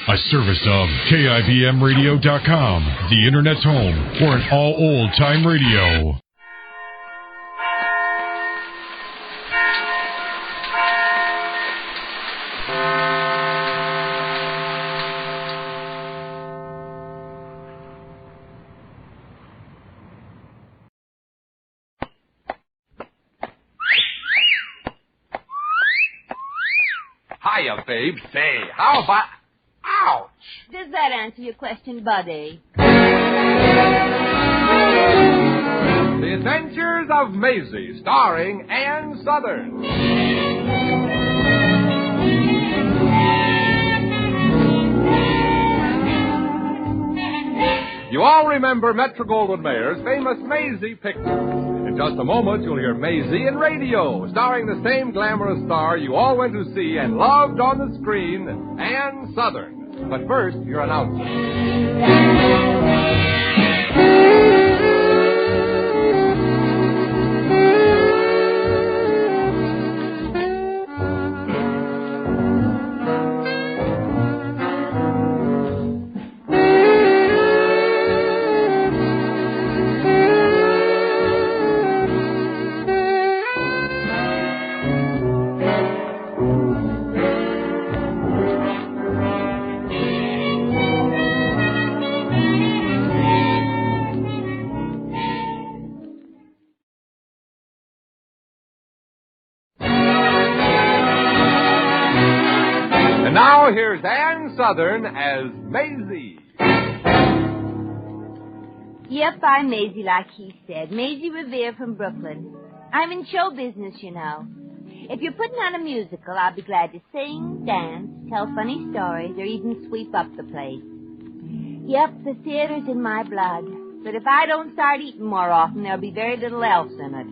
A service of KIBMradio.com, the Internet's home for an all old-time radio. Hiya, babe. Say, how about... Ouch! Does that answer your question, buddy? The Adventures of Maisie, starring Ann Southern. You all remember Metro-Goldwyn-Mayer's famous Maisie picture. In just a moment, you'll hear Maisie in radio, starring the same glamorous star you all went to see and loved on the screen, Ann Southern. But first, your announcer. Now here's Ann Southern as Maisie. Yep, I'm Maisie, like he said. Maisie Revere from Brooklyn. I'm in show business, you know. If you're putting on a musical, I'll be glad to sing, dance, tell funny stories, or even sweep up the place. Yep, the theater's in my blood. But if I don't start eating more often, there'll be very little else in it.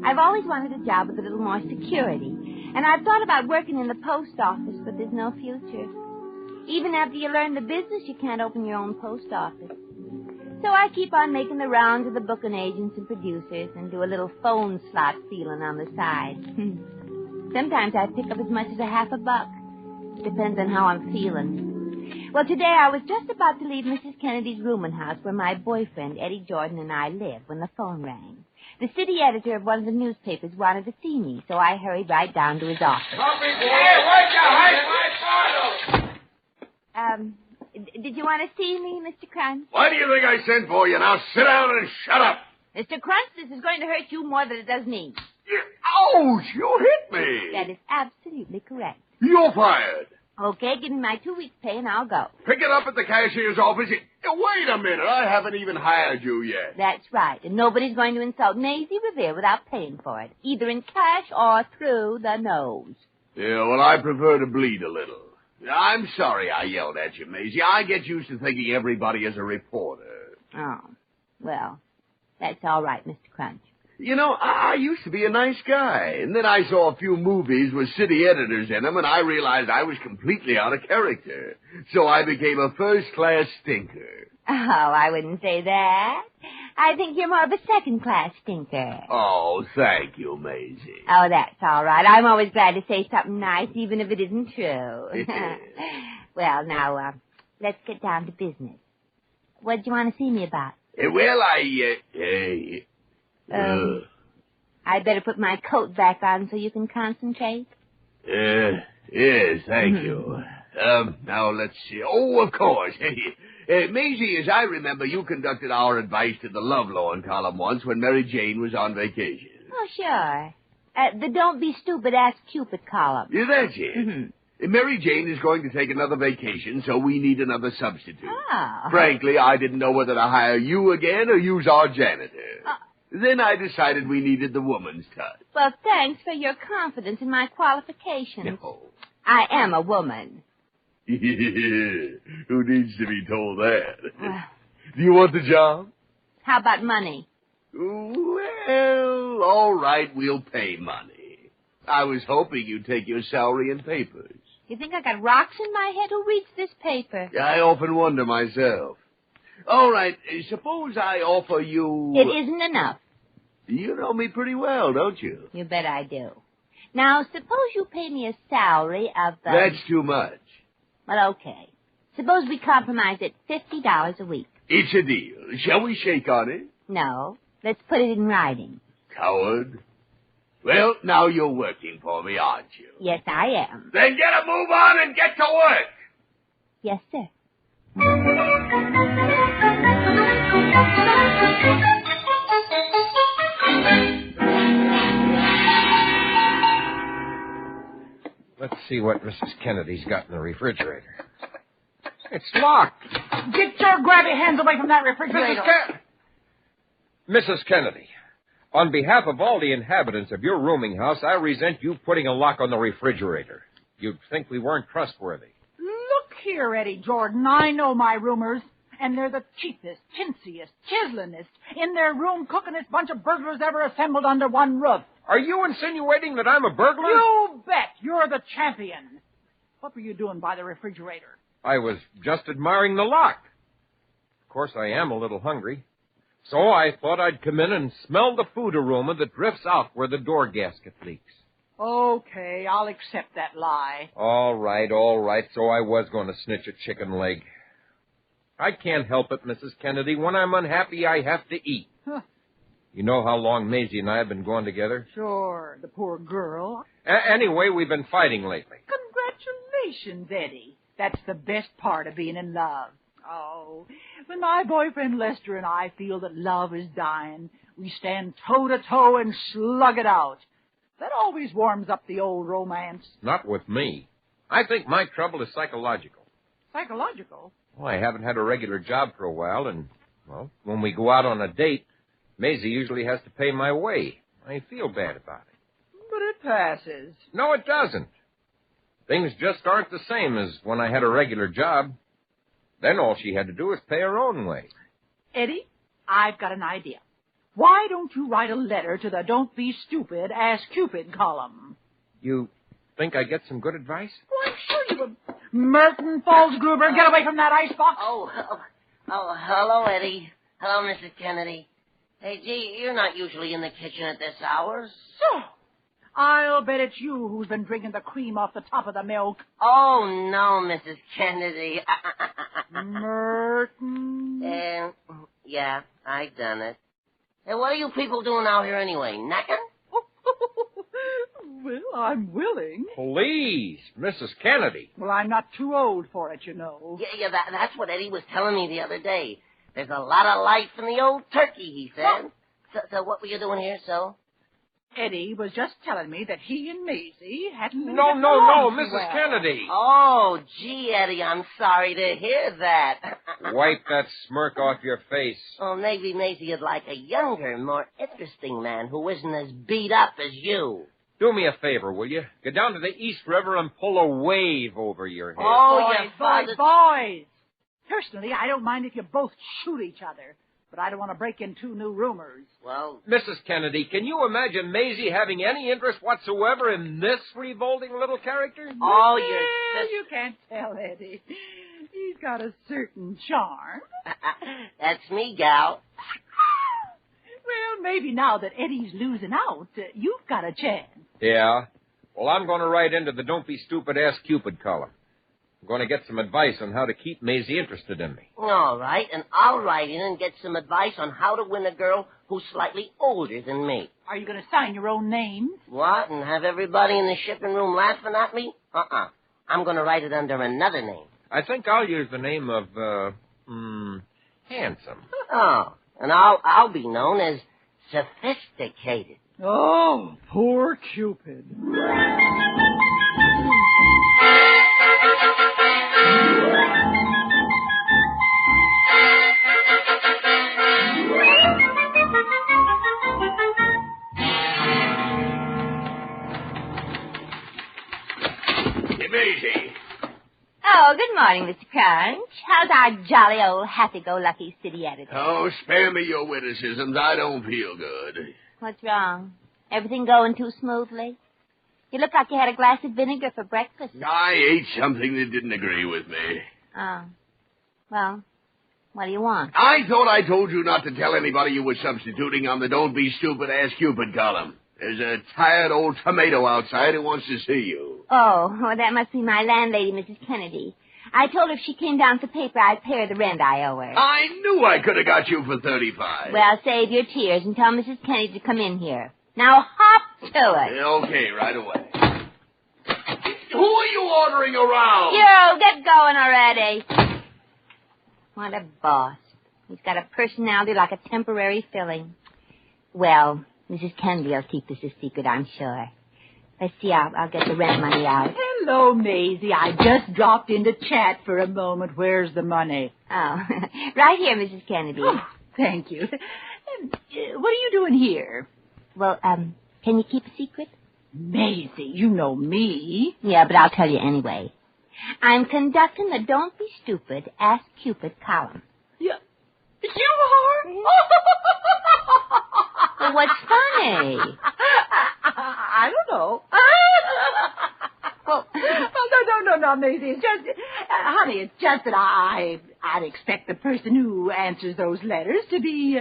I've always wanted a job with a little more security. And I've thought about working in the post office, but there's no future. Even after you learn the business, you can't open your own post office. So I keep on making the rounds of the booking agents and producers and do a little phone slot stealing on the side. Sometimes I pick up as much as $50. Depends on how I'm feeling. Well, today I was just about to leave Mrs. Kennedy's rooming house where my boyfriend, Eddie Jordan, and I live when the phone rang. The city editor of one of the newspapers wanted to see me, so I hurried right down to his office. Hey, wake up! Did you want to see me, Mr. Crunch? Why do you think I sent for you? Now sit down and shut up. Mr. Crunch, this is going to hurt you more than it does me. Ouch! You hit me. That is absolutely correct. You're fired. Okay, give me my 2 weeks' pay and I'll go. Pick it up at the cashier's office. Wait a minute. I haven't even hired you yet. That's right. And nobody's going to insult Maisie Revere without paying for it, either in cash or through the nose. Yeah, well, I prefer to bleed a little. I'm sorry I yelled at you, Maisie. I get used to thinking everybody is a reporter. Oh, well, that's all right, Mr. Crunch. You know, I used to be a nice guy, and then I saw a few movies with city editors in them, and I realized I was completely out of character. So I became a first-class stinker. Oh, I wouldn't say that. I think you're more of a second-class stinker. Oh, thank you, Maisie. Oh, that's all right. I'm always glad to say something nice, even if it isn't true. Well, now, let's get down to business. What do you want to see me about? Well, I'd better put my coat back on so you can concentrate. Yes, thank you. Now, let's see. Oh, of course. Maisie, as I remember, you conducted our advice to the Lovelorn column once when Mary Jane was on vacation. Oh, sure. The Don't Be Stupid, Ask Cupid column. Yeah, that's it. Mm-hmm. Mary Jane is going to take another vacation, so we need another substitute. Oh. Frankly, I didn't know whether to hire you again or use our janitor. Then I decided we needed the woman's touch. Well, thanks for your confidence in my qualifications. No. I am a woman. Who needs to be told that? Do you want the job? How about money? Well, all right, we'll pay money. I was hoping you'd take your salary in papers. You think I got rocks in my head? Who reads this paper? I often wonder myself. All right, suppose I offer you... It isn't enough. You know me pretty well, don't you? You bet I do. Now, suppose you pay me a salary of... That's too much. Well, okay. Suppose we compromise at $50 a week. It's a deal. Shall we shake on it? No. Let's put it in writing. Coward. Well, now you're working for me, aren't you? Yes, I am. Then get a move on and get to work. Yes, sir. Let's see what Mrs. Kennedy's got in the refrigerator. It's locked. Get your grabby hands away from that refrigerator. Mrs. Kennedy, on behalf of all the inhabitants of your rooming house, I resent you putting a lock on the refrigerator. You'd think we weren't trustworthy. Look here, Eddie Jordan. I know my roomers, and they're the cheapest, chintziest, chiselinest, in their room cookingest bunch of burglars ever assembled under one roof. Are you insinuating that I'm a burglar? You bet. You're the champion. What were you doing by the refrigerator? I was just admiring the lock. Of course, I am a little hungry. So I thought I'd come in and smell the food aroma that drifts out where the door gasket leaks. Okay, I'll accept that lie. All right. So I was going to snitch a chicken leg. I can't help it, Mrs. Kennedy. When I'm unhappy, I have to eat. Huh. You know how long Maisie and I have been going together? Sure, the poor girl. Anyway, we've been fighting lately. Congratulations, Eddie. That's the best part of being in love. Oh, when my boyfriend Lester and I feel that love is dying, we stand toe-to-toe and slug it out. That always warms up the old romance. Not with me. I think my trouble is psychological. Psychological? Well, I haven't had a regular job for a while, and, well, when we go out on a date, Maisie usually has to pay my way. I feel bad about it. But it passes. No, it doesn't. Things just aren't the same as when I had a regular job. Then all she had to do was pay her own way. Eddie, I've got an idea. Why don't you write a letter to the Don't Be Stupid, Ask Cupid column? You think I get some good advice? Oh, I'm sure you would. Merton Falsgruber, get away from that icebox. Oh, hello, Eddie. Hello, Mrs. Kennedy. Hey, gee, you're not usually in the kitchen at this hour. So, I'll bet it's you who's been drinking the cream off the top of the milk. Oh, no, Mrs. Kennedy. Merton. Yeah, I done it. Hey, what are you people doing out here anyway? Necking? Well, I'm willing. Please, Mrs. Kennedy. Well, I'm not too old for it, you know. Yeah, that's what Eddie was telling me the other day. There's a lot of life in the old turkey, he said. So what were you doing here, so? Eddie was just telling me that he and Maisie hadn't been No, getting along too Mrs. well. Kennedy. Oh, gee, Eddie, I'm sorry to hear that. Wipe that smirk off your face. Well, maybe Maisie would like a younger, more interesting man who isn't as beat up as you. Do me a favor, will you? Go down to the East River and pull a wave over your head. Oh, boys. Personally, I don't mind if you both shoot each other, but I don't want to break in two new rumors. Well, Mrs. Kennedy, can you imagine Maisie having any interest whatsoever in this revolting little character? oh, You can't tell, Eddie. He's got a certain charm. That's me, gal. Well, maybe now that Eddie's losing out, you've got a chance. Yeah. Well, I'm going to write into the Don't Be Stupid, Ask Cupid column. I'm going to get some advice on how to keep Maisie interested in me. All right, and I'll write in and get some advice on how to win a girl who's slightly older than me. Are you going to sign your own name? What, and have everybody in the shipping room laughing at me? I'm going to write it under another name. I think I'll use the name of, Handsome. Oh, and I'll be known as Sophisticated. Oh, poor Cupid. Maisie. Oh, good morning, Mr. Crunch. How's our jolly old happy-go-lucky city editor? Oh, spare me your witticisms. I don't feel good. What's wrong? Everything going too smoothly? You look like you had a glass of vinegar for breakfast. I ate something that didn't agree with me. Oh. Well, what do you want? I thought I told you not to tell anybody you were substituting on the Don't Be Stupid, Ask Cupid column. There's a tired old tomato outside who wants to see you. Oh, that must be my landlady, Mrs. Kennedy. I told her if she came down with the paper, I'd pay her the rent I owe her. I knew I could have got you for $35. Well, save your tears and tell Mrs. Kennedy to come in here. Now hop to it. Okay, right away. Who are you ordering around? You, get going already. What a boss. He's got a personality like a temporary filling. Well, Mrs. Kennedy will keep this a secret, I'm sure. Let's see, I'll get the rent money out. Hello, Maisie. I just dropped in to chat for a moment. Where's the money? Oh, right here, Mrs. Kennedy. Oh, thank you. What are you doing here? Well, can you keep a secret? Maisie, you know me. Yeah, but I'll tell you anyway. I'm conducting the Don't Be Stupid, Ask Cupid column. You are? Well, what's funny? I don't know. Well, no, Maisie. It's just, honey, it's just that I'd expect the person who answers those letters to be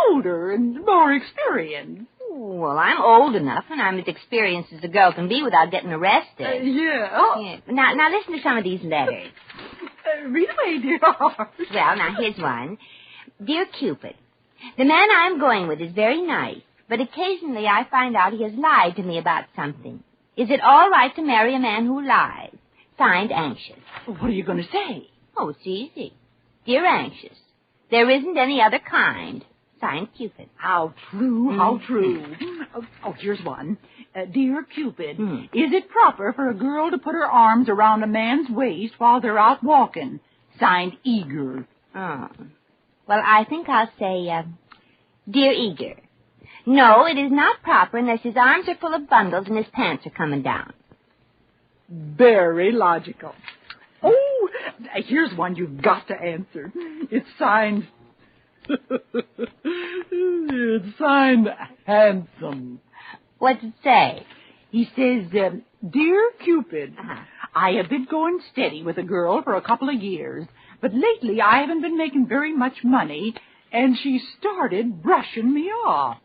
older and more experienced. well, I'm old enough, and I'm as experienced as a girl can be without getting arrested. Yeah. Now listen to some of these letters. Read away, dear heart. Well, now, here's one. Dear Cupid, the man I'm going with is very nice, but occasionally I find out he has lied to me about something. Is it all right to marry a man who lies? Signed, Anxious. What are you going to say? Oh, it's easy. Dear Anxious, there isn't any other kind. Signed, Cupid. How true, how true. Oh, here's one. Dear Cupid, is it proper for a girl to put her arms around a man's waist while they're out walking? Signed, Eager. Oh. Well, I think I'll say, Dear Eager, no, it is not proper unless his arms are full of bundles and his pants are coming down. Very logical. Oh, here's one you've got to answer. It's signed... It's signed Handsome. What's it say? He says, Dear Cupid, I have been going steady with a girl for a couple of years, but lately I haven't been making very much money, and she started brushing me off.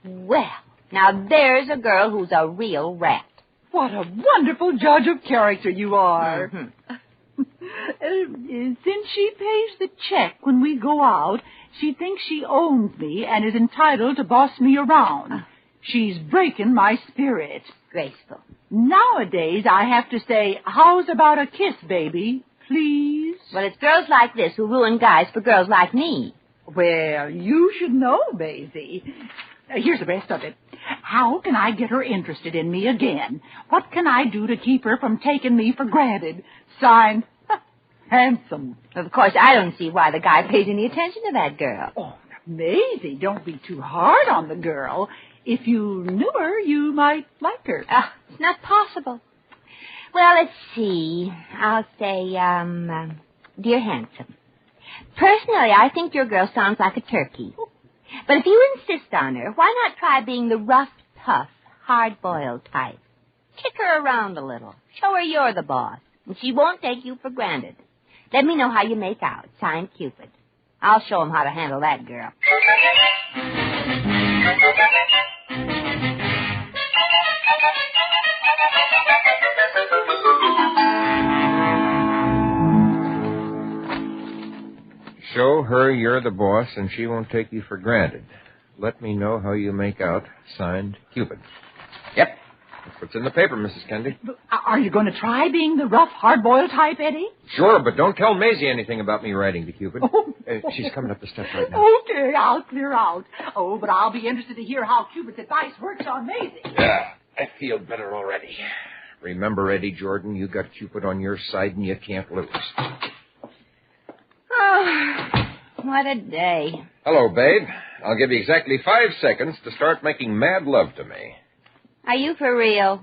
Well, now there's a girl who's a real rat. What a wonderful judge of character you are. Since she pays the check when we go out, she thinks she owns me and is entitled to boss me around. She's breaking my spirit. Graceful. Nowadays, I have to say, how's about a kiss, baby? Please? Well, it's girls like this who ruin guys for girls like me. Well, you should know, Maisie. Here's the rest of it. How can I get her interested in me again? What can I do to keep her from taking me for granted? Signed, Handsome. Of course, I don't see why the guy pays any attention to that girl. Oh, Maisie, don't be too hard on the girl. If you knew her, you might like her. It's not possible. Well, let's see. I'll say, Dear Handsome. Personally, I think your girl sounds like a turkey. But if you insist on her, why not try being the rough, tough, hard-boiled type? Kick her around a little. Show her you're the boss, and she won't take you for granted. Let me know how you make out. Signed, Cupid. I'll show him how to handle that girl. Show her you're the boss and she won't take you for granted. Let me know how you make out. Signed, Cupid. Yep. That's what's in the paper, Mrs. Kennedy. Are you going to try being the rough, hard-boiled type, Eddie? Sure, but don't tell Maisie anything about me writing to Cupid. Oh. She's coming up the steps right now. Okay, I'll clear out. Oh, but I'll be interested to hear how Cupid's advice works on Maisie. Yeah, I feel better already. Remember, Eddie Jordan, you got Cupid on your side and you can't lose. Oh, what a day. Hello, babe. I'll give you exactly 5 seconds to start making mad love to me. Are you for real?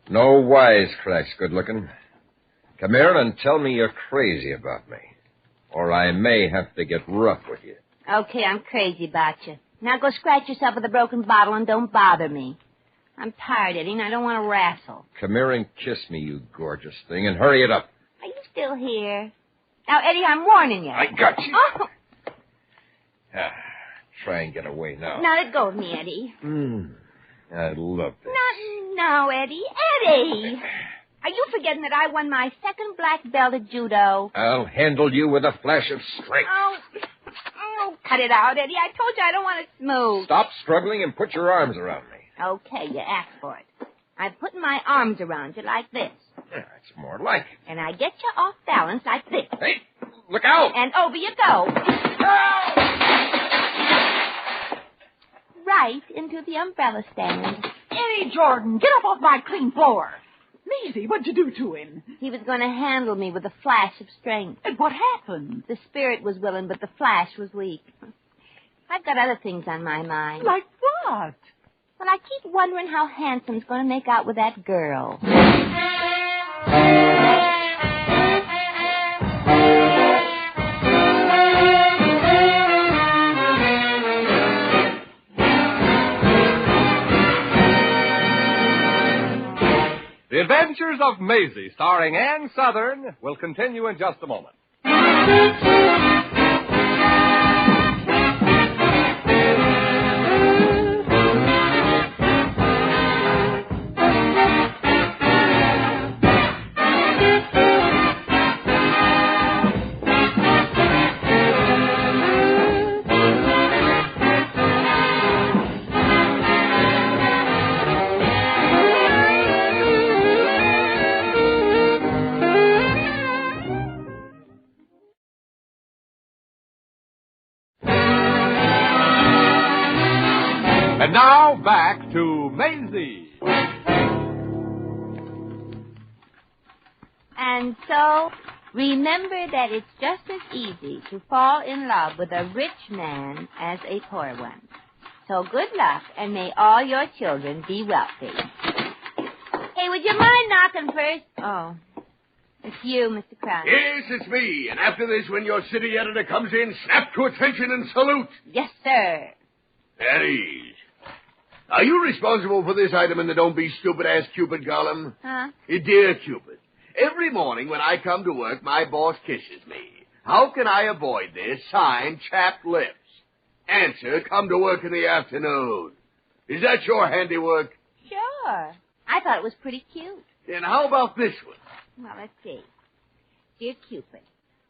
No wisecracks, good-looking. Come here and tell me you're crazy about me. Or I may have to get rough with you. Okay, I'm crazy about you. Now go scratch yourself with a broken bottle and don't bother me. I'm tired, Eddie, and I don't want to wrestle. Come here and kiss me, you gorgeous thing, and hurry it up. Are you still here? Now, Eddie, I'm warning you. I got you. Oh. Try and get away now. Now let go of me, Eddie. I love this. Not now, Eddie. Eddie! Are you forgetting that I won my second black belt at judo? I'll handle you with a flash of strength. Oh, cut it out, Eddie. I told you I don't want it smooth. Stop struggling and put your arms around me. Okay, you asked for it. I'm putting my arms around you like this. Yeah, that's more like it. And I get you off balance like this. Hey, look out! And over you go. Right into the umbrella stand. Eddie Jordan, get up off my clean floor. Maisie, what'd you do to him? He was going to handle me with a flash of strength. And what happened? The spirit was willing, but the flash was weak. I've got other things on my mind. Like what? Well, I keep wondering how Handsome's going to make out with that girl. The Adventures of Maisie, starring Ann Southern, will continue in just a moment. And now, back to Maisie. And so, remember that it's just as easy to fall in love with a rich man as a poor one. So good luck, and may all your children be wealthy. Hey, would you mind knocking first? Oh, it's you, Mr. Crown. Yes, it's me. And after this, when your city editor comes in, snap to attention and salute. Yes, sir. At ease. Are you responsible for this item in the Don't Be Stupid-Ass Cupid column? Huh? Dear Cupid, every morning when I come to work, my boss kisses me. How can I avoid this? Signed, chapped lips. Answer, come to work in the afternoon. Is that your handiwork? Sure. I thought it was pretty cute. Then how about this one? Well, let's see. Dear Cupid,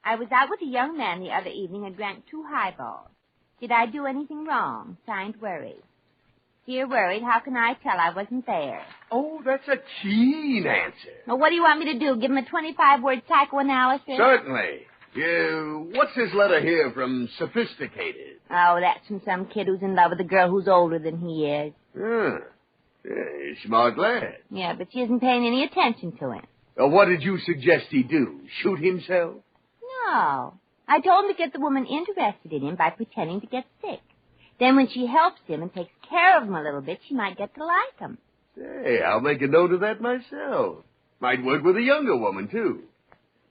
I was out with a young man the other evening and drank 2 highballs. Did I do anything wrong? Signed, Worried. Dear Worried, how can I tell I wasn't there? Oh, that's a keen answer. Well, what do you want me to do? Give him a 25-word psychoanalysis? Certainly. What's this letter here from Sophisticated? Oh, that's from some kid who's in love with a girl who's older than he is. Smart lad. Yeah, but she isn't paying any attention to him. What did you suggest he do? Shoot himself? No. I told him to get the woman interested in him by pretending to get sick. Then when she helps him and takes care of him a little bit, she might get to like him. Say, I'll make a note of that myself. Might work with a younger woman, too.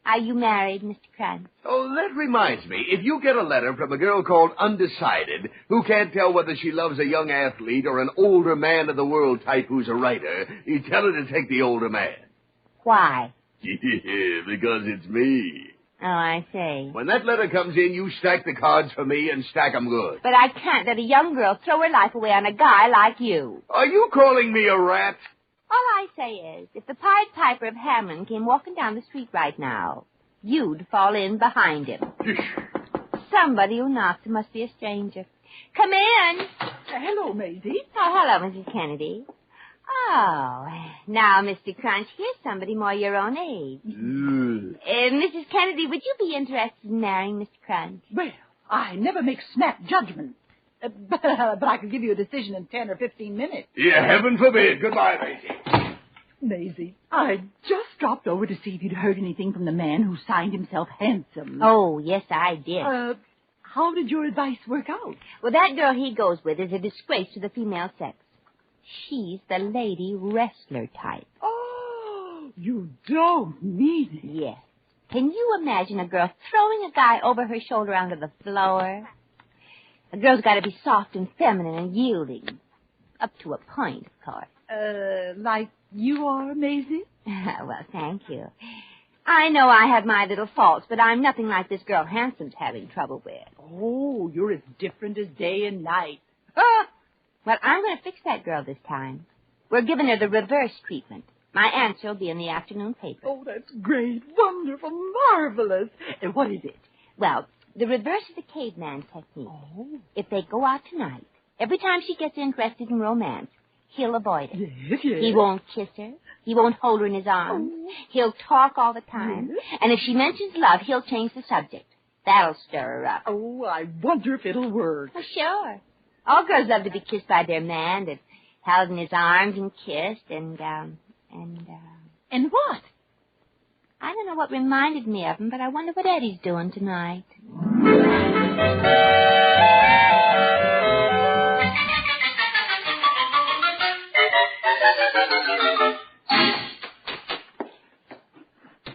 Are you married, Mr. Krantz? Oh, that reminds me. If you get a letter from a girl called Undecided, who can't tell whether she loves a young athlete or an older man of the world type who's a writer, you tell her to take the older man. Why? Yeah, because it's me. Oh, I see. When that letter comes in, you stack the cards for me and stack 'em good. But I can't let a young girl throw her life away on a guy like you. Are you calling me a rat? All I say is, if the Pied Piper of Hamelin came walking down the street right now, you'd fall in behind him. Somebody who knocks must be a stranger. Come in. Hello, Maisie. Oh, hello, Mrs. Kennedy. Oh, now, Mr. Crunch, here's somebody more your own age. Mrs. Kennedy, would you be interested in marrying Mr. Crunch? Well, I never make snap judgments. But I could give you a decision in 10 or 15 minutes. Yeah, heaven forbid. Goodbye, Maisie. Maisie, I just dropped over to see if you'd heard anything from the man who signed himself Handsome. Oh, yes, I did. How did your advice work out? Well, that girl he goes with is a disgrace to the female sex. She's the lady wrestler type. Oh, you don't mean it. Yes. Can you imagine a girl throwing a guy over her shoulder onto the floor? A girl's got to be soft and feminine and yielding. Up to a point, of course. Like you are, Maisie? Well, thank you. I know I have my little faults, but I'm nothing like this girl Handsome's having trouble with. Oh, you're as different as day and night. Well, I'm going to fix that girl this time. We're giving her the reverse treatment. My answer will be in the afternoon paper. Oh, that's great, wonderful, marvelous. And what is it? Well, the reverse is the caveman technique. Oh. If they go out tonight, every time she gets interested in romance, he'll avoid it. Yes, yes. He won't kiss her. He won't hold her in his arms. Oh. He'll talk all the time. Yes. And if she mentions love, he'll change the subject. That'll stir her up. Oh, I wonder if it'll work. Oh, sure. All girls love to be kissed by their man, that's held in his arms and kissed, and what? I don't know what reminded me of him, but I wonder what Eddie's doing tonight.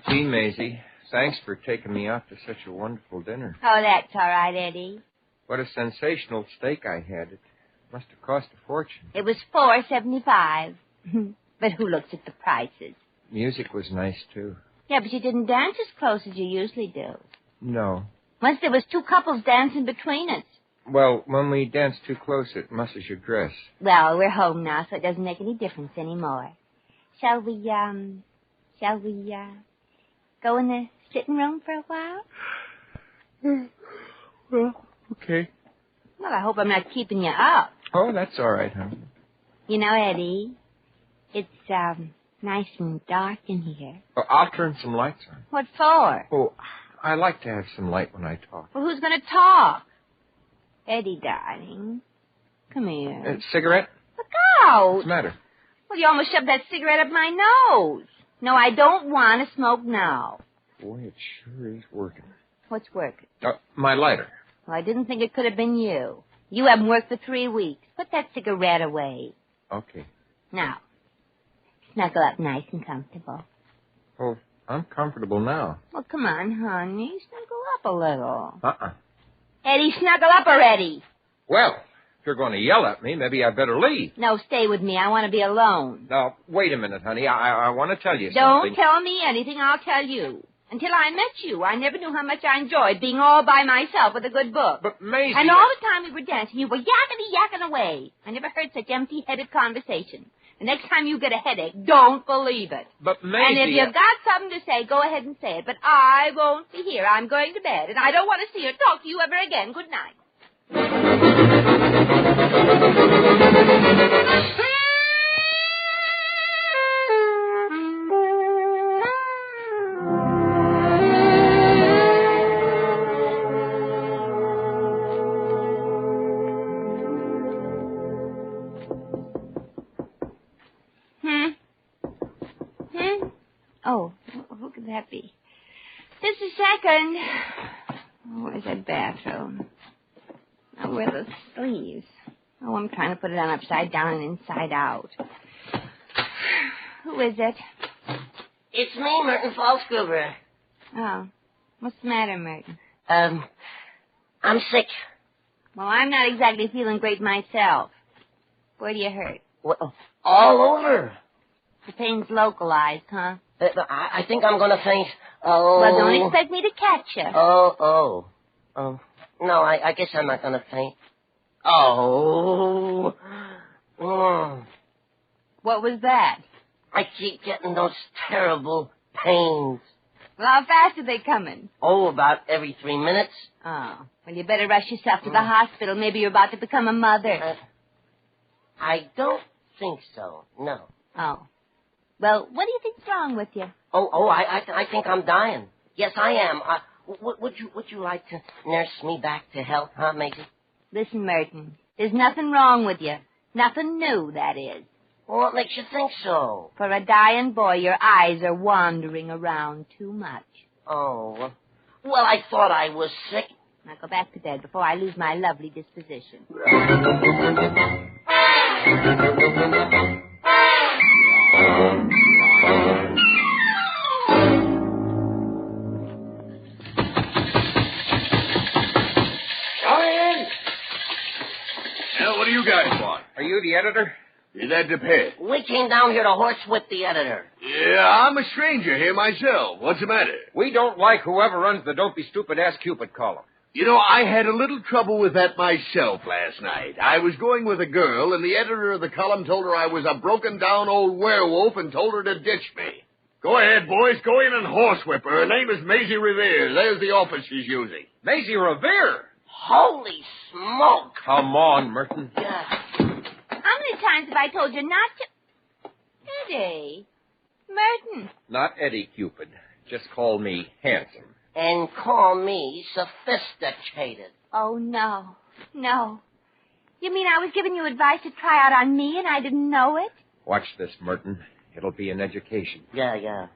Gee, Maisie, thanks for taking me out to such a wonderful dinner. Oh, that's all right, Eddie. What a sensational steak I had. It must have cost a fortune. It was $4.75. But who looks at the prices? Music was nice, too. Yeah, but you didn't dance as close as you usually do. No. Once there was 2 couples dancing between us. Well, when we dance too close, it messes your dress. Well, we're home now, so it doesn't make any difference anymore. Shall we go in the sitting room for a while? Well, okay. Well, I hope I'm not keeping you up. Oh, that's all right, honey. You know, Eddie, it's, nice and dark in here. Oh, I'll turn some lights on. What for? Oh, I like to have some light when I talk. Well, who's going to talk? Eddie, darling. Come here. Cigarette? Look out. What's the matter? Well, you almost shoved that cigarette up my nose. No, I don't want to smoke now. Boy, it sure is working. What's working? My lighter. Well, I didn't think it could have been you. You haven't worked for 3 weeks. Put that cigarette away. Okay. Now, snuggle up nice and comfortable. Oh, I'm comfortable now. Well, come on, honey. Snuggle up a little. Uh-uh. Eddie, snuggle up already. Well, if you're going to yell at me, maybe I better leave. No, stay with me. I want to be alone. Now, wait a minute, honey. I want to tell you Don't something. tell me anything. I'll tell you. Until I met you, I never knew how much I enjoyed being all by myself with a good book. But, Maisie... And all the time we were dancing, you were yakking away. I never heard such empty-headed conversation. The next time you get a headache, don't believe it. But, Maisie... And if you've got something to say, go ahead and say it. But I won't be here. I'm going to bed, and I don't want to see or talk to you ever again. Good night. Oh, who could that be? Just a second. Oh, where's that bathroom? Oh, where are the sleeves? Oh, I'm trying to put it on upside down and inside out. Who is it? It's me, Merton Falsgruber. Oh, what's the matter, Merton? I'm sick. Well, I'm not exactly feeling great myself. Where do you hurt? Well, all over. The pain's localized, huh? I think I'm going to faint. Oh. Well, don't expect me to catch you. Oh. No, I guess I'm not going to faint. Oh. What was that? I keep getting those terrible pains. Well, how fast are they coming? Oh, about every 3 minutes. Oh. Well, you better rush yourself to the hospital. Maybe you're about to become a mother. I don't think so, no. Oh. Well, what do you think's wrong with you? I think I'm dying. Yes, I am. Would you like to nurse me back to health, huh, Maisie? Listen, Merton, there's nothing wrong with you. Nothing new, that is. Well, what makes you think so? For a dying boy, your eyes are wandering around too much. Oh, well, I thought I was sick. Now go back to bed before I lose my lovely disposition. What do you guys want? Are you the editor? That depends. We came down here to horsewhip the editor. Yeah, I'm a stranger here myself. What's the matter? We don't like whoever runs the Don't Be Stupid, Ask Cupid column. You know, I had a little trouble with that myself last night. I was going with a girl, and the editor of the column told her I was a broken-down old werewolf and told her to ditch me. Go ahead, boys. Go in and horsewhip her. Her name is Maisie Revere. There's the office she's using. Maisie Revere? Holy smoke. Come on, Merton. Yeah. How many times have I told you not to... Eddie. Merton. Not Eddie Cupid. Just call me handsome. And call me sophisticated. Oh, no. No. You mean I was giving you advice to try out on me and I didn't know it? Watch this, Merton. It'll be an education. Yeah.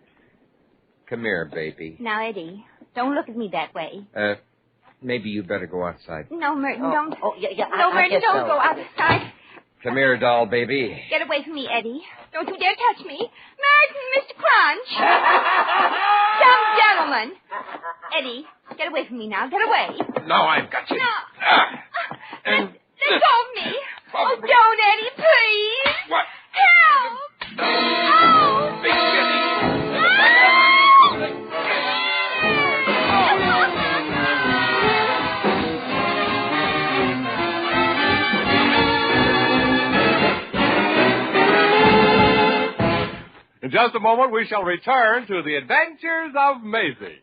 Come here, baby. Now, Eddie, don't look at me that way. Maybe you better go outside. No, Merton, don't. Oh, yeah. No, I Merton, guess don't so. go outside. Come here, doll baby. Get away from me, Eddie. Don't you dare touch me. Merton, Mr. Crunch. Some gentleman. Eddie, get away from me now. Get away. No, I've got you. No. Let go of me. Oh, don't, Eddie, please. What? Help. Oh. Big Eddie. In just a moment, we shall return to the adventures of Maisie.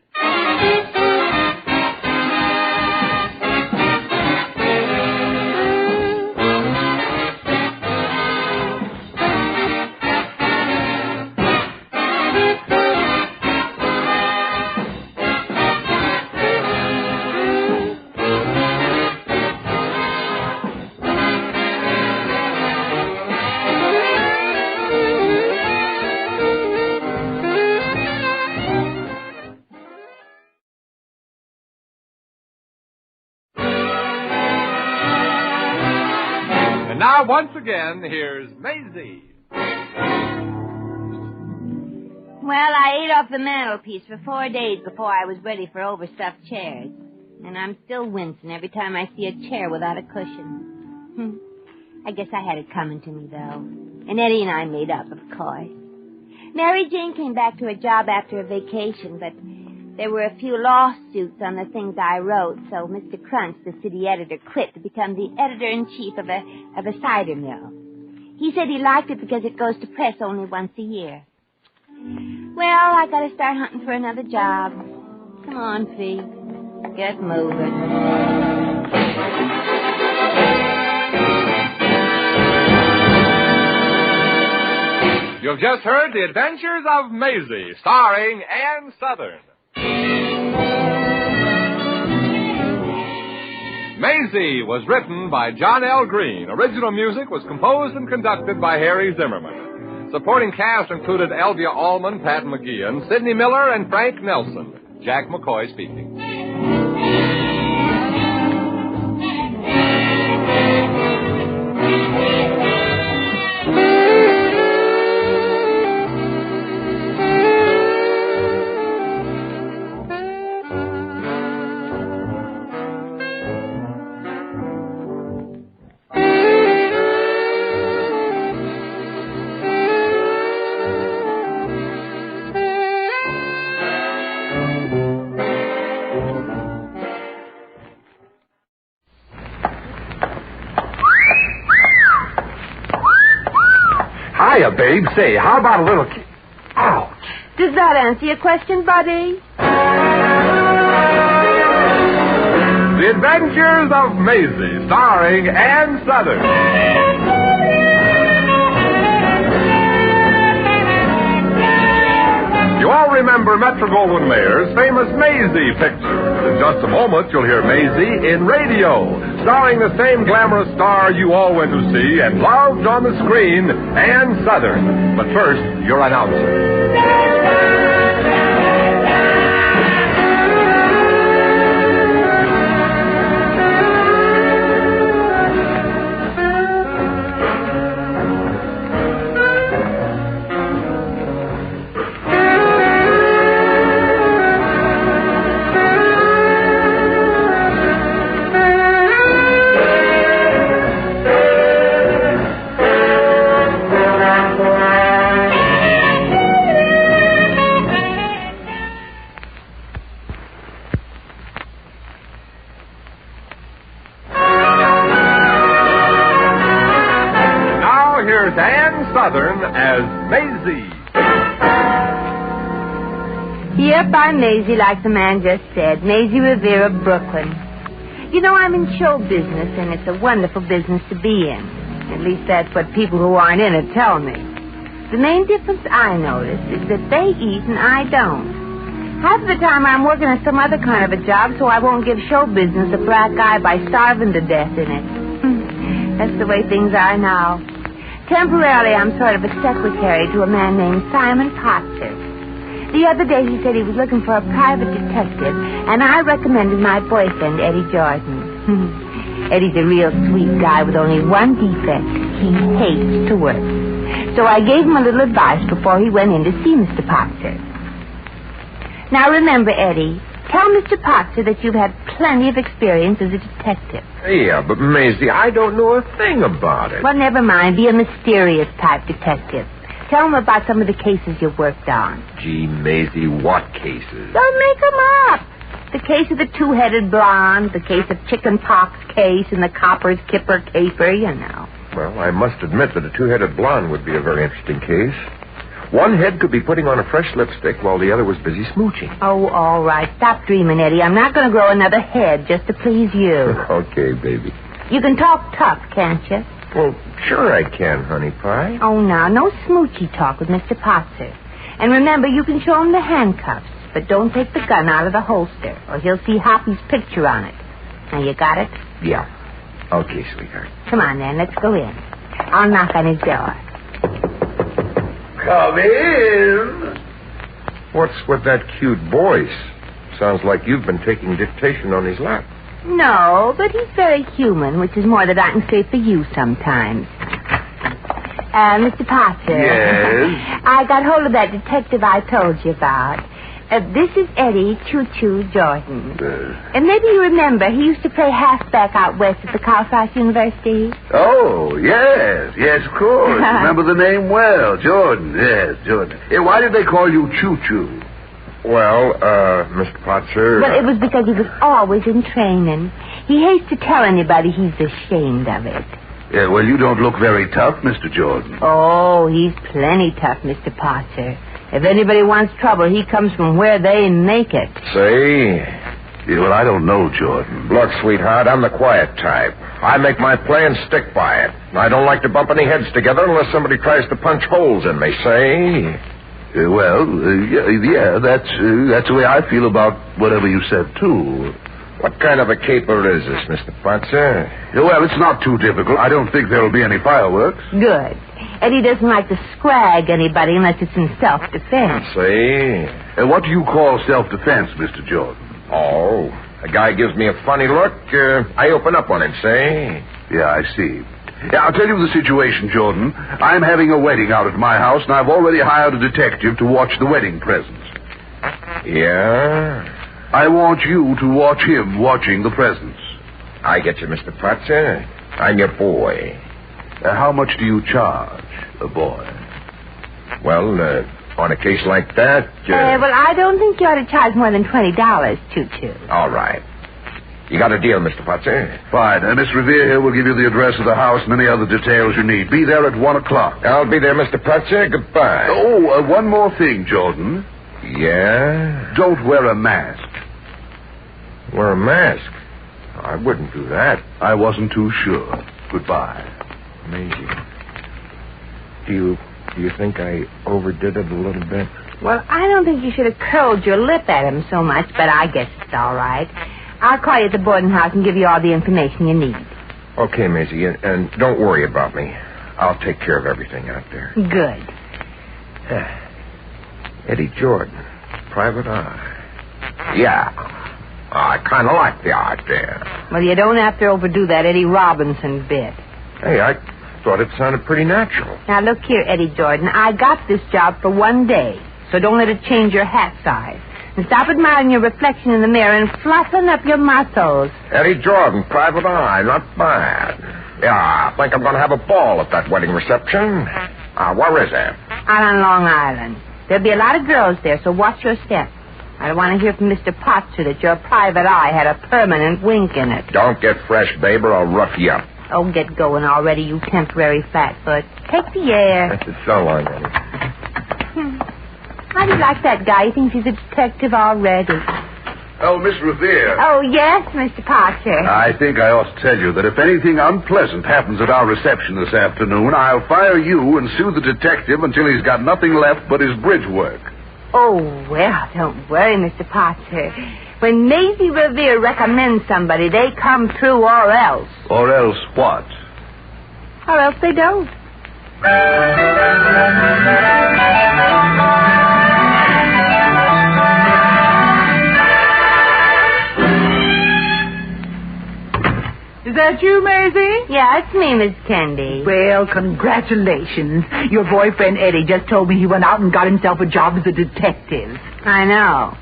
And now, once again, here's Maisie. Well, I ate off the mantelpiece for 4 days before I was ready for overstuffed chairs. And I'm still wincing every time I see a chair without a cushion. I guess I had it coming to me, though. And Eddie and I made up, of course. Mary Jane came back to her job after a vacation, but there were a few lawsuits on the things I wrote, so Mr. Crunch, the city editor, quit to become the editor-in-chief of a cider mill. He said he liked it because it goes to press only once a year. Well, I gotta start hunting for another job. Come on, Fee. Get moving. You've just heard The Adventures of Maisie, starring Ann Southern. Maisie was written by John L. Green. Original music was composed and conducted by Harry Zimmerman. Supporting cast included Elvia Allman, Pat McGeehan, Sidney Miller, and Frank Nelson. Jack McCoy speaking. Hiya, babe. Say, how about a little... Ouch. Does that answer your question, buddy? The Adventures of Maisie, starring Ann Southern. You all remember Metro-Goldwyn-Mayer's famous Maisie picture. In just a moment, you'll hear Maisie in radio, starring the same glamorous star you all went to see and loved on the screen, Ann Southern. But first, your announcer. and Southern as Maisie. Here by Maisie, like the man just said. Maisie Revere of Brooklyn. You know, I'm in show business, and it's a wonderful business to be in. At least that's what people who aren't in it tell me. The main difference I notice is that they eat and I don't. Half of the time I'm working at some other kind of a job, so I won't give show business a black eye by starving to death in it. That's the way things are now. Temporarily, I'm sort of a secretary to a man named Simon Potzer. The other day he said he was looking for a private detective, and I recommended my boyfriend, Eddie Jordan. Eddie's a real sweet guy with only one defect. He hates to work. So I gave him a little advice before he went in to see Mr. Potzer. Now remember, Eddie, tell Mr. Potzer that you've had plenty of experience as a detective. Yeah, but Maisie, I don't know a thing about it. Well, never mind. Be a mysterious type detective. Tell him about some of the cases you've worked on. Gee, Maisie, what cases? Don't make them up. The case of the two-headed blonde, the case of chicken pox case, and the copper's kipper caper, you know. Well, I must admit that a two-headed blonde would be a very interesting case. One head could be putting on a fresh lipstick while the other was busy smooching. Oh, all right. Stop dreaming, Eddie. I'm not going to grow another head just to please you. Okay, baby. You can talk tough, can't you? Well, sure I can, honey pie. Oh, now, no smoochy talk with Mr. Potzer. And remember, you can show him the handcuffs, but don't take the gun out of the holster, or he'll see Hoppy's picture on it. Now, you got it? Yeah. Okay, sweetheart. Come on, then. Let's go in. I'll knock on his door. Come in. What's with that cute voice? Sounds like you've been taking dictation on his lap. No, but he's very human, which is more than I can say for you sometimes. Mr. Potzer. Yes? I got hold of that detective I told you about. This is Eddie Choo-Choo Jordan. And maybe you remember, he used to play halfback out west at the Carfax University. Oh, yes. Yes, of course. Remember the name well. Jordan. Yes, Jordan. Hey, why did they call you Choo-Choo? Well, Mr. Potzer... Well, it was because he was always in training. He hates to tell anybody he's ashamed of it. Yeah, well, you don't look very tough, Mr. Jordan. Oh, he's plenty tough, Mr. Potzer. If anybody wants trouble, he comes from where they make it. See? Yeah, well, I don't know, Jordan. Look, sweetheart, I'm the quiet type. I make my play and stick by it. I don't like to bump any heads together unless somebody tries to punch holes in me, see? Yeah, that's the way I feel about whatever you said, too. What kind of a caper is this, Mr. Potzer? Well, it's not too difficult. I don't think there'll be any fireworks. Good. Eddie doesn't like to scrag anybody unless it's in self-defense. See? What do you call self-defense, Mr. Jordan? Oh, a guy gives me a funny look, I open up on him, see? Yeah, I see. Yeah, I'll tell you the situation, Jordan. I'm having a wedding out at my house, and I've already hired a detective to watch the wedding presents. Yeah? I want you to watch him watching the presents. I get you, Mr. Potzer. I'm your boy. How much do you charge, a boy? Well, on a case like that... well, I don't think you ought to charge more than $20, Choo-Choo. All right. You got a deal, Mr. Potzer? Fine. Miss Revere here will give you the address of the house and any other details you need. Be there at 1 o'clock. I'll be there, Mr. Potzer. Goodbye. Oh, one more thing, Jordan. Yeah? Don't wear a mask. Wear a mask? I wouldn't do that. I wasn't too sure. Goodbye. Maisie, do you think I overdid it a little bit? Well, I don't think you should have curled your lip at him so much, but I guess it's all right. I'll call you at the boarding house and give you all the information you need. Okay, Maisie, and don't worry about me. I'll take care of everything out there. Good. Eddie Jordan, private eye. Yeah. I kind of like the idea. Well, you don't have to overdo that Eddie Robinson bit. Hey, I thought it sounded pretty natural. Now, look here, Eddie Jordan. I got this job for one day, so don't let it change your hat size. And stop admiring your reflection in the mirror and fluffing up your muscles. Eddie Jordan, private eye, not bad. Yeah, I think I'm going to have a ball at that wedding reception. Where is it? Out on Long Island. There'll be a lot of girls there, so watch your step. I don't want to hear from Mr. Potzer that your private eye had a permanent wink in it. Don't get fresh, babe, or I'll rough you up. Oh, get going already, you temporary fatfoot. Take the air. So long, Eddie. How do you like that guy? He thinks he's a detective already. Oh, Miss Revere. Oh, yes, Mr. Potter. I think I ought to tell you that if anything unpleasant happens at our reception this afternoon, I'll fire you and sue the detective until he's got nothing left but his bridge work. Oh, well, don't worry, Mr. Potter. When Maisie Revere recommends somebody, they come through or else. Or else what? Or else they don't. Is that you, Maisie? Yeah, it's me, Miss Candy. Well, congratulations. Your boyfriend, Eddie, just told me he went out and got himself a job as a detective. I know.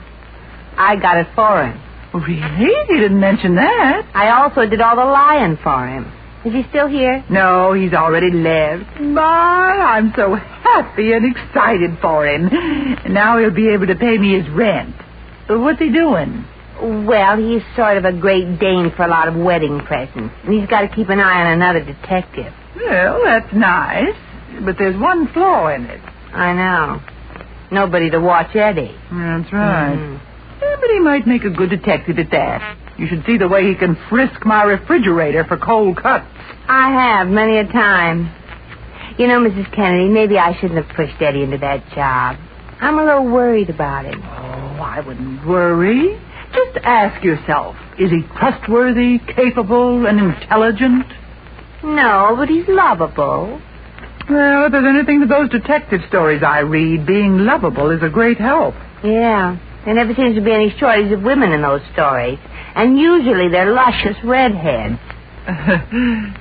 I got it for him. Really? He didn't mention that. I also did all the lying for him. Is he still here? No, he's already left. My, I'm so happy and excited for him. And now he'll be able to pay me his rent. But what's he doing? Well, he's sort of a Great Dane for a lot of wedding presents. And he's got to keep an eye on another detective. Well, that's nice. But there's one flaw in it. I know. Nobody to watch Eddie. That's right. Mm-hmm. Yeah, but he might make a good detective at that. You should see the way he can frisk my refrigerator for cold cuts. I have, many a time. You know, Mrs. Kennedy, maybe I shouldn't have pushed Eddie into that job. I'm a little worried about him. Oh, I wouldn't worry. Just ask yourself, is he trustworthy, capable, and intelligent? No, but he's lovable. Well, if there's anything to those detective stories I read, being lovable is a great help. Yeah, there never seems to be any shortage of women in those stories. And usually they're luscious redheads.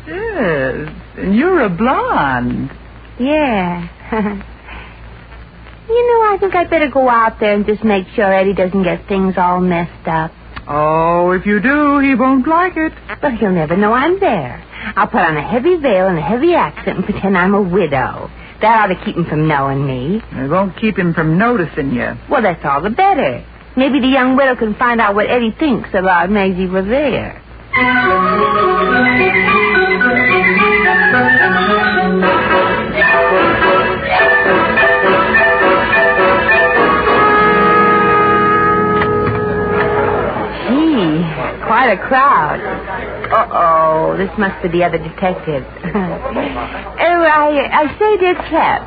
Yes, and you're a blonde. Yeah. You know, I think I'd better go out there and just make sure Eddie doesn't get things all messed up. Oh, if you do, he won't like it. But he'll never know I'm there. I'll put on a heavy veil and a heavy accent and pretend I'm a widow. That ought to keep him from knowing me. It won't keep him from noticing you. Well, that's all the better. Maybe the young widow can find out what Eddie thinks about Maisie Revere. Quite a crowd. Uh-oh, this must be the other detectives. I say, dear chap,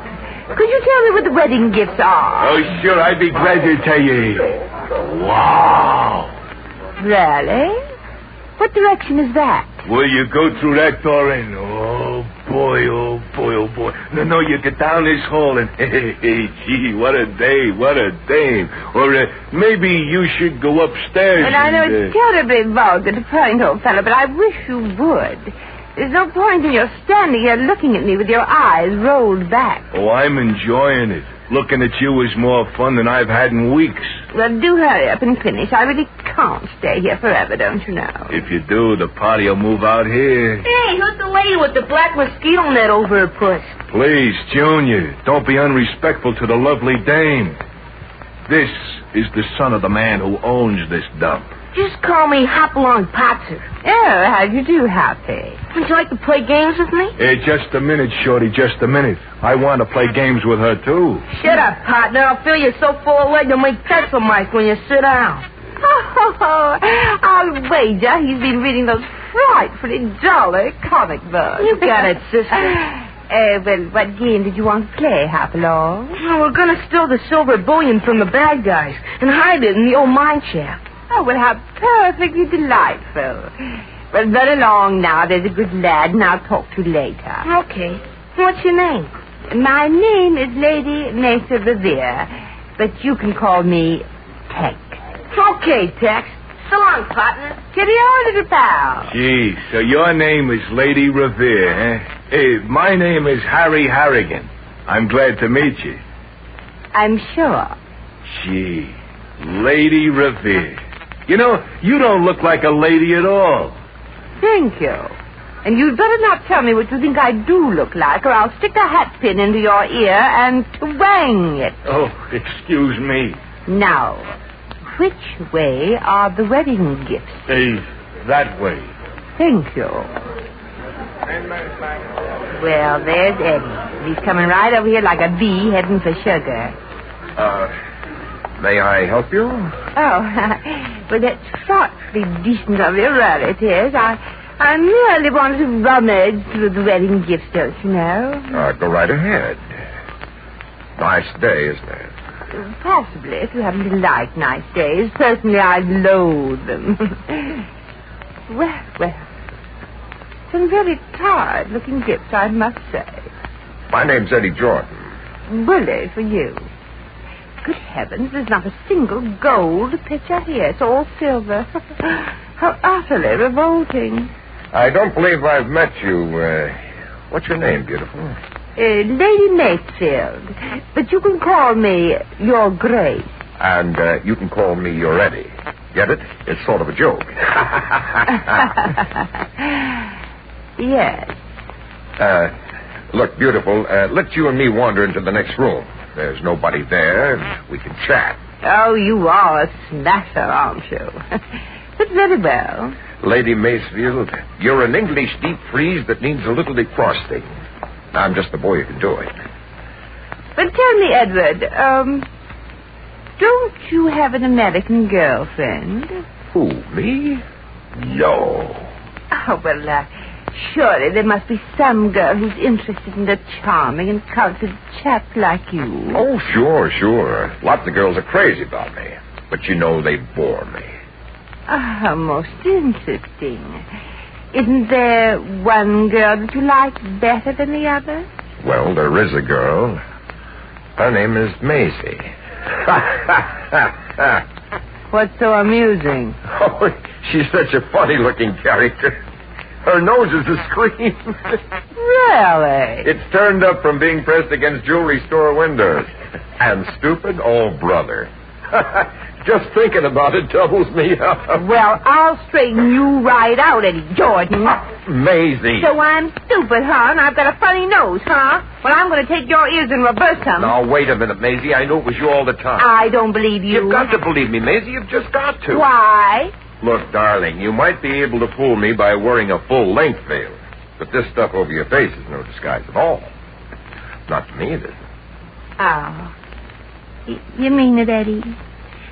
could you tell me what the wedding gifts are? Oh, sure, I'd be glad to tell you. Wow. Really? What direction is that? Will you go through that door and... Oh, boy, oh, boy, oh, boy. No, you get down this hall and... Hey, gee, what a day, what a dame. Or maybe you should go upstairs And I know it's terribly vulgar to point, old fellow, but I wish you would. There's no point in your standing here looking at me with your eyes rolled back. Oh, I'm enjoying it. Looking at you is more fun than I've had in weeks. Well, do hurry up and finish. I really can't stay here forever, don't you know? If you do, the party will move out here. Hey, who's the lady with the black mosquito net over her puss? Please, Junior, don't be unrespectful to the lovely dame. This is the son of the man who owns this dump. Just call me Hopalong Potter. Oh, how do you do, Happy? Would you like to play games with me? Just a minute, Shorty, just a minute. I want to play games with her, too. Shut up, partner. I'll feel you so full of lead you'll make pencil marks when you sit down. Oh, I'll wager he's been reading those frightfully jolly comic books. You got it, sister. Well, what game did you want to play, Hopalong? Oh, we're going to steal the silver bullion from the bad guys and hide it in the old mine shaft. Oh, well, how perfectly delightful. Well, run along now. There's a good lad, and I'll talk to you later. Okay. What's your name? My name is Lady Maisie Revere, but you can call me Tex. Okay, Tex. So long, partner. Kitty on, little pal. Gee, so your name is Lady Revere, eh? Hey, my name is Harry Harrigan. I'm glad to meet you. I'm sure. Gee, Lady Revere. You know, you don't look like a lady at all. Thank you. And you'd better not tell me what you think I do look like, or I'll stick a hat pin into your ear and twang it. Oh, excuse me. Now, which way are the wedding gifts? Hey, that way. Thank you. Well, there's Eddie. He's coming right over here like a bee heading for sugar. May I help you? Oh, well, that's thoughtfully decent of you, really it is. I merely wanted to rummage through the wedding gift stores, you know. Go right ahead. Nice day, isn't it? Possibly, if you happen to like nice days. Personally, I loathe them. Well. Some very tired-looking gifts, I must say. My name's Eddie Jordan. Bully for you. Good heavens, there's not a single gold picture here. It's all silver. How utterly revolting. I don't believe I've met you. What's your name, beautiful? Lady Makefield. But you can call me Your Grace. And you can call me Your Eddie. Get it? It's sort of a joke. Yes. Look, beautiful, let you and me wander into the next room. There's nobody there, and we can chat. Oh, you are a smasher, aren't you? But very well. Lady Macefield, you're an English deep freeze that needs a little defrosting. I'm just the boy who can do it. But tell me, Edward, don't you have an American girlfriend? Who, me? No. Oh, well, surely there must be some girl who's interested in a charming and cultured chap like you. Oh, sure. Lots of girls are crazy about me. But you know they bore me. Ah, most interesting. Isn't there one girl that you like better than the other? Well, there is a girl. Her name is Maisie. What's so amusing? Oh, she's such a funny-looking character. Her nose is a screen. Really? It's turned up from being pressed against jewelry store windows. And stupid? Oh, brother. Just thinking about it doubles me up. Well, I'll straighten you right out, Eddie Jordan. Maisie. So I'm stupid, huh? And I've got a funny nose, huh? Well, I'm going to take your ears and reverse them. Now, wait a minute, Maisie. I knew it was you all the time. I don't believe you. You've got to believe me, Maisie. You've just got to. Why? Look, darling, you might be able to fool me by wearing a full-length veil. But this stuff over your face is no disguise at all. Not to me, it isn't. Oh. You mean it, Eddie?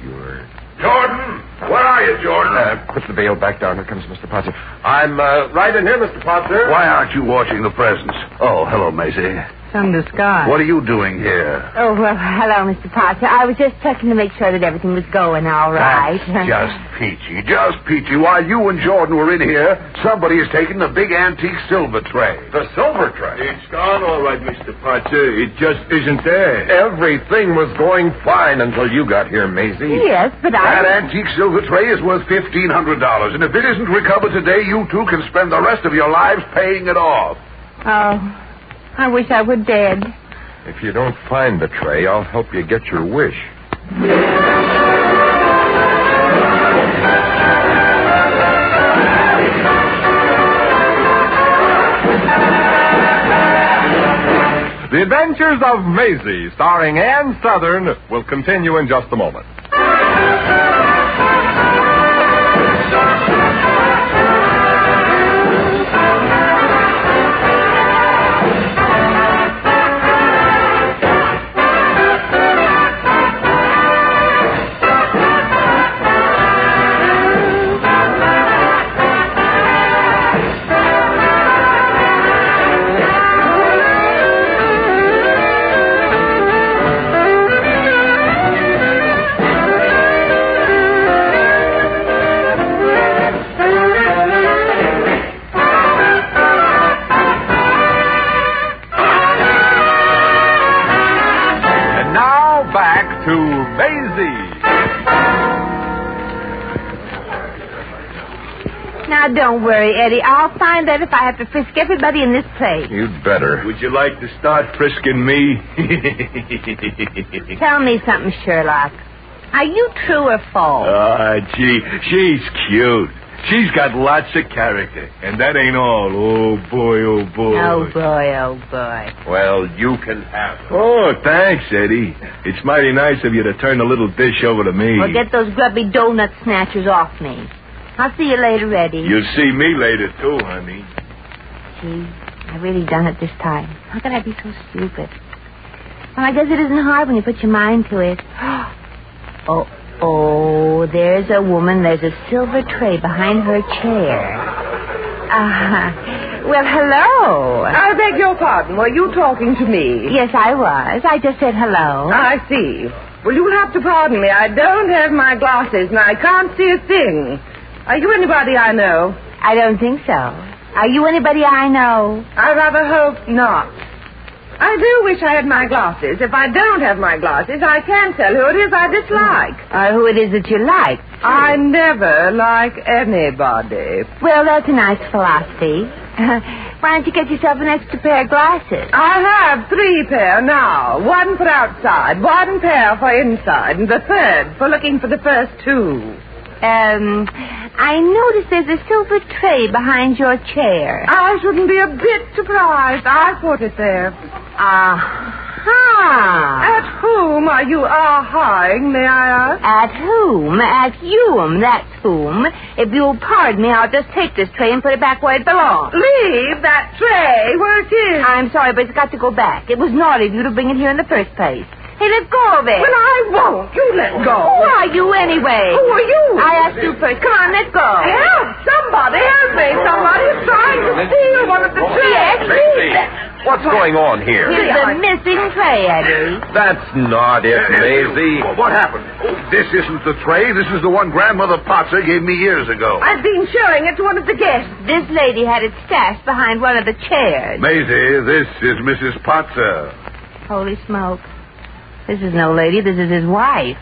Sure. Jordan! Where are you, Jordan? Put the veil back down. Here comes Mr. Potts. I'm right in here, Mr. Potts. Why aren't you watching the presents? Oh, hello, Maisie. Some disguise. What are you doing here? Oh, well, hello, Mr. Potter. I was just checking to make sure that everything was going all right. That's just peachy. While you and Jordan were in here, somebody has taken the big antique silver tray. The silver tray? It's gone all right, Mr. Potter. It just isn't there. Everything was going fine until you got here, Maisie. Yes, but That antique silver tray is worth $1,500, and if it isn't recovered today, you two can spend the rest of your lives paying it off. Oh, I wish I were dead. If you don't find the tray, I'll help you get your wish. The Adventures of Maisie, starring Ann Southern, will continue in just a moment. Now, don't worry, Eddie. I'll find out if I have to frisk everybody in this place. You'd better. Would you like to start frisking me? Tell me something, Sherlock. Are you true or false? Gee, she's cute. She's got lots of character. And that ain't all. Oh, boy, oh, boy. Oh, boy, oh, boy. Well, you can have it. Oh, thanks, Eddie. It's mighty nice of you to turn the little dish over to me. Well, get those grubby donut snatchers off me. I'll see you later, Eddie. You'll see me later, too, honey. Gee, I really done it this time. How could I be so stupid? Well, I guess it isn't hard when you put your mind to it. Oh, there's a woman. There's a silver tray behind her chair. Well, hello. I beg your pardon. Were you talking to me? Yes, I was. I just said hello. I see. Well, you'll have to pardon me. I don't have my glasses, and I can't see a thing. Are you anybody I know? I don't think so. Are you anybody I know? I rather hope not. I do wish I had my glasses. If I don't have my glasses, I can tell who it is I dislike. Who it is that you like. I never like anybody. Well, that's a nice philosophy. Why don't you get yourself an extra pair of glasses? I have 3 pair now. 1 for outside, 1 pair for inside, and the 3rd for looking for the first 2. I noticed there's a silver tray behind your chair. I shouldn't be a bit surprised. I put it there. Aha! At whom are you aha-ing, may I ask? At whom? At you, that's whom. If you'll pardon me, I'll just take this tray and put it back where it belongs. Leave that tray where it is. I'm sorry, but it's got to go back. It was naughty of you to bring it here in the first place. Hey, let go of it. Well, I won't. You let go. Who are you, anyway? Who are you? I asked you first. Come on, let go. Help! Somebody help me. Somebody is trying to steal one of the trays. Yes, What's going on here? here's the missing tray, Eddie. That's not it, Maisie. What happened? Oh, this isn't the tray. This is the one Grandmother Potzer gave me years ago. I've been showing it to one of the guests. This lady had it stashed behind one of the chairs. Maisie, this is Mrs. Potzer. Holy smoke. This is no lady. This is his wife.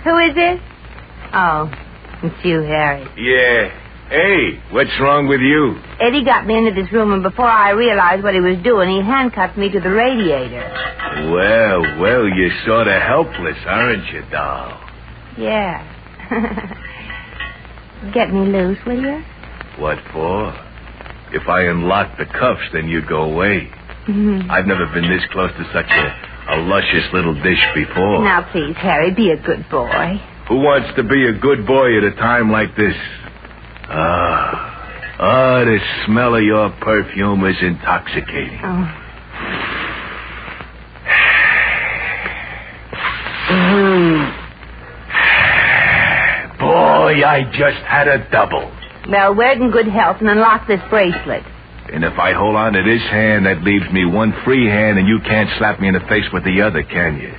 Who is this? Oh, it's you, Harry. Yeah. Hey, what's wrong with you? Eddie got me into this room, and before I realized what he was doing, he handcuffed me to the radiator. Well, you're sort of helpless, aren't you, doll? Yeah. Get me loose, will you? What for? If I unlock the cuffs, then you go away. I've never been this close to such a luscious little dish before. Now, please, Harry, be a good boy. Who wants to be a good boy at a time like this? The smell of your perfume is intoxicating. Oh. Boy, I just had a double. Well, wear it in good health and unlock this bracelet. And if I hold on to this hand, that leaves me one free hand, and you can't slap me in the face with the other, can you?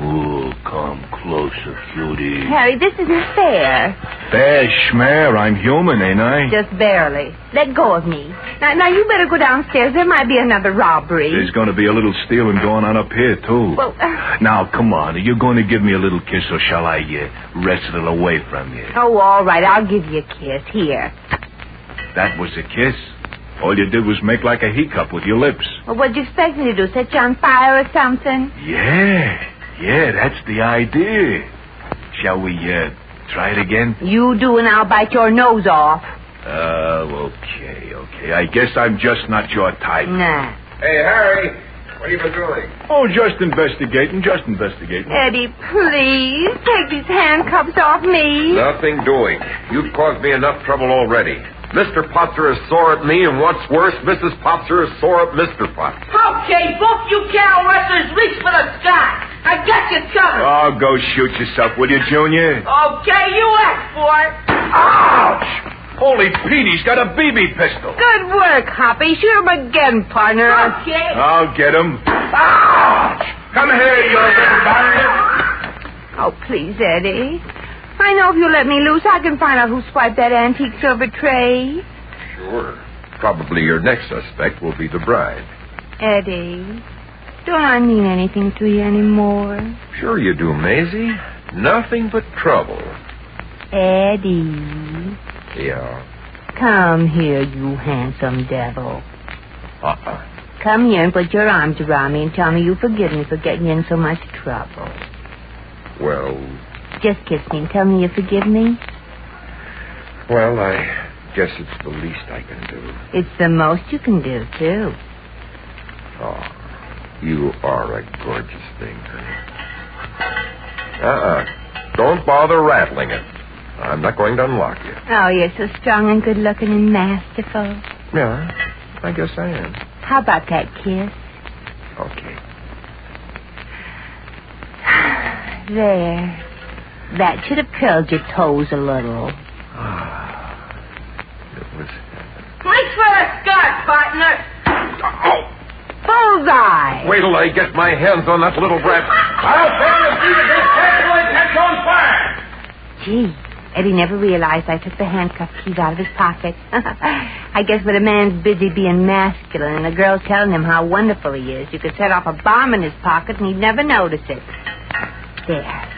Ooh, come closer, cutie. Harry, this isn't fair. Fair schmear, I'm human, ain't I? Just barely. Let go of me. Now, you better go downstairs. There might be another robbery. There's going to be a little stealing going on up here, too. Well, Now, come on. Are you going to give me a little kiss, or shall I wrestle it away from you? Oh, all right. I'll give you a kiss. Here. That was a kiss? All you did was make like a hiccup with your lips. Well, what'd you expect me to do? Set you on fire or something? Yeah, that's the idea. Shall we, try it again? You do, and I'll bite your nose off. Okay. I guess I'm just not your type. Nah. Hey, Harry, what have you been doing? Oh, just investigating. Eddie, please, take these handcuffs off me. Nothing doing. You've caused me enough trouble already. Mr. Potzer is sore at me, and what's worse, Mrs. Potzer is sore at Mr. Potzer. Okay, both you cattle wrestlers reach for the sky. I got you covered. Oh, go shoot yourself, will you, Junior? Okay, you asked for it. Ouch! Holy Pete, he's got a BB pistol. Good work, Hoppy. Shoot him again, partner. Okay. I'll get him. Ouch! Come here, you little bastard. Oh, please, Eddie. I know if you let me loose, I can find out who swiped that antique silver tray. Sure. Probably your next suspect will be the bride. Eddie, don't I mean anything to you anymore? Sure you do, Maisie. Nothing but trouble. Eddie. Yeah? Come here, you handsome devil. Uh-uh. Come here and put your arms around me and tell me you forgive me for getting you in so much trouble. Well... Just kiss me and tell me you forgive me. Well, I guess it's the least I can do. It's the most you can do, too. Oh, you are a gorgeous thing, honey. Don't bother rattling it. I'm not going to unlock you. Oh, you're so strong and good-looking and masterful. Yeah, I guess I am. How about that kiss? Okay. There. That should have curled your toes a little. It was... Thanks for the scarf, partner. Oh! Bullseye! Wait till I get my hands on that little brat. I'll take the seat of this castle and catch on fire! Gee, Eddie never realized I took the handcuff keys out of his pocket. I guess when a man's busy being masculine and a girl's telling him how wonderful he is, you could set off a bomb in his pocket and he'd never notice it. There.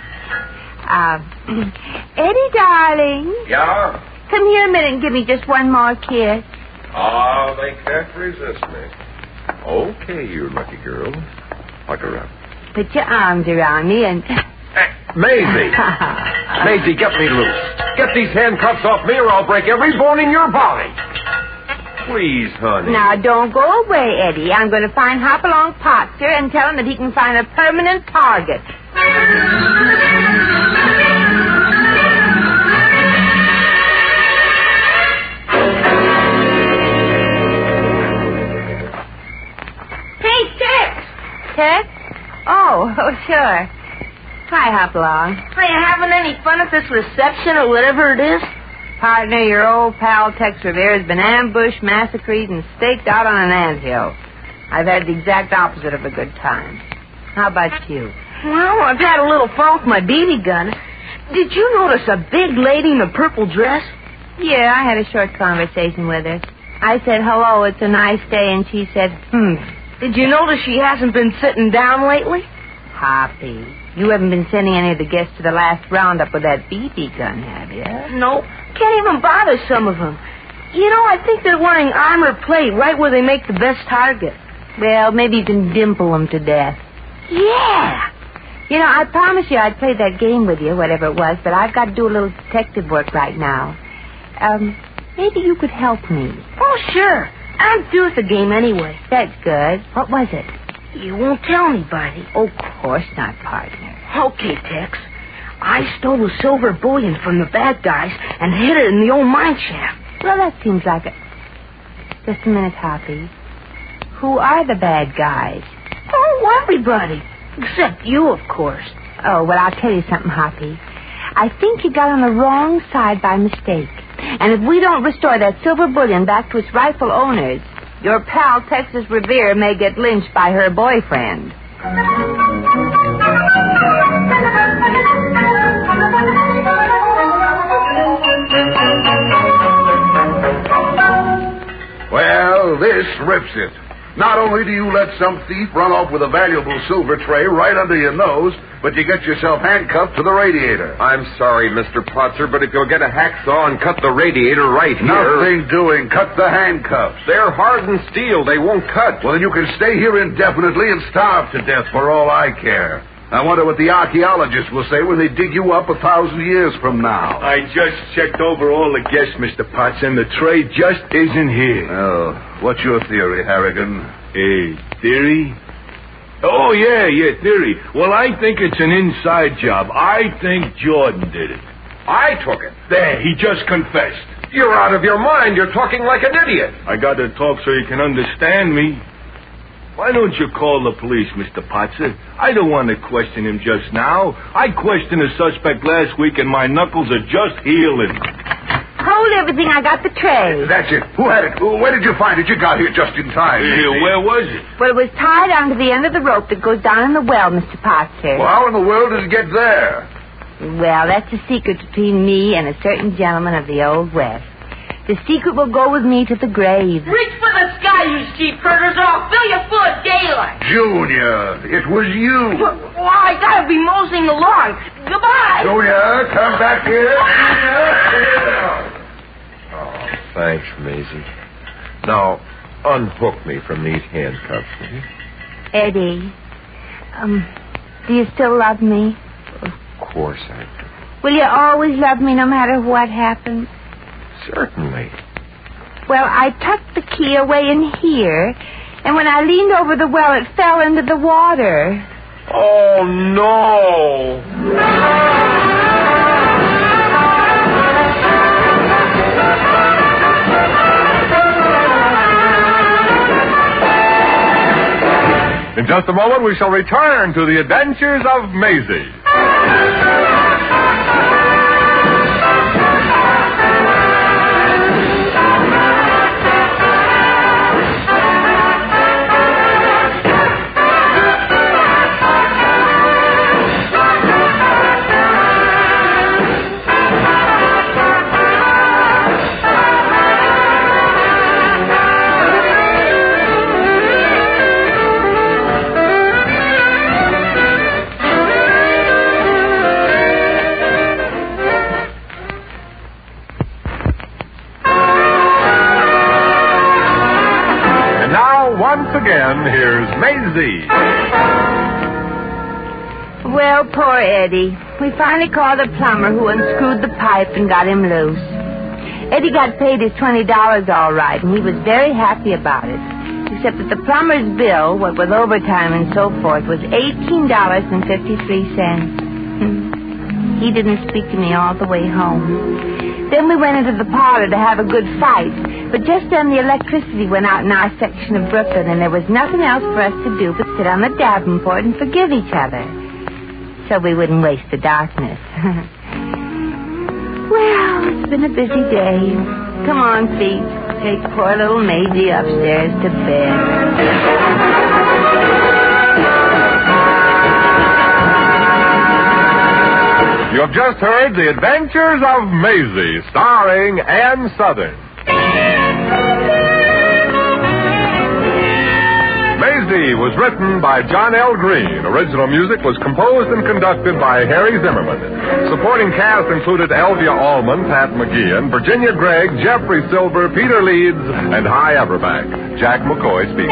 Eddie, darling. Yeah? Come here a minute and give me just one more kiss. Oh, they can't resist me. Okay, you lucky girl. Hug her up. Put your arms around me and... Maisie! Maisie, get me loose. Get these handcuffs off me or I'll break every bone in your body. Please, honey. Now, don't go away, Eddie. I'm going to find Hopalong Potter and tell him that he can find a permanent target. Hey, Tex! Tex? Oh, sure. Hi, Hopalong. Are you having any fun at this reception or whatever it is? Partner, your old pal Tex Revere has been ambushed, massacred, and staked out on an anthill. I've had the exact opposite of a good time. How about you? Well, I've had a little fun with my BB gun. Did you notice a big lady in a purple dress? Yeah, I had a short conversation with her. I said, hello, it's a nice day, and she said, Did you notice she hasn't been sitting down lately? Hoppy, you haven't been sending any of the guests to the last roundup with that BB gun, have you? No, can't even bother some of them. You know, I think they're wearing armor plate right where they make the best target. Well, maybe you can dimple them to death. Yeah. You know, I promised you I'd play that game with you, whatever it was, but I've got to do a little detective work right now. Maybe you could help me. Oh, sure. I'm through with the game anyway. That's good. What was it? You won't tell anybody. Oh, of course not, partner. Okay, Tex. I stole the silver bullion from the bad guys and hid it in the old mine shaft. Well, that seems like it. Just a minute, Hoppy. Who are the bad guys? Oh, everybody. Except you, of course. Oh, well, I'll tell you something, Hoppy. I think you got on the wrong side by mistake. And if we don't restore that silver bullion back to its rightful owners, your pal Texas Revere may get lynched by her boyfriend. Well, this rips it. Not only do you let some thief run off with a valuable silver tray right under your nose, but you get yourself handcuffed to the radiator. I'm sorry, Mr. Potzer, but if you'll get a hacksaw and cut the radiator right here... Nothing doing. Cut the handcuffs. They're hardened steel. They won't cut. Well, then you can stay here indefinitely and starve to death for all I care. I wonder what the archaeologists will say when they dig you up 1,000 years from now. I just checked over all the guests, Mr. Potts, and the tray just isn't here. Oh, what's your theory, Harrigan? Theory? Oh, yeah, theory. Well, I think it's an inside job. I think Jordan did it. I took it. There, he just confessed. You're out of your mind. You're talking like an idiot. I got to talk so you can understand me. Why don't you call the police, Mr. Potzer? I don't want to question him just now. I questioned a suspect last week, and my knuckles are just healing. Hold everything. I got the tray. That's it. Who had it? Where did you find it? You got here just in time. Where was it? Well, it was tied onto the end of the rope that goes down in the well, Mr. Potzer. Well, how in the world did it get there? Well, that's a secret between me and a certain gentleman of the Old West. The secret will go with me to the grave. Reach for the sky, you sheep herders, or I'll fill you full of daylight. Junior, it was you. Well, I gotta be moseying along. Goodbye. Junior, come back here. Oh, thanks, Maisie. Now, unhook me from these handcuffs, will you? Eddie, do you still love me? Of course I do. Will you always love me no matter what happens? Certainly. Well, I tucked the key away in here, and when I leaned over the well, it fell into the water. Oh, no. In just a moment, we shall return to the adventures of Maisie. Once again, here's Maisie. Well, poor Eddie. We finally called the plumber who unscrewed the pipe and got him loose. Eddie got paid his $20 all right, and he was very happy about it. Except that the plumber's bill, what with overtime and so forth, was $18.53. He didn't speak to me all the way home. Then we went into the parlor to have a good fight. But just then the electricity went out in our section of Brooklyn, and there was nothing else for us to do but sit on the davenport and forgive each other. So we wouldn't waste the darkness. Well, it's been a busy day. Come on, Pete. Take poor little Maisie upstairs to bed. You have just heard The Adventures of Maisie, starring Ann Southern. Maisie was written by John L. Green. Original music was composed and conducted by Harry Zimmerman. Supporting cast included Elvia Allman, Pat McGeehan, Virginia Gregg, Jeffrey Silver, Peter Leeds, and Hy Averback. Jack McCoy speaking.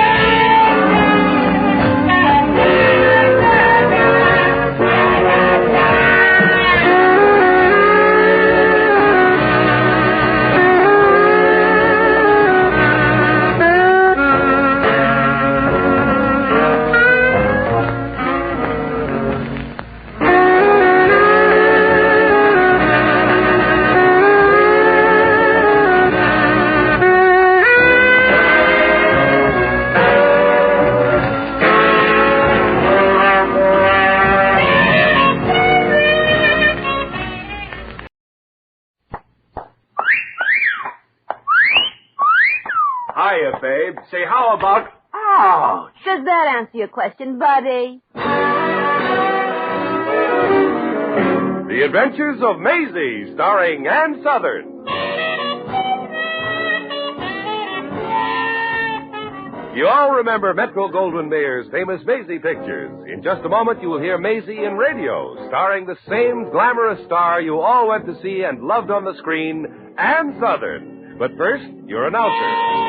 Hiya, babe. Say, how about... Ouch! Does that answer your question, buddy? The Adventures of Maisie, starring Ann Southern. You all remember Metro-Goldwyn-Mayer's famous Maisie pictures. In just a moment, you will hear Maisie in radio, starring the same glamorous star you all went to see and loved on the screen, Ann Southern. But first, your announcer.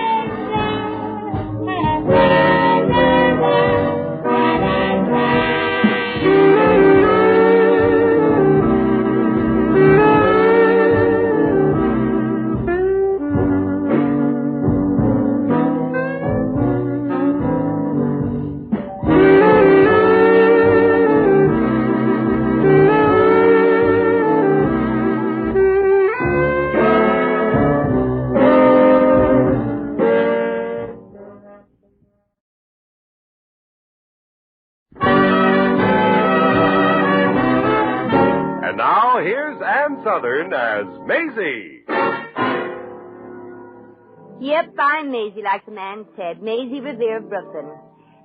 And now, here's Ann Southern as Maisie. Yep, I'm Maisie, like the man said. Maisie Revere of Brooklyn.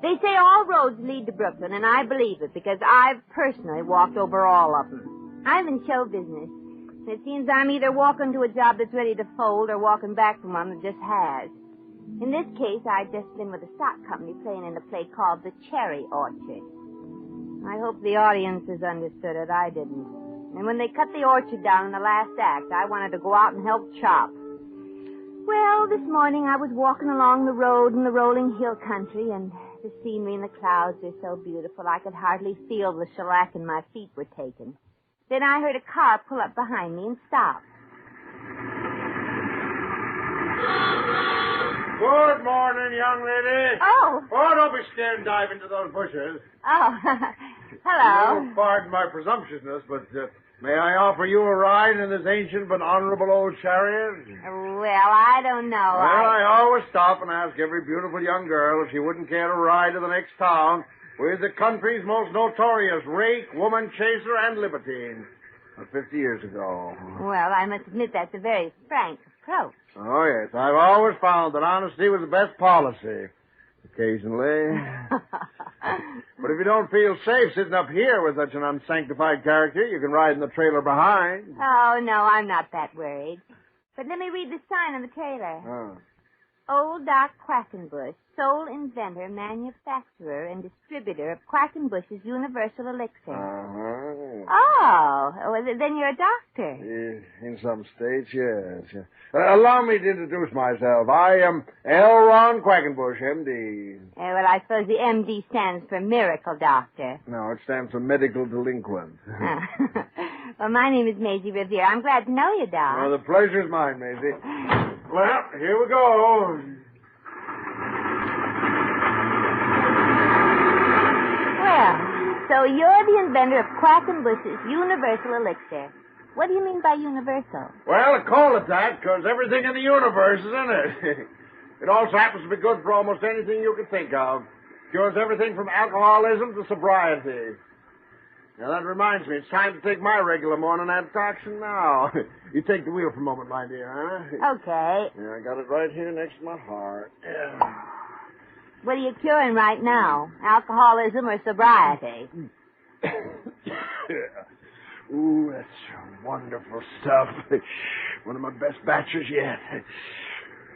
They say all roads lead to Brooklyn, and I believe it because I've personally walked over all of them. I'm in show business. It seems I'm either walking to a job that's ready to fold or walking back from one that just has. In this case, I've just been with a stock company playing in a play called The Cherry Orchard. I hope the audiences understood it. I didn't. And when they cut the orchard down in the last act, I wanted to go out and help chop. Well, this morning I was walking along the road in the rolling hill country, and the scenery and the clouds are so beautiful I could hardly feel the shellacking my feet were taking. Then I heard a car pull up behind me and stop. Good morning, young lady. Oh. Oh, don't be scared and dive into those bushes. Oh, hello. You'll pardon my presumptuousness, but may I offer you a ride in this ancient but honorable old chariot? Well, I don't know. Well, I always stop and ask every beautiful young girl if she wouldn't care to ride to the next town with the country's most notorious rake, woman chaser, and libertine. 50 years ago. Well, I must admit that's a very frank approach. Oh, yes. I've always found that honesty was the best policy. Occasionally. But if you don't feel safe sitting up here with such an unsanctified character, you can ride in the trailer behind. Oh, no, I'm not that worried. But let me read the sign on the trailer. Oh. Old Doc Quackenbush, sole inventor, manufacturer, and distributor of Quackenbush's Universal Elixir. Oh, well, then you're a doctor. In some states, yes. Allow me to introduce myself. I am L. Ron Quackenbush, M.D. Well, I suppose the M.D. stands for Miracle Doctor. No, it stands for Medical Delinquent. Well, my name is Maisie Revere. I'm glad to know you, Doc. Well, the pleasure's mine, Maisie. Well, here we go. Well, so you're the inventor of Quackenbush's Universal Elixir. What do you mean by universal? Well, call it that because everything in the universe is in it. It also happens to be good for almost anything you can think of. Cures everything from alcoholism to sobriety. Now, that reminds me, it's time to take my regular morning antitoxin now. You take the wheel for a moment, my dear, huh? Okay. Yeah, I got it right here next to my heart. Yeah. What are you curing right now? Alcoholism or sobriety? Yeah. Ooh, that's wonderful stuff. One of my best batches yet.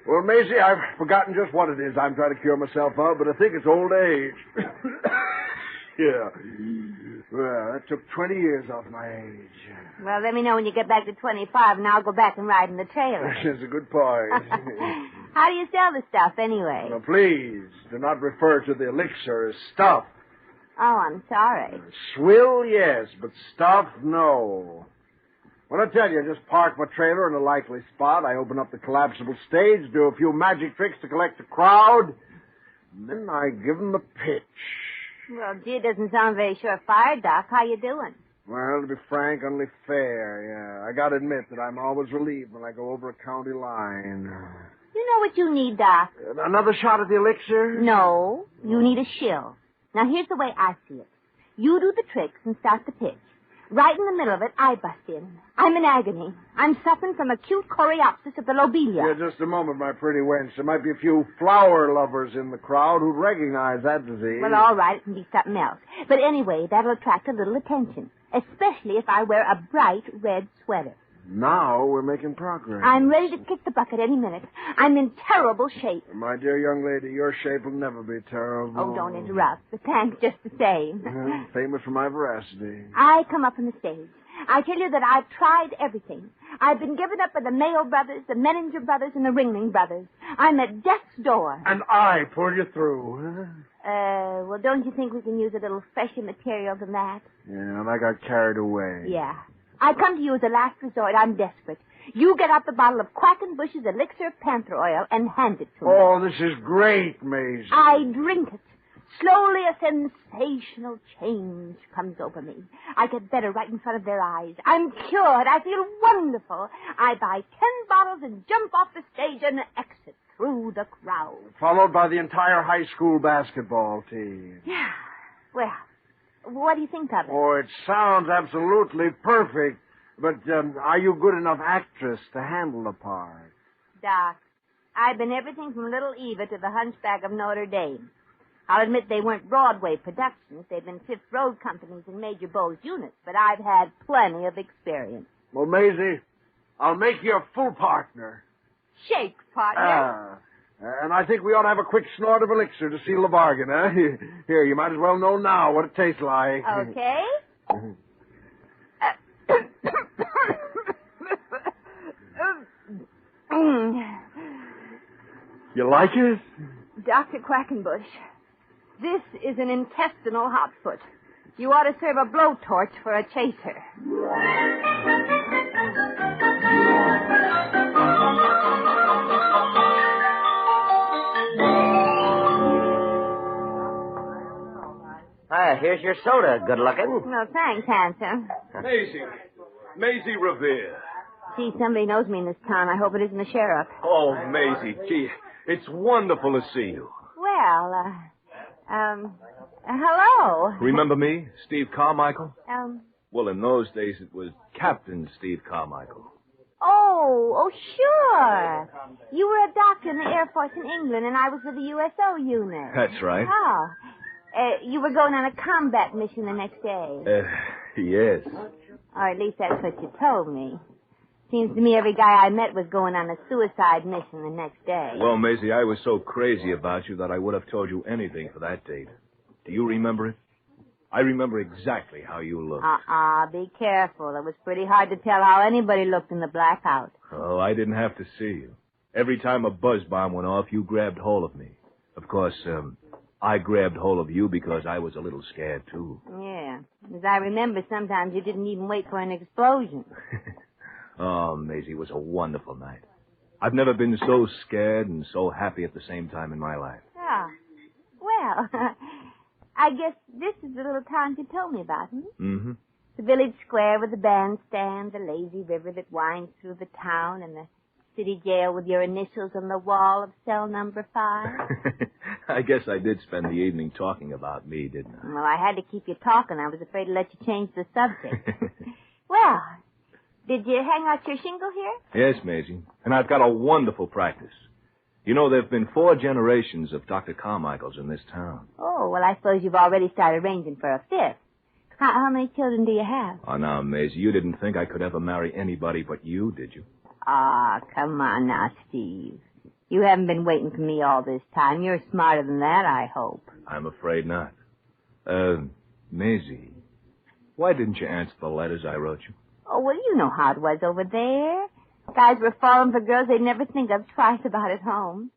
Well, Maisie, I've forgotten just what it is I'm trying to cure myself of, but I think it's old age. Yeah. Well, that took 20 years off my age. Well, let me know when you get back to 25, and I'll go back and ride in the trailer. That's a good point. How do you sell the stuff, anyway? Now, please, do not refer to the elixir as stuff. Oh, I'm sorry. Swill, yes, but stuff, no. When I tell you, I just park my trailer in a likely spot, I open up the collapsible stage, do a few magic tricks to collect a crowd, and then I give them the pitch. Well, gee, it doesn't sound very surefire, Doc. How you doing? Well, to be frank, only fair, yeah. I gotta admit that I'm always relieved when I go over a county line. You know what you need, Doc? Another shot at the elixir? No, you need a shill. Now, here's the way I see it. You do the tricks and start the pitch. Right in the middle of it, I bust in. I'm in agony. I'm suffering from acute choreopsis of the lobelia. Yeah, just a moment, my pretty wench. There might be a few flower lovers in the crowd who'd recognize that disease. Well, all right, it can be something else. But anyway, that'll attract a little attention, especially if I wear a bright red sweater. Now we're making progress. I'm ready to kick the bucket any minute. I'm in terrible shape. My dear young lady, your shape will never be terrible. Oh, don't interrupt. But thanks just the same. Famous for my veracity. I come up on the stage. I tell you that I've tried everything. I've been given up by the Mayo brothers, the Menninger brothers, and the Ringling brothers. I'm at death's door. And I pull you through. Well, don't you think we can use a little fresher material than that? Yeah, and I got carried away. Yeah. I come to you as a last resort. I'm desperate. You get out the bottle of Quackenbush's elixir of panther oil and hand it to me. Oh, this is great, Maisie. I drink it. Slowly a sensational change comes over me. I get better right in front of their eyes. I'm cured. I feel wonderful. I buy 10 bottles and jump off the stage and exit through the crowd. Followed by the entire high school basketball team. Yeah. Well, what do you think of it? Oh, it sounds absolutely perfect. But are you good enough actress to handle the part? Doc, I've been everything from Little Eva to the Hunchback of Notre Dame. I'll admit they weren't Broadway productions. They've been Fifth Road companies and Major Bowes units. But I've had plenty of experience. Well, Maisie, I'll make you a full partner. Shake, partner. And I think we ought to have a quick snort of elixir to seal the bargain, huh? Here, you might as well know now what it tastes like. Okay. You like it? Dr. Quackenbush, this is an intestinal hotfoot. You ought to serve a blowtorch for a chaser. Here's your soda, good looking. Well, thanks, handsome. Maisie Revere. Gee, somebody knows me in this town. I hope it isn't the sheriff. Oh, Maisie, gee, it's wonderful to see you. Well, hello. Remember me, Steve Carmichael? Well, in those days it was Captain Steve Carmichael. Oh, sure. You were a doctor in the Air Force in England, and I was with the USO unit. That's right. Oh. You were going on a combat mission the next day. Yes. Or at least that's what you told me. Seems to me every guy I met was going on a suicide mission the next day. Well, Maisie, I was so crazy about you that I would have told you anything for that date. Do you remember it? I remember exactly how you looked. Be careful. It was pretty hard to tell how anybody looked in the blackout. Oh, I didn't have to see you. Every time a buzz bomb went off, you grabbed hold of me. Of course, I grabbed hold of you because I was a little scared, too. Yeah. As I remember, sometimes you didn't even wait for an explosion. Oh, Maisie, it was a wonderful night. I've never been so scared and so happy at the same time in my life. Oh. Well, I guess this is the little town you told me about, Mm-hmm. The village square with the bandstand, the lazy river that winds through the town, and the city jail with your initials on the wall of cell number 5. I guess I did spend the evening talking about me, didn't I? Well, I had to keep you talking. I was afraid to let you change the subject. Well, did you hang out your shingle here? Yes, Maisie. And I've got a wonderful practice. You know, there have been 4 generations of Dr. Carmichaels in this town. Oh, well, I suppose you've already started arranging for a 5th. How many children do you have? Oh, now, Maisie, you didn't think I could ever marry anybody but you, did you? Come on now, Steve. You haven't been waiting for me all this time. You're smarter than that, I hope. I'm afraid not. Maisie, why didn't you answer the letters I wrote you? Oh, well, you know how it was over there. Guys were falling for girls they'd never think of twice about at home.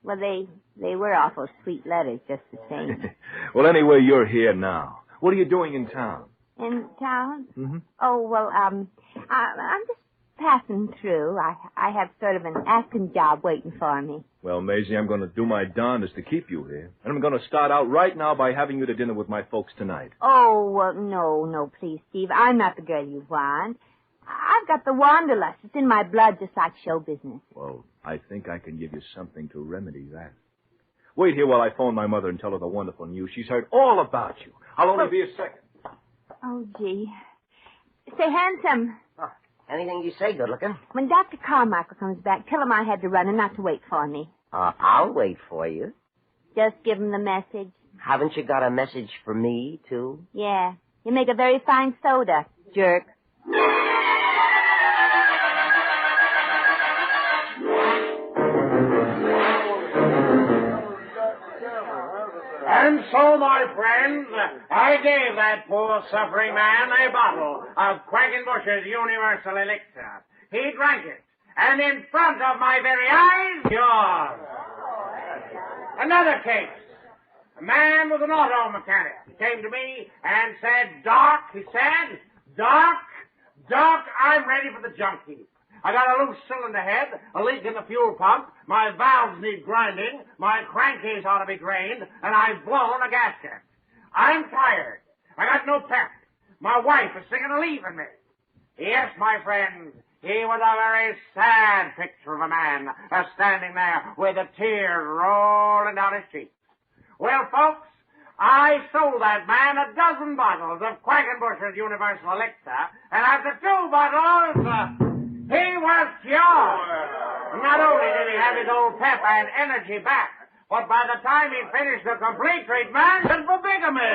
Well, they were awful sweet letters, just the same. Well, anyway, you're here now. What are you doing in town? In town? Mm-hmm. Oh, well, I'm just passing through. I have sort of an acting job waiting for me. Well, Maisie, I'm going to do my darndest to keep you here. And I'm going to start out right now by having you to dinner with my folks tonight. Oh, well, no, please, Steve. I'm not the girl you want. I've got the wanderlust. It's in my blood, just like show business. Well, I think I can give you something to remedy that. Wait here while I phone my mother and tell her the wonderful news. She's heard all about you. I'll only be a second. Oh, gee. Say, handsome. Anything you say, good looking. When Dr. Carmichael comes back, tell him I had to run and not to wait for me. I'll wait for you. Just give him the message. Haven't you got a message for me, too? Yeah. You make a very fine soda, jerk. And so, my friends, I gave that poor suffering man a bottle of Quackenbush's Universal Elixir. He drank it, and in front of my very eyes, yours. Another case. A man was an auto mechanic. He came to me and said, Doc, I'm ready for the junk heap. I got a loose cylinder head, a leak in the fuel pump, my valves need grinding, my crankcase ought to be drained, and I've blown a gasket. I'm tired. I got no pep. My wife is thinking of leaving me. Yes, my friends, he was a very sad picture of a man, standing there with the tears rolling down his cheeks. Well, folks, I sold that man a dozen bottles of Quackenbush's Universal Elixir, and after 2 bottles, he was cured. Not only did he have his old pep and energy back, but by the time he finished the complete treatment, it was for bigamy.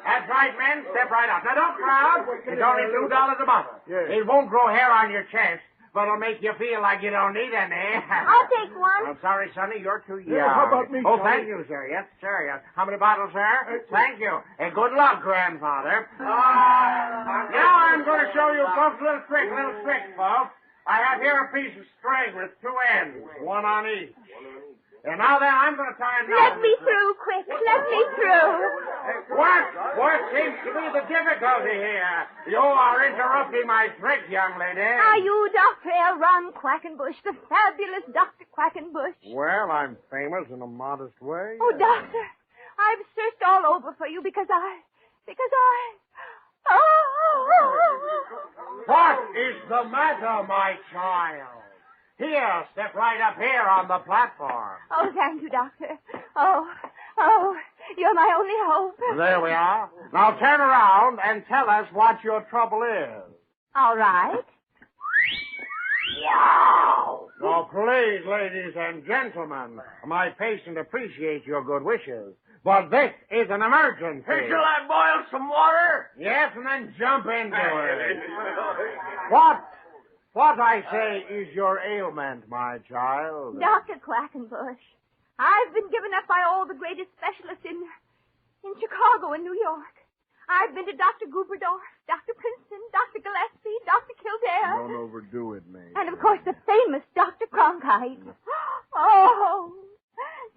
That's right, men. Step right up. Now, don't crowd. It's only $2 a bottle. It won't grow hair on your chest, but it'll make you feel like you don't need any. I'll take one. I'm sorry, Sonny. You're too young. Yeah, how about me, Oh, Sonny? thank you, sir. Yes, sir. Yes. How many bottles, sir? Thank you. And good luck, grandfather. Now I'm going to show you folks a little trick, folks. I have here a piece of string with 2 ends, one on each. And now then, I'm going to tie a knot. Let me through, quick. Let me through. What seems to be the difficulty here? You are interrupting my trick, young lady. Are you Dr. L. Ron Quackenbush, the fabulous Dr. Quackenbush? Well, I'm famous in a modest way. Oh, Doctor, I I've searched all over for you because I... What is the matter, my child? Here, step right up here on the platform. Oh, thank you, Doctor. Oh, you're my only hope. There we are. Now turn around and tell us what your trouble is. All right. Wow! So please, ladies and gentlemen, my patient appreciates your good wishes, but this is an emergency. Hey, shall I boil some water? Yes, and then jump into it. What I say is your ailment, my child. Dr. Quackenbush, I've been given up by all the greatest specialists in Chicago and New York. I've been to Dr. Gooberdorf, Dr. Princeton, Dr. Gillespie, Dr. Kildare. Don't overdo it, Maisie. And, of course, the famous Dr. Cronkite. Oh,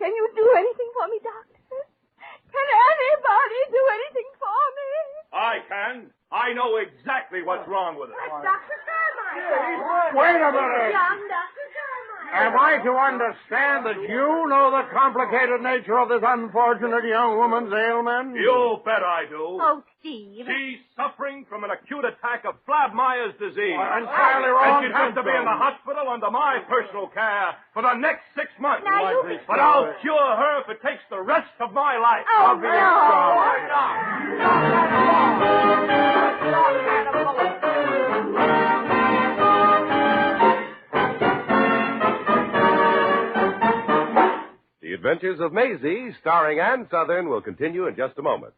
can you do anything for me, doctor? Can anybody do anything for me? I can. I know exactly what's wrong with it. That's Dr. Carmichael. Wait a minute. Young Dr. Carmichael. Am I to understand that you know the complicated nature of this unfortunate young woman's ailment? You bet I do. Oh, Steve. She's suffering from an acute attack of Flabmeyer's disease. Entirely wrong. And she's going to be in the hospital under my personal care for the next 6 months. Now you... But I'll cure her if it takes the rest of my life. Oh, The Adventures of Maisie, starring Ann Southern, will continue in just a moment.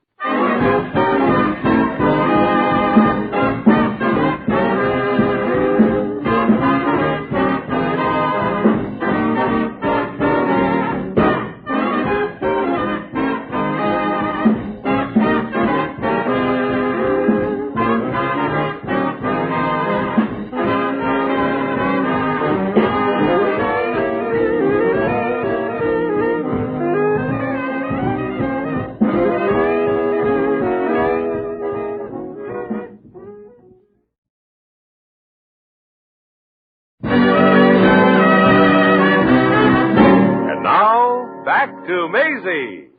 To Maisie.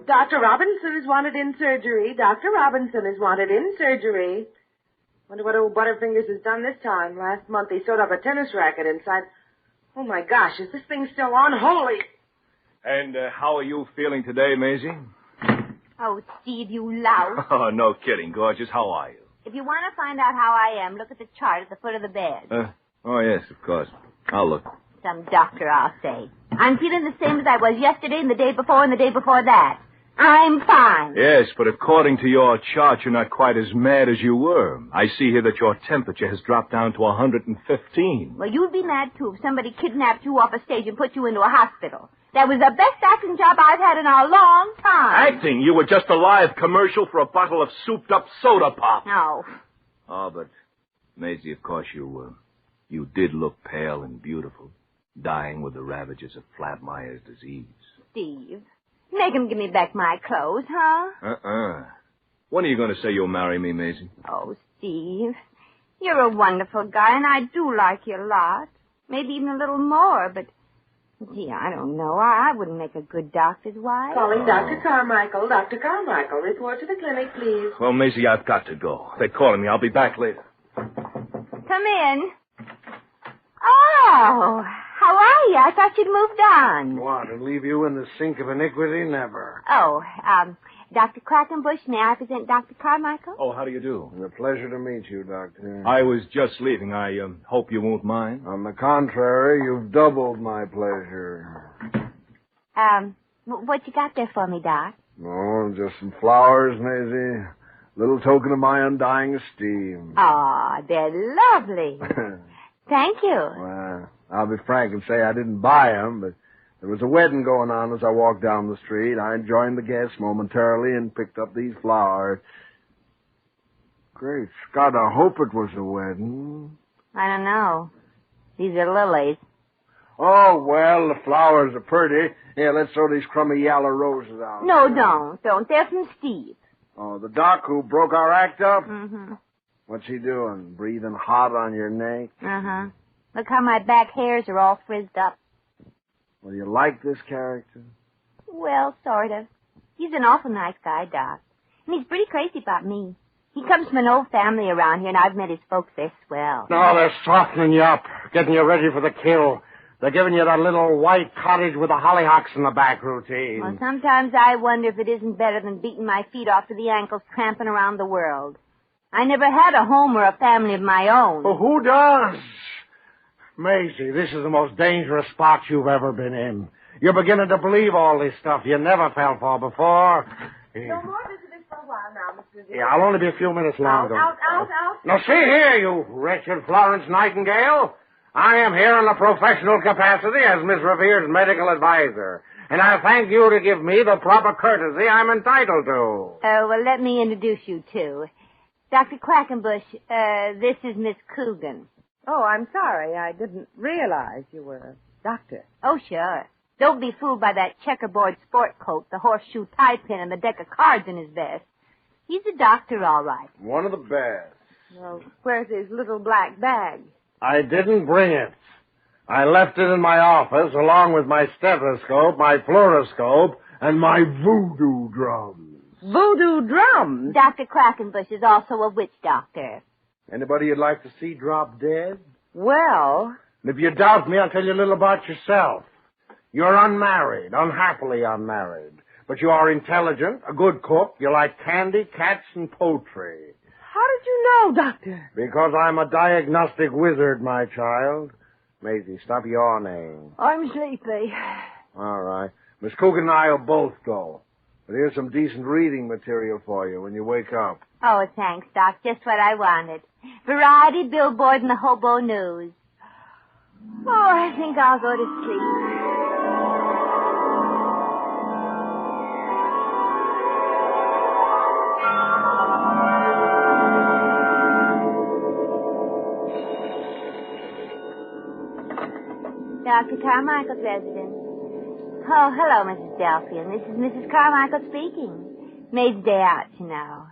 Dr. Robinson is wanted in surgery. Dr. Robinson is wanted in surgery. Wonder what old Butterfingers has done this time. Last month he sewed up a tennis racket inside. Oh, my gosh, is this thing still on? Holy... And how are you feeling today, Maisie? Oh, Steve, you louse. Oh, no kidding, gorgeous. How are you? If you want to find out how I am, look at the chart at the foot of the bed. Oh, yes, of course. I'll look. Some doctor, I'll say. I'm feeling the same as I was yesterday and the day before and the day before that. I'm fine. Yes, but according to your chart, you're not quite as mad as you were. I see here that your temperature has dropped down to 115. Well, you'd be mad, too, if somebody kidnapped you off a stage and put you into a hospital. That was the best acting job I've had in a long time. Acting? You were just a live commercial for a bottle of souped-up soda pop. No. Oh, but, Maisie, of course you did look pale and beautiful, dying with the ravages of Flabmeyer's disease. Steve, make him give me back my clothes, huh? When are you going to say you'll marry me, Maisie? Oh, Steve, you're a wonderful guy, and I do like you a lot. Maybe even a little more, but, gee, I don't know. I wouldn't make a good doctor's wife. Calling Dr. Carmichael. Dr. Carmichael, report to the clinic, please. Well, Maisie, I've got to go. They're calling me. I'll be back later. Come in. Oh, how are you? I thought you'd moved on. What, and leave you in the sink of iniquity? Never. Oh, Dr. Quackenbush, may I present Dr. Carmichael? Oh, how do you do? It's a pleasure to meet you, Doctor. I was just leaving. I hope you won't mind. On the contrary, you've doubled my pleasure. What you got there for me, Doc? Oh, just some flowers, Maisie. Little token of my undying esteem. Aw, they're lovely. Thank you. Well, I'll be frank and say I didn't buy them, but there was a wedding going on as I walked down the street. I joined the guests momentarily and picked up these flowers. Great Scott, I hope it was a wedding. I don't know. These are lilies. Oh, well, the flowers are pretty. Here, let's throw these crummy yellow roses out. No, don't. They're from Steve. Oh, the doc who broke our act up? Mm-hmm. What's he doing? Breathing hot on your neck? Uh-huh. Look how my back hairs are all frizzed up. Well, you like this character? Well, sort of. He's an awful nice guy, Doc. And he's pretty crazy about me. He comes from an old family around here, and I've met his folks. They're swell. No, they're softening you up, getting you ready for the kill. They're giving you that little white cottage with the hollyhocks in the back routine. Well, sometimes I wonder if it isn't better than beating my feet off to the ankles tramping around the world. I never had a home or a family of my own. Well, who does? Maisie, this is the most dangerous spot you've ever been in. You're beginning to believe all this stuff you never fell for before. No more visitors for a while now, Mr. Yeah, I'll only be a few minutes longer. Out. Now, see here, you wretched Florence Nightingale. I am here in a professional capacity as Miss Revere's medical advisor, and I thank you to give me the proper courtesy I'm entitled to. Oh, well, let me introduce you two. Dr. Quackenbush, this is Miss Coogan. Oh, I'm sorry. I didn't realize you were a doctor. Oh, sure. Don't be fooled by that checkerboard sport coat, the horseshoe tie pin, and the deck of cards in his vest. He's a doctor, all right. One of the best. Well, where's his little black bag? I didn't bring it. I left it in my office along with my stethoscope, my fluoroscope, and my voodoo drums. Voodoo drums? Dr. Quackenbush is also a witch doctor. Anybody you'd like to see drop dead? Well... And if you doubt me, I'll tell you a little about yourself. You're unmarried, unhappily unmarried. But you are intelligent, a good cook. You like candy, cats, and poultry. How did you know, Doctor? Because I'm a diagnostic wizard, my child. Maisie, stop yawning. I'm sleepy. All right. Miss Coogan and I will both go. But here's some decent reading material for you when you wake up. Oh, thanks, Doc. Just what I wanted. Variety, Billboard, and the Hobo News. Oh, I think I'll go to sleep. Dr. Carmichael's residence. Oh, hello, Mrs. Delphian. This is Mrs. Carmichael speaking. Maid's day out, you know.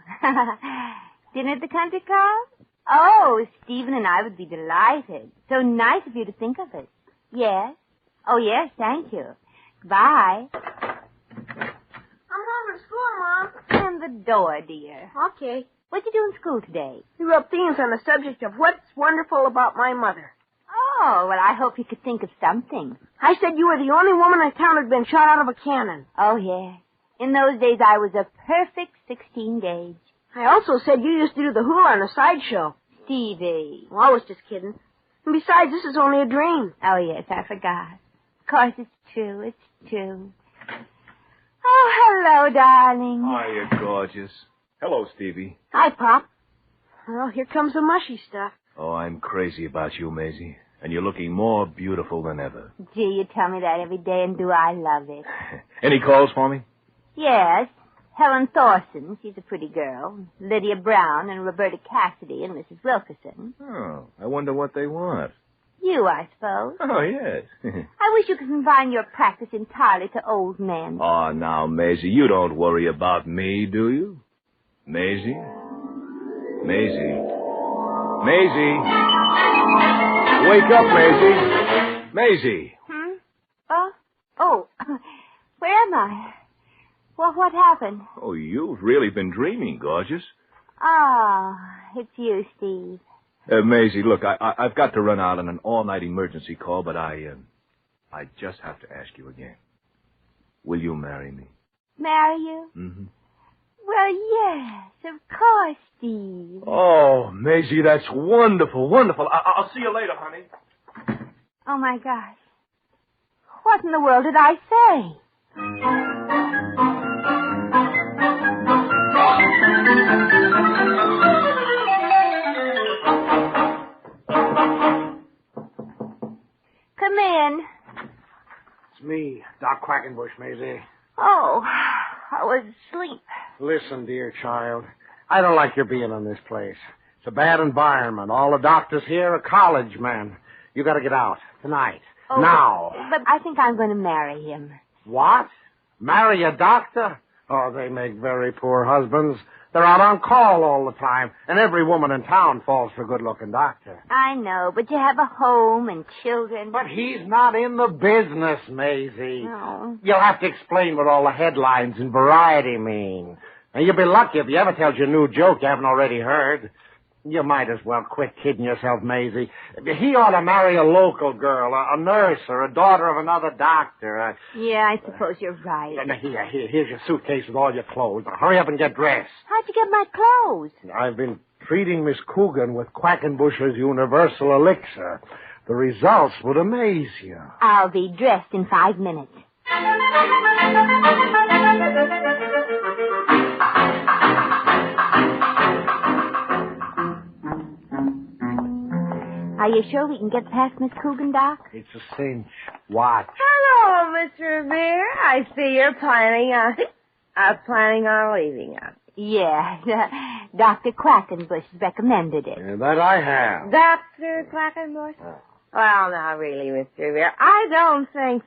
Dinner at the country club? Oh, Stephen and I would be delighted. So nice of you to think of us. Yes? Oh, yes, thank you. Bye. I'm home from school, Mom. And the door, dear. Okay. What'd you do in school today? We wrote themes on the subject of what's wonderful about my mother. Oh, well, I hope you could think of something. I said you were the only woman in town who'd been shot out of a cannon. Oh, yeah. In those days, I was a perfect 16 gauge. I also said you used to do the hula on a sideshow. Stevie. Well, I was just kidding. And besides, this is only a dream. Oh, yes, I forgot. Of course, it's true. It's true. Oh, hello, darling. Hiya, gorgeous. Hello, Stevie. Hi, Pop. Well, here comes the mushy stuff. Oh, I'm crazy about you, Maisie. And you're looking more beautiful than ever. Gee, you tell me that every day, and do I love it. Any calls for me? Yes. Helen Thorson, she's a pretty girl. Lydia Brown and Roberta Cassidy and Mrs. Wilkerson. Oh, I wonder what they want. You, I suppose. Oh, yes. I wish you could confine your practice entirely to old men. Oh, now, Maisie, you don't worry about me, do you? Maisie? Maisie? Maisie? Wake up, Maisie. Maisie. Oh, where am I? Well, what happened? Oh, you've really been dreaming, gorgeous. Oh, it's you, Steve. Maisie, look, I've got to run out on an all-night emergency call, but I just have to ask you again. Will you marry me? Marry you? Mm-hmm. Well, yes, of course, Steve. Oh, Maisie, that's wonderful, wonderful. I'll see you later, honey. Oh, my gosh. What in the world did I say? Come in. It's me, Doc Quackenbush, Maisie. Oh, I was asleep. Listen, dear child, I don't like your being in this place. It's a bad environment. All the doctors here are college men. You got to get out tonight. Oh, now. But I think I'm going to marry him. What? Marry a doctor? Oh, they make very poor husbands. They're out on call all the time, and every woman in town falls for a good-looking doctor. I know, but you have a home and children. But he's not in the business, Maisie. No. You'll have to explain what all the headlines in Variety mean. And you'll be lucky if he ever tells you a new joke you haven't already heard. You might as well quit kidding yourself, Maisie. He ought to marry a local girl, a nurse, or a daughter of another doctor. Yeah, I suppose you're right. Here's your suitcase with all your clothes. Now, hurry up and get dressed. How'd you get my clothes? I've been treating Miss Coogan with Quackenbush's Universal Elixir. The results would amaze you. I'll be dressed in 5 minutes. Are you sure we can get past Miss Coogan, Doc? It's a cinch. Watch. Hello, Mr. Revere. I see you're planning on leaving us. Yeah, Dr. Quackenbush recommended it. Yeah, that I have. Dr. Quackenbush? Well, now, really, Mr. Revere, I don't think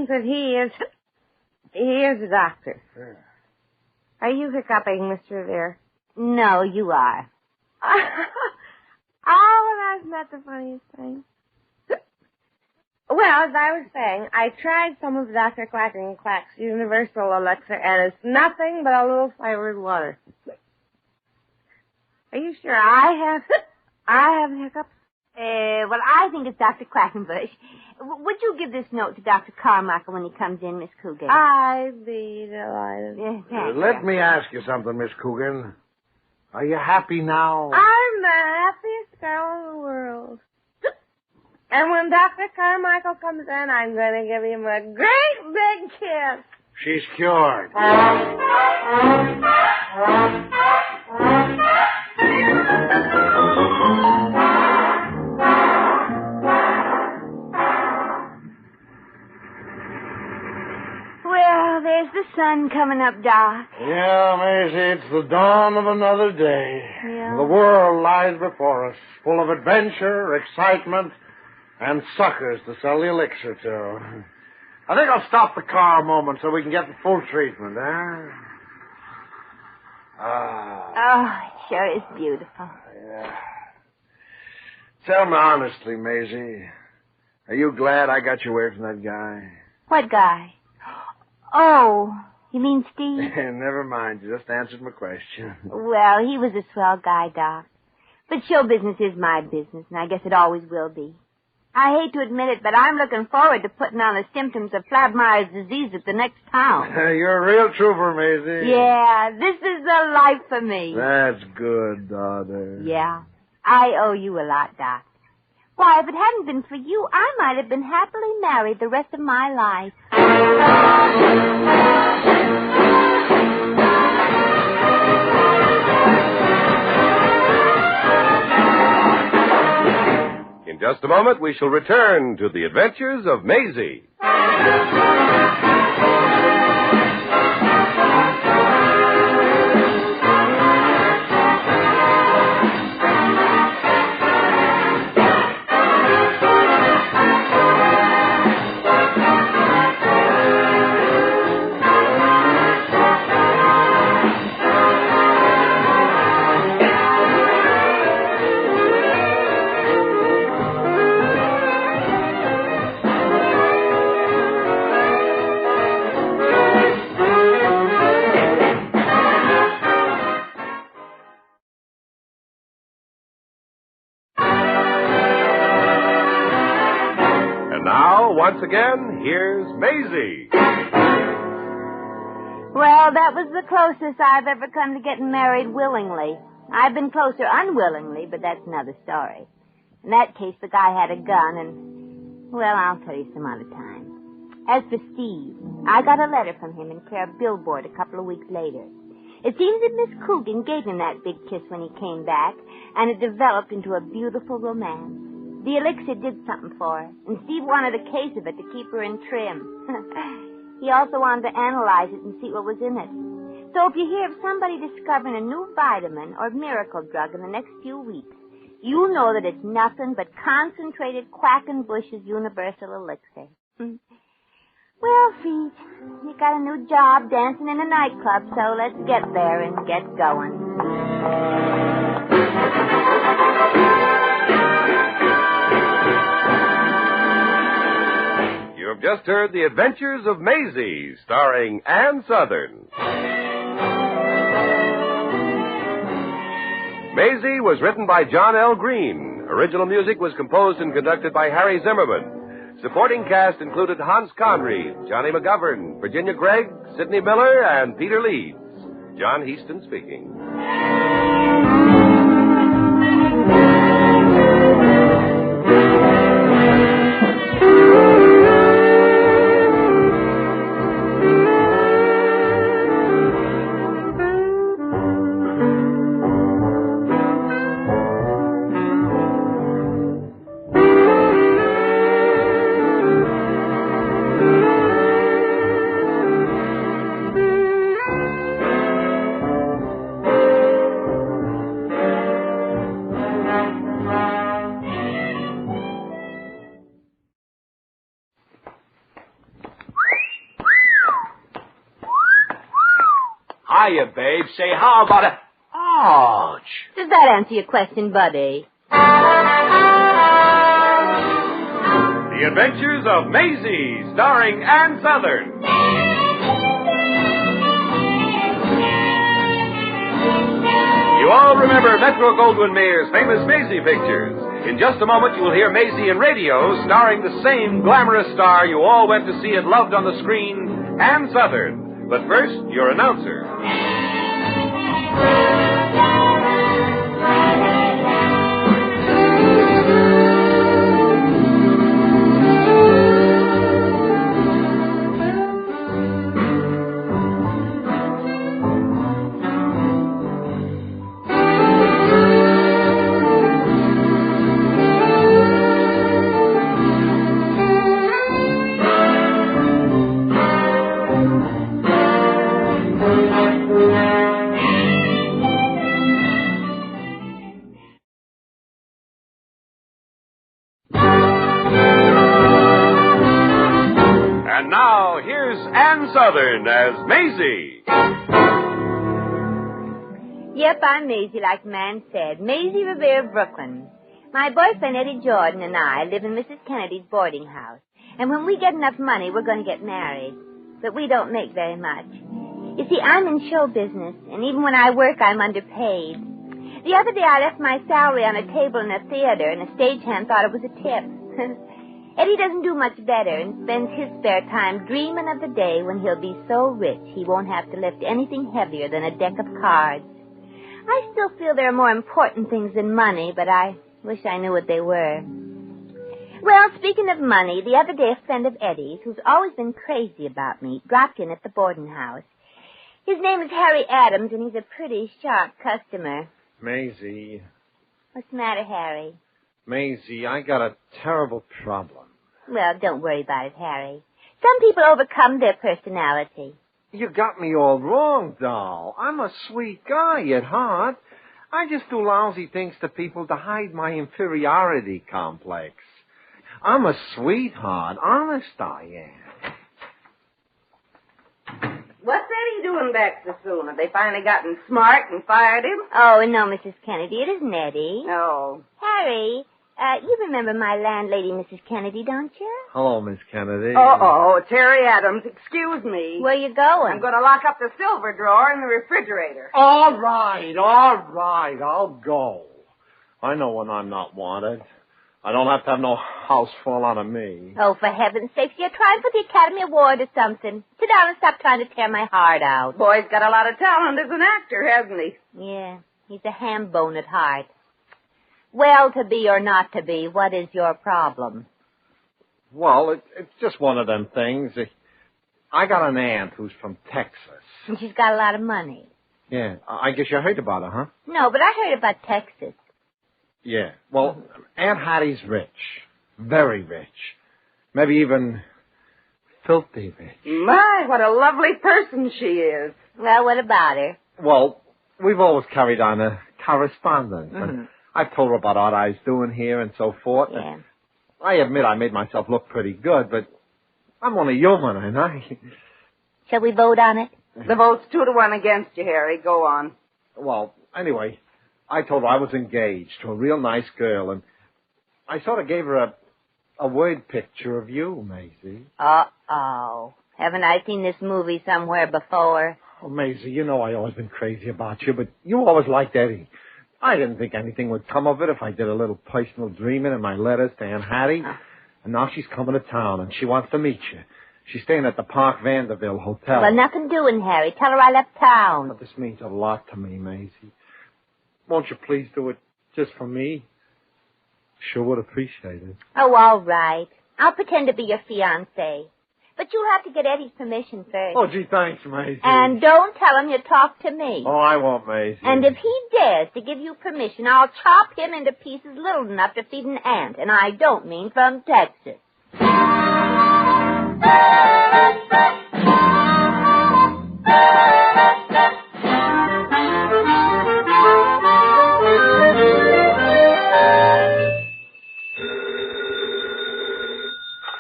that he is a doctor. Sure. Are you hiccuping, Mr. Revere? No, you are. Oh, that's not the funniest thing. Well, as I was saying, I tried some of Dr. Quackenquack's Universal Elixir, and it's nothing but a little flavored water. Are you sure I have hiccups? Well, I think it's Dr. Quackenbush. Would you give this note to Dr. Carmichael when he comes in, Miss Coogan? I'd be delighted. Yes, Let me ask you something, Miss Coogan. Are you happy now? I'm the happiest girl in the world. And when Dr. Carmichael comes in, I'm going to give him a great big kiss. She's cured. Well, there's the sun coming up, Doc. Yeah, Maisie, it's the dawn of another day. Yeah. The world lies before us, full of adventure, excitement, and suckers to sell the elixir to. I think I'll stop the car a moment so we can get the full treatment, eh? Oh, it sure is beautiful. Yeah. Tell me honestly, Maisie, are you glad I got you away from that guy? What guy? Oh, you mean Steve? Never mind. You just answered my question. Well, he was a swell guy, Doc. But show business is my business, and I guess it always will be. I hate to admit it, but I'm looking forward to putting on the symptoms of Flabmeyer's disease at the next town. You're a real trooper, Maisie. Yeah, this is the life for me. That's good, daughter. Yeah, I owe you a lot, Doc. Why, if it hadn't been for you, I might have been happily married the rest of my life. In just a moment, we shall return to the adventures of Maisie. Once again, here's Maisie. Well, that was the closest I've ever come to getting married willingly. I've been closer unwillingly, but that's another story. In that case, the guy had a gun, and, well, I'll tell you some other time. As for Steve, I got a letter from him in care of Billboard a couple of weeks later. It seems that Miss Coogan gave him that big kiss when he came back, and it developed into a beautiful romance. The elixir did something for her, and Steve wanted a case of it to keep her in trim. He also wanted to analyze it and see what was in it. So if you hear of somebody discovering a new vitamin or miracle drug in the next few weeks, you know that it's nothing but concentrated Quackenbush's Universal Elixir. Well, feet. You got a new job dancing in a nightclub, so let's get there and get going. You've just heard The Adventures of Maisie, starring Ann Sothern. Maisie was written by John L. Green. Original music was composed and conducted by Harry Zimmerman. Supporting cast included Hans Conried, Johnny McGovern, Virginia Gregg, Sidney Miller, and Peter Leeds. John Heaston speaking. Hiya, babe. Say, how about a... Ouch. Does that answer your question, buddy? The Adventures of Maisie, starring Ann Sothern. You all remember Metro-Goldwyn-Mayer's famous Maisie pictures. In just a moment, you will hear Maisie in radio, starring the same glamorous star you all went to see and loved on the screen, Ann Sothern. But first, your announcer. Southern as Maisie. Yep, I'm Maisie, like the man said. Maisie Revere of Brooklyn. My boyfriend, Eddie Jordan, and I live in Mrs. Kennedy's boarding house. And when we get enough money, we're going to get married. But we don't make very much. You see, I'm in show business, and even when I work, I'm underpaid. The other day, I left my salary on a table in a theater, and a stagehand thought it was a tip. Eddie doesn't do much better and spends his spare time dreaming of the day when he'll be so rich he won't have to lift anything heavier than a deck of cards. I still feel there are more important things than money, but I wish I knew what they were. Well, speaking of money, the other day a friend of Eddie's, who's always been crazy about me, dropped in at the boarding house. His name is Harry Adams, and he's a pretty sharp customer. Maisie. What's the matter, Harry? Maisie, I got a terrible problem. Well, don't worry about it, Harry. Some people overcome their personality. You got me all wrong, doll. I'm a sweet guy at heart. I just do lousy things to people to hide my inferiority complex. I'm a sweetheart. Honest, I am. What's Eddie doing back so soon? Have they finally gotten smart and fired him? Oh, no, Mrs. Kennedy. It isn't Eddie. Oh. Harry, you remember my landlady, Mrs. Kennedy, don't you? Hello, Miss Kennedy. Oh, Terry Adams. Excuse me. Where you going? I'm going to lock up the silver drawer in the refrigerator. All right. I'll go. I know when I'm not wanted. I don't have to have no house fall out of me. Oh, for heaven's sake, you're trying for the Academy Award or something. Sit down and stop trying to tear my heart out. Boy's got a lot of talent as an actor, hasn't he? Yeah, he's a ham bone at heart. Well, to be or not to be, what is your problem? Well, it's just one of them things. I got an aunt who's from Texas. And she's got a lot of money. Yeah, I guess you heard about her, huh? No, but I heard about Texas. Yeah, well, Aunt Hattie's rich. Very rich. Maybe even filthy rich. My, what a lovely person she is. Well, what about her? Well, we've always carried on a correspondence. And I've told her about what I was doing here and so forth. Yeah. I admit I made myself look pretty good, but I'm only human, ain't I? Shall we vote on it? The vote's 2-1 against you, Harry. Go on. Well, anyway, I told her I was engaged to a real nice girl, and I sort of gave her a word picture of you, Maisie. Uh-oh. Haven't I seen this movie somewhere before? Oh, Maisie, you know I always been crazy about you, but you always liked Eddie. I didn't think anything would come of it if I did a little personal dreaming in my letters to Aunt Hattie. And now she's coming to town, and she wants to meet you. She's staying at the Park Vanderbilt Hotel. Well, nothing doing, Harry. Tell her I left town. But this means a lot to me, Maisie. Won't you please do it just for me? Sure would appreciate it. Oh, all right. I'll pretend to be your fiancé. But you'll have to get Eddie's permission first. Oh, gee, thanks, Maisie. And don't tell him you talked to me. Oh, I won't, Maisie. And if he dares to give you permission, I'll chop him into pieces little enough to feed an ant. And I don't mean from Texas.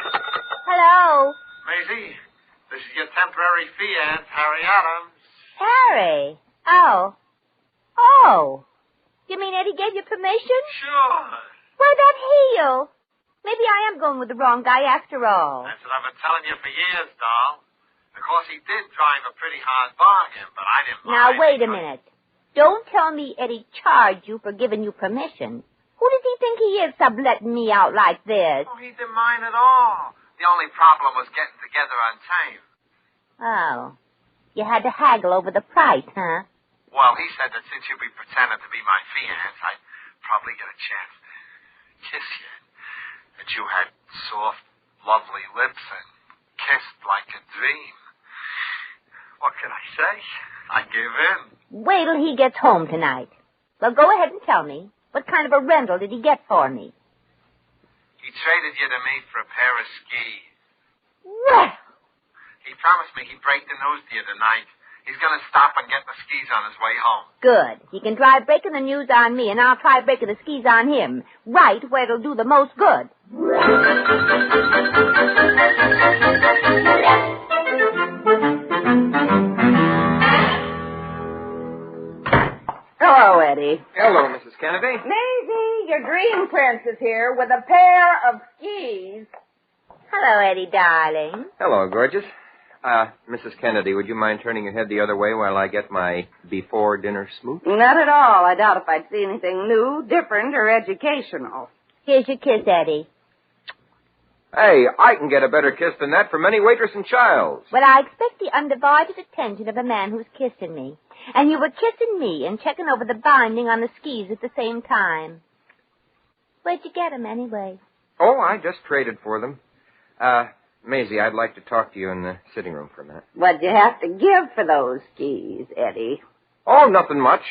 Hello? Maisie, this is your temporary fiance, Harry Adams. Harry? Oh. Oh. You mean Eddie gave you permission? Sure. Why, that heel. Maybe I am going with the wrong guy after all. That's what I've been telling you for years, doll. Of course, he did drive a pretty hard bargain, but I didn't mind. Now, wait a minute. Don't tell me Eddie charged you for giving you permission. Who does he think he is, subletting me out like this? Oh, he didn't mind at all. The only problem was getting together on time. Oh. You had to haggle over the price, huh? Well, he said that since you'd be pretending to be my fiance, I'd probably get a chance to kiss you. That you had soft, lovely lips and kissed like a dream. What can I say? I give in. Wait till he gets home tonight. Well, go ahead and tell me. What kind of a rental did he get for me? He traded you to me for a pair of skis. Well. He promised me he'd break the news to you tonight. He's going to stop and get the skis on his way home. Good. He can try breaking the news on me, and I'll try breaking the skis on him. Right where it'll do the most good. Hello, Eddie. Hello, Mrs. Kennedy. Maisie, your dream prince is here with a pair of skis. Hello, Eddie, darling. Hello, gorgeous. Mrs. Kennedy, would you mind turning your head the other way while I get my before-dinner smooch? Not at all. I doubt if I'd see anything new, different, or educational. Here's your kiss, Eddie. Hey, I can get a better kiss than that from any waitress in Childs. Well, I expect the undivided attention of a man who's kissing me. And you were kissing me and checking over the binding on the skis at the same time. Where'd you get 'em, anyway? Oh, I just traded for them. Maisie, I'd like to talk to you in the sitting room for a minute. What'd you have to give for those skis, Eddie? Oh, nothing much.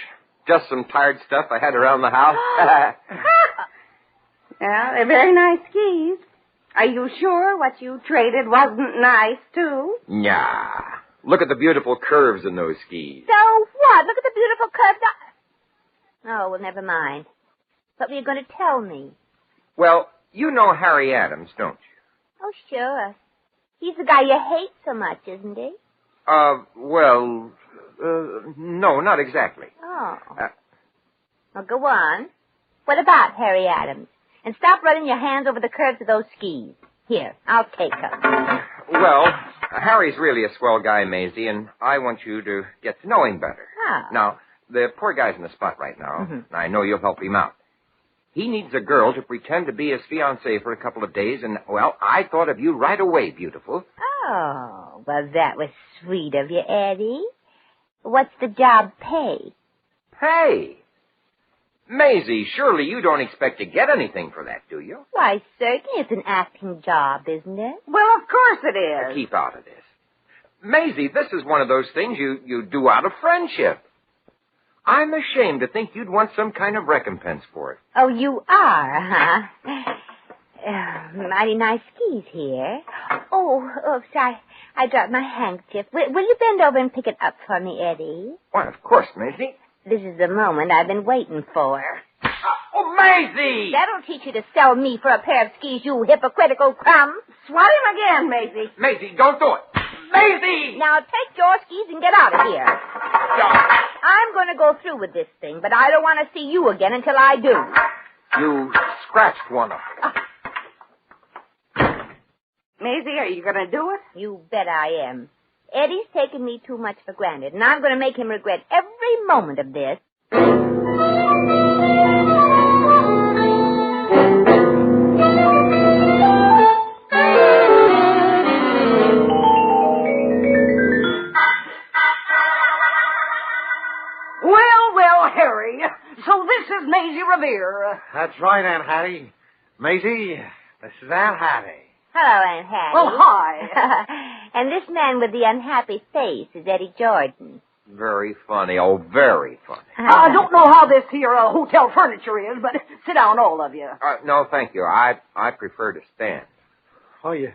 Just some tired stuff I had around the house. Well, they're very nice skis. Are you sure what you traded wasn't nice, too? Nah. Look at the beautiful curves in those skis. So what? Look at the beautiful curves. Oh, well, never mind. What were you going to tell me? Well, you know Harry Adams, don't you? Oh, sure. He's the guy you hate so much, isn't he? Well, no, not exactly. Oh. Well, go on. What about Harry Adams? And stop running your hands over the curves of those skis. Here, I'll take them. Well, Harry's really a swell guy, Maisie, and I want you to get to know him better. Oh. Now, the poor guy's in the spot right now, Mm-hmm. and I know you'll help him out. He needs a girl to pretend to be his fiancée for a couple of days, and, well, I thought of you right away, beautiful. Oh, well, that was sweet of you, Eddie. What's the job pay? Pay? Maisie, surely you don't expect to get anything for that, do you? Why, certainly it's an acting job, isn't it? Well, of course it is. Keep out of this. Maisie, this is one of those things you do out of friendship. I'm ashamed to think you'd want some kind of recompense for it. Oh, you are, huh? Mighty nice skis here. Oh, oops, I dropped my handkerchief. Will you bend over and pick it up for me, Eddie? Why, of course, Maisie. This is the moment I've been waiting for. Oh, Maisie! That'll teach you to sell me for a pair of skis, you hypocritical crumb. Swat him again, Maisie. Maisie, don't do it. Maisie! Now take your skis and get out of here. I'm going to go through with this thing, but I don't want to see you again until I do. You scratched one up. Maisie, are you going to do it? You bet I am. Eddie's taken me too much for granted, and I'm going to make him regret every moment of this. Well, Harry, so this is Maisie Revere. That's right, Aunt Hattie. Maisie, this is Aunt Hattie. Hello, Aunt Hattie. Oh, hi. And this man with the unhappy face is Eddie Jordan. Very funny. Oh, very funny. I don't know how this here hotel furniture is, but sit down, all of you. No, thank you. I prefer to stand. Oh, you're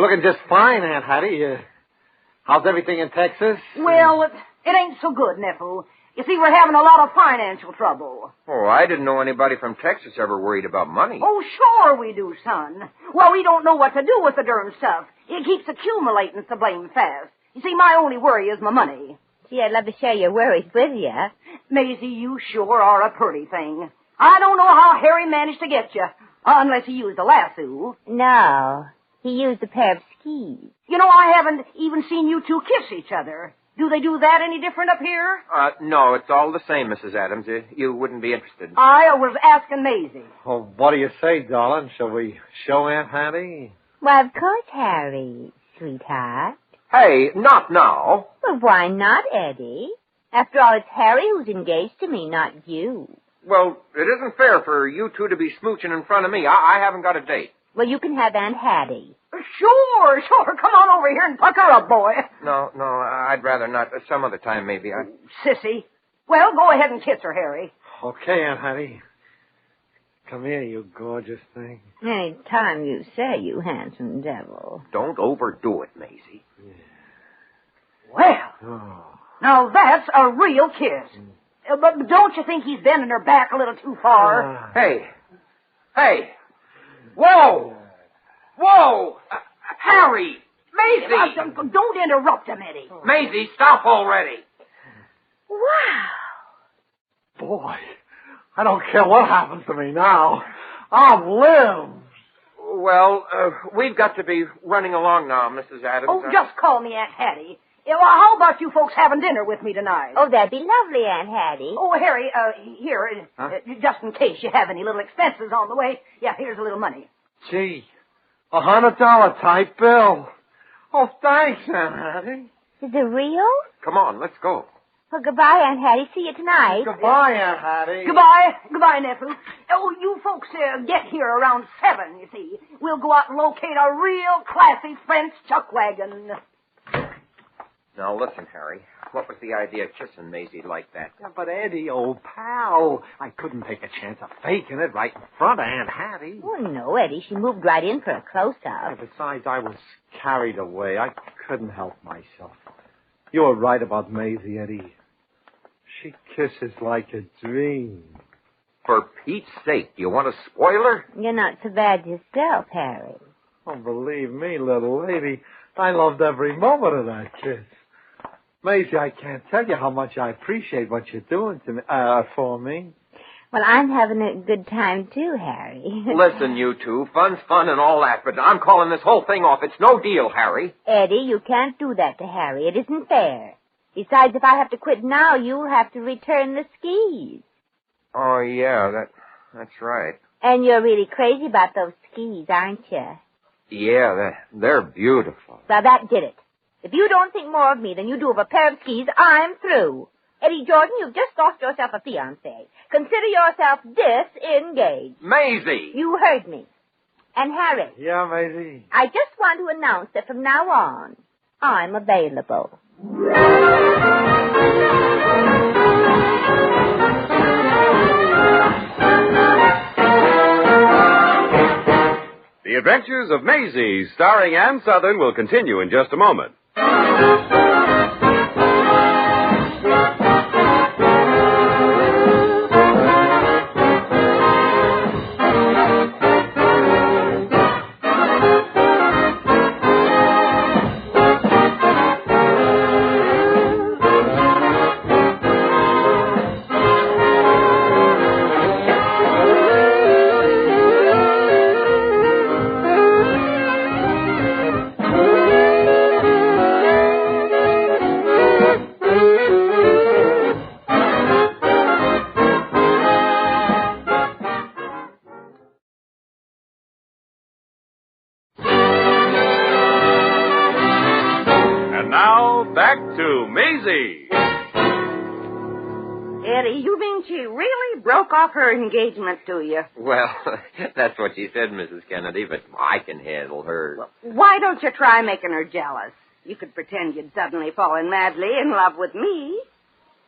looking just fine, Aunt Hattie. How's everything in Texas? Well, it ain't so good, nephew. You see, we're having a lot of financial trouble. Oh, I didn't know anybody from Texas ever worried about money. Oh, sure we do, son. Well, we don't know what to do with the darn stuff. It keeps accumulating so blame fast. You see, my only worry is my money. Gee, I'd love to share your worries with you. Maisie, you sure are a pretty thing. I don't know how Harry managed to get you, unless he used a lasso. No, he used a pair of skis. You know, I haven't even seen you two kiss each other. Do they do that any different up here? No, it's all the same, Mrs. Adams. You wouldn't be interested. I was asking Maisie. Oh, what do you say, darling? Shall we show Aunt Hattie? Why, of course, Harry, sweetheart. Hey, not now. Well, why not, Eddie? After all, it's Harry who's engaged to me, not you. Well, it isn't fair for you two to be smooching in front of me. I haven't got a date. Well, you can have Aunt Hattie. Sure. Come on over here and pucker up, boy. No, I'd rather not. Some other time, maybe. Sissy. Well, go ahead and kiss her, Harry. Okay, Aunt Hattie. Come here, you gorgeous thing. Any time you say, you handsome devil. Don't overdo it, Maisie. Well, now that's a real kiss. But don't you think he's bending her back a little too far? Hey. Whoa! Harry! Maisie! Don't interrupt him, Eddie. Maisie, stop already. Wow. Boy, I don't care what happens to me now. I'll live. Well, we've got to be running along now, Mrs. Adams. Oh, just call me Aunt Hattie. Well, how about you folks having dinner with me tonight? Oh, that'd be lovely, Aunt Hattie. Oh, Harry, here, just in case you have any little expenses on the way. Yeah, here's a little money. Gee, $100 type bill. Oh, thanks, Aunt Hattie. Is it real? Come on, let's go. Well, goodbye, Aunt Hattie. See you tonight. Goodbye, Aunt Hattie. Goodbye, nephew. Oh, you folks get here around 7, you see. We'll go out and locate a real classy French chuck wagon. Now, listen, Harry. What was the idea of kissing Maisie like that? Yeah, but Eddie, old pal, I couldn't take a chance of faking it right in front of Aunt Hattie. Oh, no, Eddie. She moved right in for a close-up. Yeah, besides, I was carried away. I couldn't help myself. You were right about Maisie, Eddie. She kisses like a dream. For Pete's sake, you want to spoil her? You're not so bad yourself, Harry. Oh, believe me, little lady, I loved every moment of that kiss. Maisie, I can't tell you how much I appreciate what you're doing to me, for me. Well, I'm having a good time, too, Harry. Listen, you two, fun's fun and all that, but I'm calling this whole thing off. It's no deal, Harry. Eddie, you can't do that to Harry. It isn't fair. Besides, if I have to quit now, you'll have to return the skis. Oh, yeah, that's right. And you're really crazy about those skis, aren't you? Yeah, they're beautiful. Well, that did it. If you don't think more of me than you do of a pair of skis, I'm through. Eddie Jordan, you've just lost yourself a fiancé. Consider yourself disengaged. Maisie! You heard me. And Harry. Yeah, Maisie? I just want to announce that from now on, I'm available. The Adventures of Maisie, starring Ann Southern, will continue in just a moment. Now, back to Maisie. Eddie, you mean she really broke off her engagement to you? Well, that's what she said, Mrs. Kennedy, but I can handle her. Why don't you try making her jealous? You could pretend you'd suddenly fallen madly in love with me.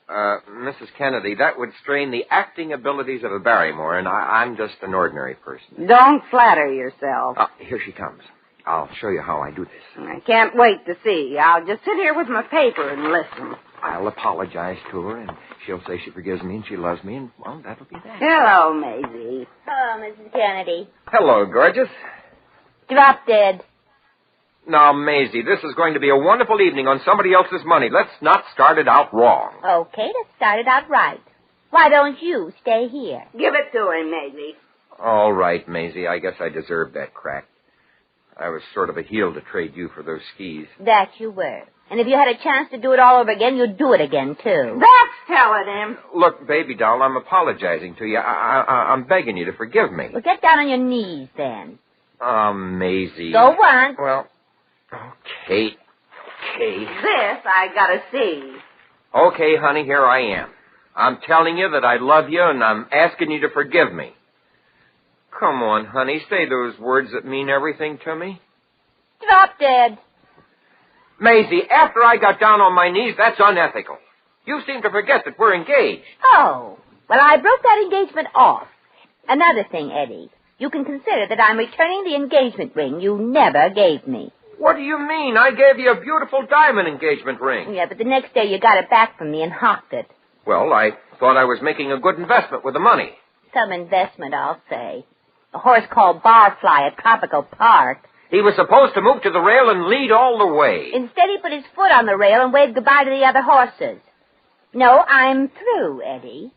Mrs. Kennedy, that would strain the acting abilities of a Barrymore, and I'm just an ordinary person. Don't flatter yourself. Here she comes. I'll show you how I do this. I can't wait to see. I'll just sit here with my paper and listen. I'll apologize to her, and she'll say she forgives me and she loves me, and, well, that'll be that. Hello, Maisie. Hello, Mrs. Kennedy. Hello, gorgeous. Drop dead. Now, Maisie, this is going to be a wonderful evening on somebody else's money. Let's not start it out wrong. Okay, let's start it out right. Why don't you stay here? Give it to him, Maisie. All right, Maisie, I guess I deserved that crack. I was sort of a heel to trade you for those skis. That you were. And if you had a chance to do it all over again, you'd do it again, too. That's telling him. Look, baby doll, I'm apologizing to you. I'm begging you to forgive me. Well, get down on your knees, then. Maisie. Go on. Well, okay. This I gotta see. Okay, honey, here I am. I'm telling you that I love you, and I'm asking you to forgive me. Come on, honey, say those words that mean everything to me. Drop dead. Maisie, after I got down on my knees, that's unethical. You seem to forget that we're engaged. Oh, well, I broke that engagement off. Another thing, Eddie, you can consider that I'm returning the engagement ring you never gave me. What do you mean? I gave you a beautiful diamond engagement ring. Yeah, but the next day you got it back from me and hocked it. Well, I thought I was making a good investment with the money. Some investment, I'll say. A horse called Barfly at Tropical Park. He was supposed to move to the rail and lead all the way. Instead, he put his foot on the rail and waved goodbye to the other horses. No, I'm through, Eddie.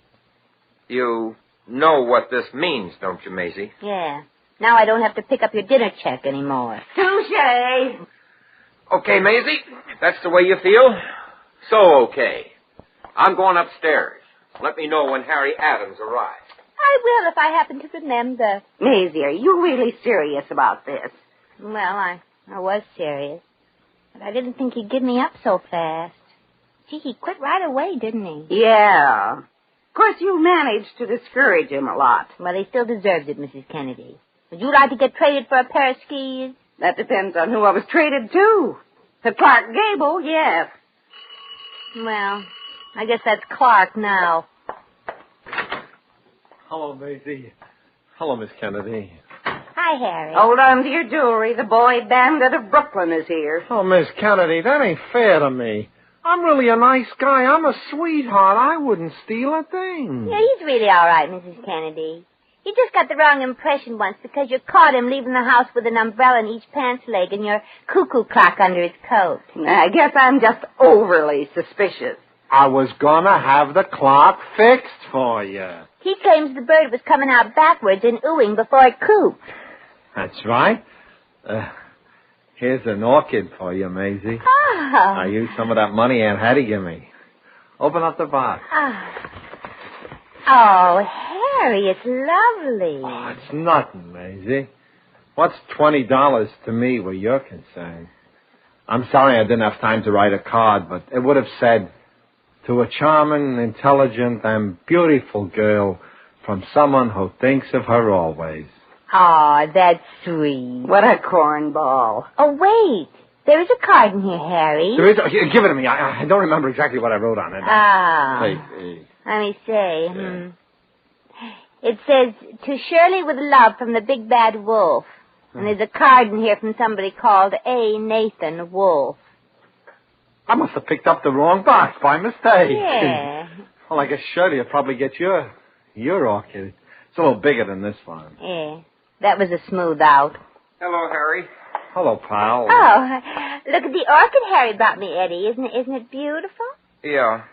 You know what this means, don't you, Maisie? Yeah. Now I don't have to pick up your dinner check anymore. Touche. Okay, Maisie, if that's the way you feel, so okay. I'm going upstairs. Let me know when Harry Adams arrives. I will if I happen to remember. Maisie, are you really serious about this? Well, I was serious. But I didn't think he'd give me up so fast. Gee, he quit right away, didn't he? Yeah. Of course, you managed to discourage him a lot. Well, he still deserves it, Mrs. Kennedy. Would you like to get traded for a pair of skis? That depends on who I was traded to. To Clark Gable, yes. Well, I guess that's Clark now. Hello, Maisie. Hello, Miss Kennedy. Hi, Harry. Hold on to your jewelry. The boy bandit of Brooklyn is here. Oh, Miss Kennedy, that ain't fair to me. I'm really a nice guy. I'm a sweetheart. I wouldn't steal a thing. Yeah, he's really all right, Mrs. Kennedy. He just got the wrong impression once because you caught him leaving the house with an umbrella in each pants leg and your cuckoo clock under his coat. I guess I'm just overly suspicious. I was gonna have the clock fixed for you. He claims the bird was coming out backwards and oohing before it cooped. That's right. Here's an orchid for you, Maisie. Oh. I used some of that money Aunt Hattie gave me. Open up the box. Oh, Harry, it's lovely. Oh, it's nothing, Maisie. What's $20 to me where you're concerned? I'm sorry I didn't have time to write a card, but it would have said, to a charming, intelligent, and beautiful girl from someone who thinks of her always. Oh, that's sweet. What a cornball. Oh, wait. There is a card in here, Harry. There is? Give it to me. I don't remember exactly what I wrote on it. Wait. Let me see. It says, to Shirley with love from the Big Bad Wolf. And there's a card in here from somebody called A. Nathan Wolf. I must have picked up the wrong box by mistake. Yeah. Well, I guess Shirley will probably get your orchid. It's a little bigger than this one. Yeah. That was a smooth out. Hello, Harry. Hello, pal. Oh, look at the orchid Harry brought me, Eddie. Isn't it beautiful? Yeah.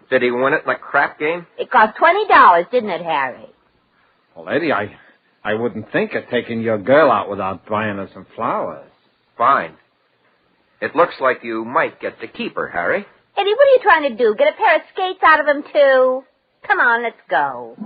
Did he win it in a crap game? It cost $20, didn't it, Harry? Well, Eddie, I wouldn't think of taking your girl out without buying her some flowers. Fine. It looks like you might get to keep her, Harry. Eddie, what are you trying to do? Get a pair of skates out of him, too? Come on, let's go.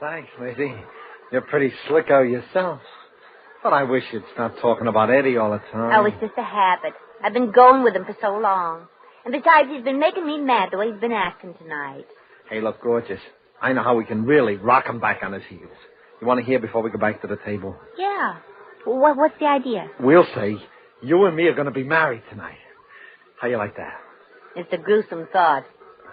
thanks, Maisie. You're pretty slicko yourself. But I wish you'd stop talking about Eddie all the time. Oh, it's just a habit. I've been going with him for so long. And besides, he's been making me mad the way he's been acting tonight. Hey, look, gorgeous. I know how we can really rock him back on his heels. You want to hear before we go back to the table? Yeah. What's the idea? We'll say you and me are going to be married tonight. How you like that? It's a gruesome thought.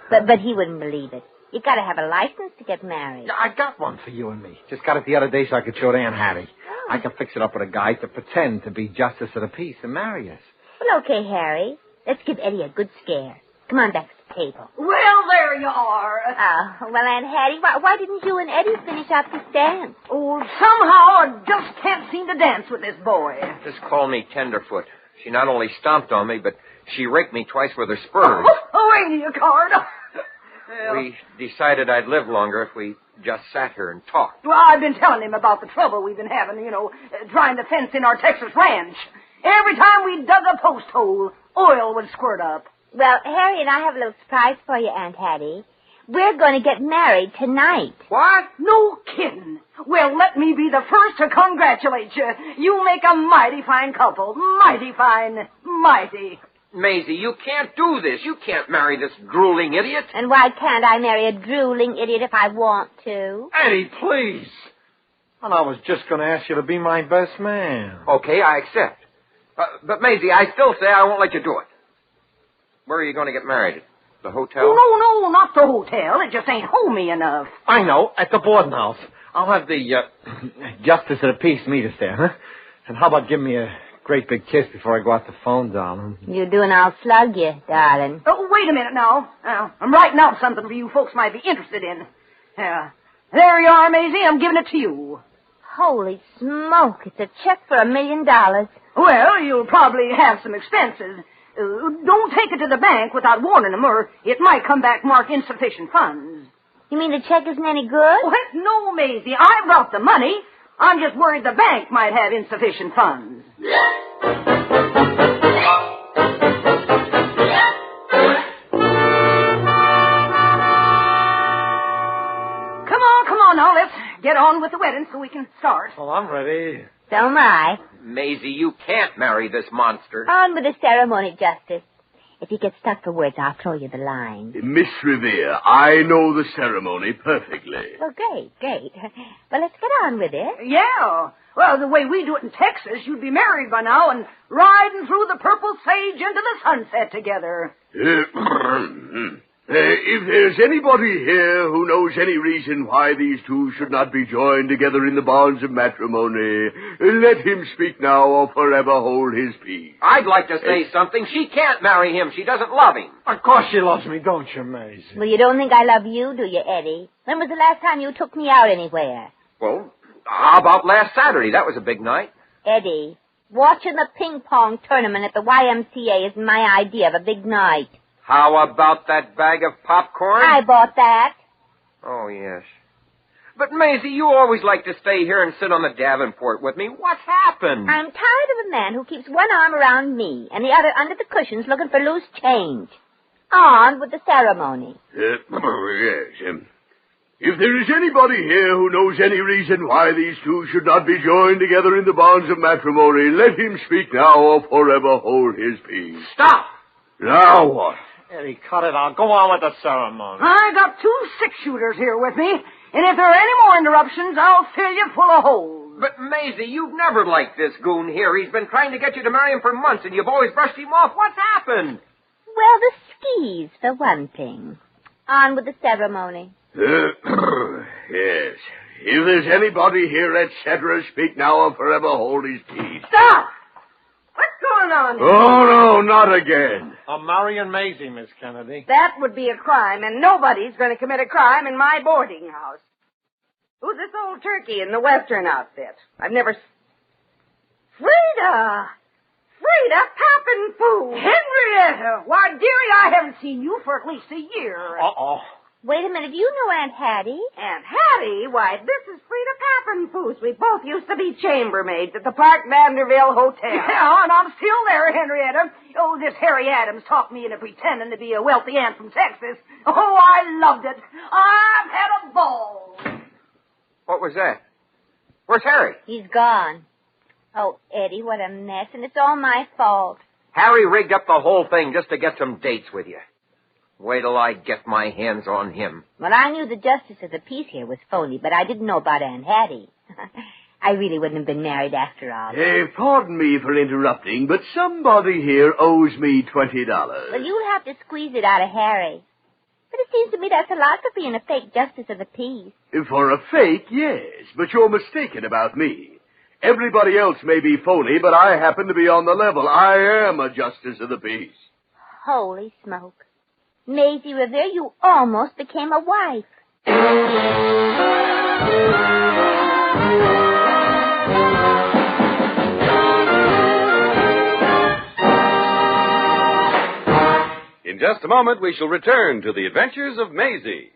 But he wouldn't believe it. You got to have a license to get married. I got one for you and me. Just got it the other day so I could show it to Aunt Hattie. Oh. I can fix it up with a guy to pretend to be justice of the peace and marry us. Well, okay, Harry. Let's give Eddie a good scare. Come on back to the table. Well, there you are. Oh, well, Aunt Hattie, why didn't you and Eddie finish up this dance? Oh, somehow I just can't seem to dance with this boy. Just call me Tenderfoot. She not only stomped on me, but she raked me twice with her spurs. Ain't you, card? We decided I'd live longer if we just sat here and talked. Well, I've been telling him about the trouble we've been having, trying to fence in our Texas ranch. Every time we dug a post hole, oil would squirt up. Well, Harry and I have a little surprise for you, Aunt Hattie. We're going to get married tonight. What? No kidding. Well, let me be the first to congratulate you. You make a mighty fine couple. Mighty fine. Mighty. Maisie, you can't do this. You can't marry this drooling idiot. And why can't I marry a drooling idiot if I want to? Eddie, please. And I was just going to ask you to be my best man. Okay, I accept. But, Maisie, I still say I won't let you do it. Where are you going to get married? The hotel? Oh, no, not the hotel. It just ain't homey enough. I know, at the boarding house. I'll have the justice of the peace meet us there, huh? And how about giving me a great big kiss before I go out the phone, darling? You do and I'll slug you, darling. Oh, wait a minute now. I'm writing out something for you folks might be interested in. There you are, Maisie. I'm giving it to you. Holy smoke. It's a check for $1 million. Well, you'll probably have some expenses. Don't take it to the bank without warning them, or it might come back marked insufficient funds. You mean the check isn't any good? Well, no, Maisie. I've got the money. I'm just worried the bank might have insufficient funds. Come on now. Let's get on with the wedding so we can start. Well, I'm ready. So am I. Maisie, you can't marry this monster. On with the ceremony, Justice. If you get stuck for words, I'll throw you the line. Miss Revere, I know the ceremony perfectly. Well, great. Well, let's get on with it. Yeah. Well, the way we do it in Texas, you'd be married by now and riding through the purple sage into the sunset together. If there's anybody here who knows any reason why these two should not be joined together in the bonds of matrimony, let him speak now or forever hold his peace. I'd like to say something. She can't marry him. She doesn't love him. Of course she loves me, don't you, Maisie? Well, you don't think I love you, do you, Eddie? When was the last time you took me out anywhere? Well, how about last Saturday? That was a big night. Eddie, watching the ping pong tournament at the YMCA isn't my idea of a big night. How about that bag of popcorn? I bought that. Oh, yes. But, Maisie, you always like to stay here and sit on the Davenport with me. What's happened? I'm tired of a man who keeps one arm around me and the other under the cushions looking for loose change. On with the ceremony. Yes. If there is anybody here who knows any reason why these two should not be joined together in the bonds of matrimony, let him speak now or forever hold his peace. Stop! Now what? Eddie, cut it out. Go on with the ceremony. I got 2 6-shooters here with me, and if there are any more interruptions, I'll fill you full of holes. But, Maisie, you've never liked this goon here. He's been trying to get you to marry him for months, and you've always brushed him off. What's happened? Well, the skis, for one thing. On with the ceremony. Yes. If there's anybody here, etc., speak now or forever hold his peace. Stop! What's going on here? Oh, no, not again. I'm marrying Maisie, Miss Kennedy. That would be a crime, and nobody's going to commit a crime in my boarding house. Who's this old turkey in the Western outfit? I've never... Frida, Pappin' Henrietta! Why, dearie, I haven't seen you for at least a year. Uh-oh. Wait a minute, do you know Aunt Hattie? Aunt Hattie? Why, this is Frida Pappin' We both used to be chambermaids at the Park Vanderbilt Hotel. Yeah, and I'm still there, Henrietta. Oh, this Harry Adams talked me into pretending to be a wealthy aunt from Texas. Oh, I loved it. I've had a ball. What was that? Where's Harry? He's gone. Oh, Eddie, what a mess, and it's all my fault. Harry rigged up the whole thing just to get some dates with you. Wait till I get my hands on him. Well, I knew the justice of the peace here was phony, but I didn't know about Aunt Hattie. I really wouldn't have been married after all. Pardon me for interrupting, but somebody here owes me $20. Well, you'll have to squeeze it out of Harry. But it seems to me that's a lot for being a fake justice of the peace. For a fake, yes, but you're mistaken about me. Everybody else may be phony, but I happen to be on the level. I am a justice of the peace. Holy smoke. Maisie Revere, you almost became a wife. In just a moment, we shall return to the adventures of Maisie.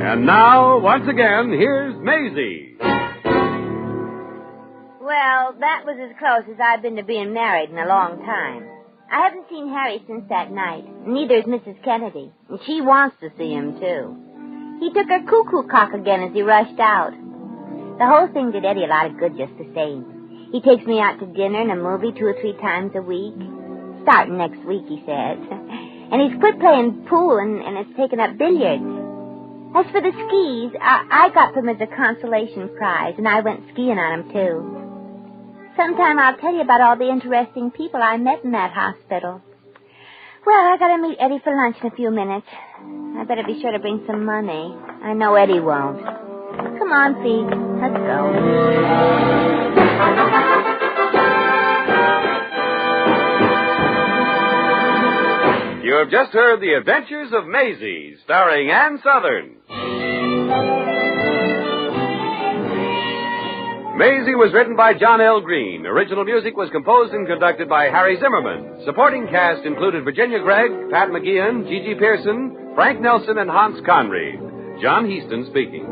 And now, once again, here's Maisie. Well, that was as close as I've been to being married in a long time. I haven't seen Harry since that night. Neither has Mrs. Kennedy. And she wants to see him, too. He took her cuckoo cock again as he rushed out. The whole thing did Eddie a lot of good just the same. He takes me out to dinner and a movie 2 or 3 times a week. Starting next week, he says. And he's quit playing pool and has taken up billiards. As for the skis, I got them as a consolation prize, and I went skiing on them, too. Sometime I'll tell you about all the interesting people I met in that hospital. Well, I gotta meet Eddie for lunch in a few minutes. I better be sure to bring some money. I know Eddie won't. Come on, Pete. Let's go. You have just heard The Adventures of Maisie, starring Ann Sothern. Maisie was written by John L. Green. Original music was composed and conducted by Harry Zimmerman. Supporting cast included Virginia Gregg, Pat McGeehan, Gigi Pearson, Frank Nelson, and Hans Conried. John Heaston speaking.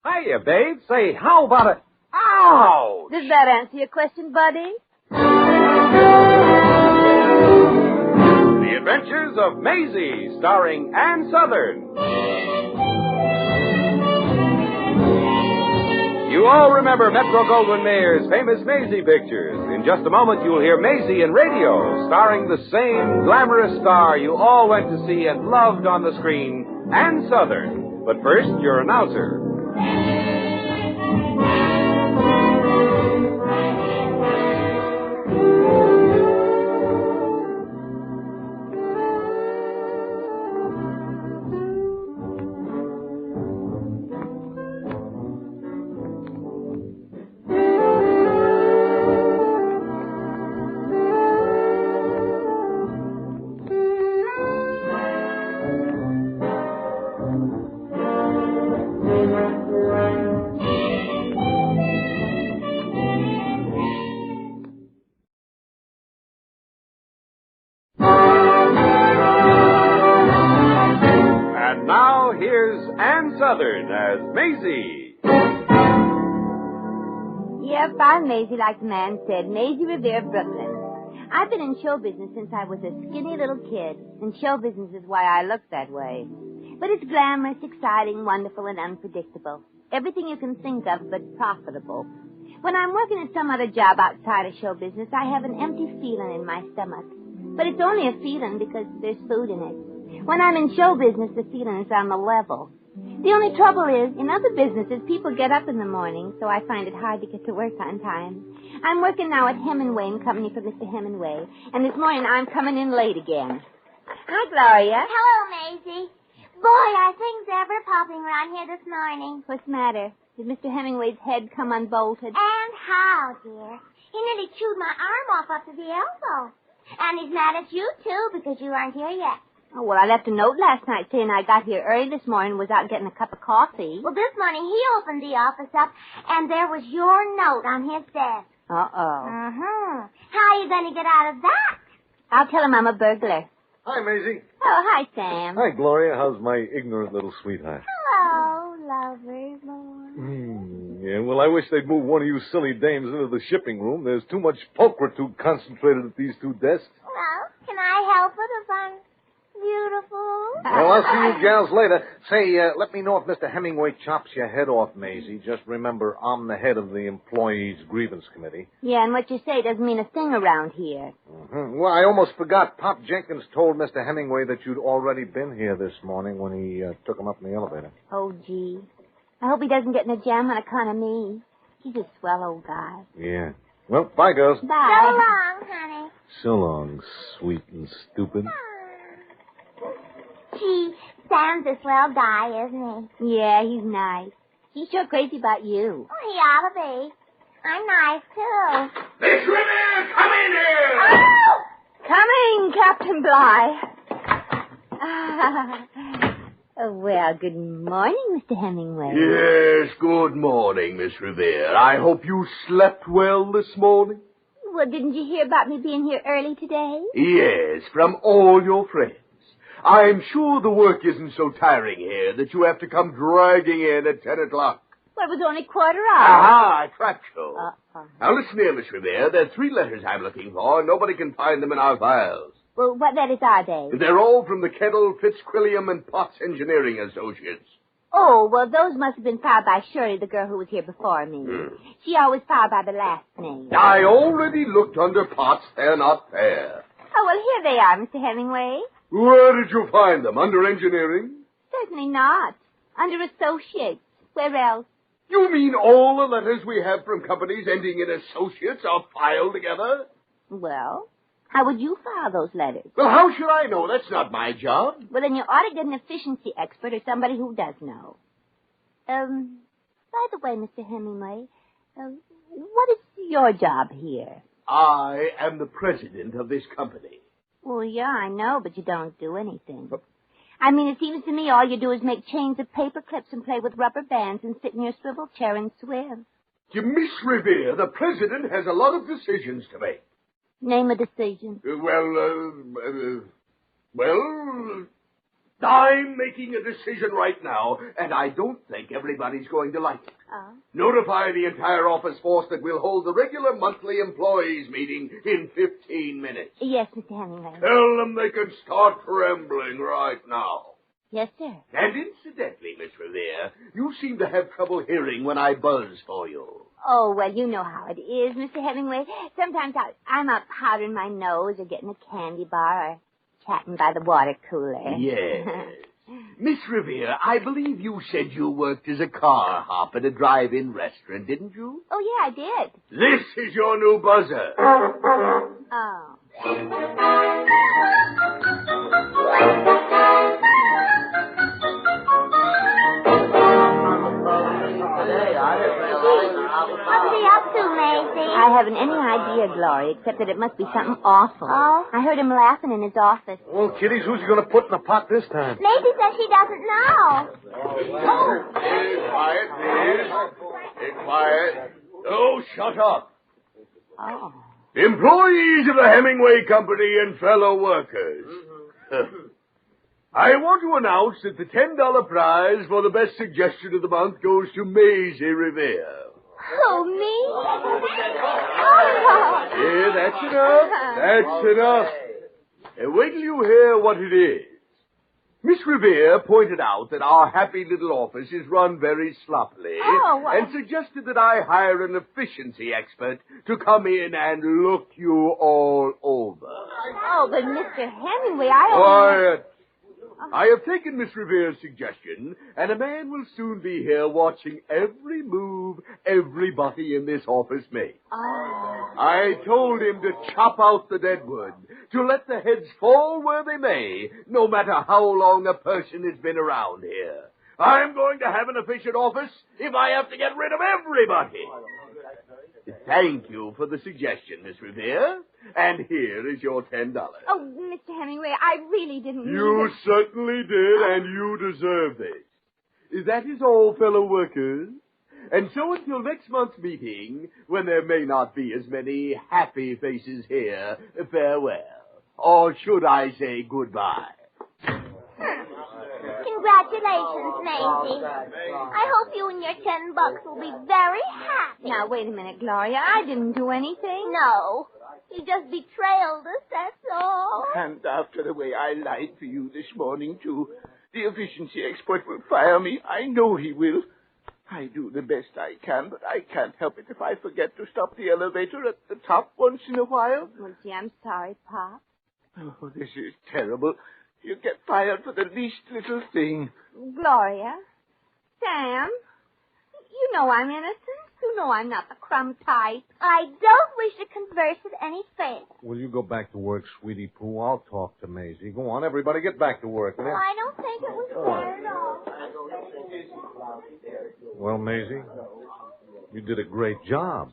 Hiya, babe. Say, how about it? Ow! Does that answer your question, buddy? The Adventures of Maisie, starring Ann Sothern. You all remember Metro-Goldwyn-Mayer's famous Maisie pictures. In just a moment, you'll hear Maisie in radio, starring the same glamorous star you all went to see and loved on the screen, Ann Sothern. But first, your announcer. Here's Ann Sothern as Maisie. Yep, I'm Maisie, like the man said. Maisie Revere of Brooklyn. I've been in show business since I was a skinny little kid, and show business is why I look that way. But it's glamorous, exciting, wonderful, and unpredictable. Everything you can think of, but profitable. When I'm working at some other job outside of show business, I have an empty feeling in my stomach. But it's only a feeling because there's food in it. When I'm in show business, the feeling is on the level. The only trouble is, in other businesses, people get up in the morning, so I find it hard to get to work on time. I'm working now at Hemingway and Company for Mr. Hemingway, and this morning I'm coming in late again. Hi, Gloria. Hello, Maisie. Boy, are things ever popping around here this morning. What's the matter? Did Mr. Hemingway's head come unbolted? And how, dear? He nearly chewed my arm off up to the elbow. And he's mad at you, too, because you aren't here yet. Oh, well, I left a note last night saying I got here early this morning and was out getting a cup of coffee. Well, this morning he opened the office up, and there was your note on his desk. Uh-oh. Uh-huh. How are you going to get out of that? I'll tell him I'm a burglar. Hi, Maisie. Oh, hi, Sam. Hi, Gloria. How's my ignorant little sweetheart? Hello, lovers, boy. Yeah, well, I wish they'd move one of you silly dames into the shipping room. There's too much pulchritude concentrated at these two desks. Well, can I help it if I'm beautiful? Well, I'll see you gals later. Say, let me know if Mr. Hemingway chops your head off, Maisie. Just remember, I'm the head of the Employees Grievance Committee. Yeah, and what you say doesn't mean a thing around here. Mm-hmm. Well, I almost forgot. Pop Jenkins told Mr. Hemingway that you'd already been here this morning when he took him up in the elevator. Oh, gee. I hope he doesn't get in a jam on account of me. He's a swell old guy. Yeah. Well, bye, girls. Bye. So long, honey. So long, sweet and stupid. Gee, Sam's a swell guy, isn't he? Yeah, he's nice. He's sure crazy about you. Oh, he ought to be. I'm nice, too. Miss River, come in here! Oh! Coming, Captain Bligh. Well, good morning, Mr. Hemingway. Yes, good morning, Miss Revere. I hope you slept well this morning. Well, didn't you hear about me being here early today? Yes, from all your friends. I'm sure the work isn't so tiring here that you have to come dragging in at 10 o'clock. Well, it was only 15:15. Aha, I trapped you. Now listen here, Miss Revere. There are 3 letters I'm looking for, and nobody can find them in our files. Well, what letters are they? They're all from the Kettle, Fitzquilliam, and Potts Engineering Associates. Oh, well, those must have been filed by Shirley, the girl who was here before me. She always filed by the last name. I already looked under Potts. They're not there. Oh, well, here they are, Mr. Hemingway. Where did you find them? Under engineering? Certainly not. Under associates. Where else? You mean all the letters we have from companies ending in associates are filed together? Well, how would you file those letters? Well, how should I know? That's not my job. Well, then you ought to get an efficiency expert or somebody who does know. By the way, Mr. Hemingway, what is your job here? I am the president of this company. Well, yeah, I know, but you don't do anything. I mean, it seems to me all you do is make chains of paper clips and play with rubber bands and sit in your swivel chair and swim. You Miss Revere, the president has a lot of decisions to make. Name a decision. I'm making a decision right now, and I don't think everybody's going to like it. Notify the entire office force that we'll hold the regular monthly employees meeting in 15 minutes. Yes, Mr. Hemingway. Tell them they can start trembling right now. Yes, sir. And incidentally, Miss Revere, you seem to have trouble hearing when I buzz for you. Oh, well, you know how it is, Mr. Hemingway. Sometimes I'm out powdering my nose or getting a candy bar or chatting by the water cooler. Yes. Miss Revere, I believe you said you worked as a car hop at a drive-in restaurant, didn't you? Oh, yeah, I did. This is your new buzzer. Oh. What's he up to, Maisie? I haven't any idea, Gloria, except that it must be something awful. Oh? I heard him laughing in his office. Well, kiddies, who's he going to put in the pot this time? Maisie says she doesn't know. Quiet, please. Be quiet. Oh, shut up. Oh. Employees of the Hemingway Company and fellow workers. I want to announce that the $10 prize for the best suggestion of the month goes to Maisie Revere. Who, me? Yeah, that's enough. That's enough. Wait till you hear what it is. Miss Revere pointed out that our happy little office is run very sloppily and suggested that I hire an efficiency expert to come in and look you all over. Oh, but Mr. Hemingway, Quiet. I have taken Miss Revere's suggestion, and a man will soon be here watching every move everybody in this office makes. I told him to chop out the dead wood, to let the heads fall where they may, no matter how long a person has been around here. I'm going to have an efficient office if I have to get rid of everybody. Thank you for the suggestion, Miss Revere. And here is your $10. Oh, Mr. Hemingway, I really didn't mean You it. certainly did, and you deserve this. That is all, fellow workers. And so until next month's meeting, when there may not be as many happy faces here, farewell. Or should I say goodbye? Congratulations, Maisie. I hope you and your $10 will be very happy. Now, wait a minute, Gloria. I didn't do anything. No. You just betrayed us, that's all. And after the way I lied to you this morning, too, the efficiency expert will fire me. I know he will. I do the best I can, but I can't help it if I forget to stop the elevator at the top once in a while. Well, gee, I'm sorry, Pop. Oh, this is terrible. You get fired for the least little thing. Gloria. Sam. You know I'm innocent. You know I'm not the crumb type. I don't wish to converse with any further. Will you go back to work, sweetie Pooh? I'll talk to Maisie. Go on, everybody, get back to work. Oh, I don't think it was fair at all. Well, Maisie, you did a great job.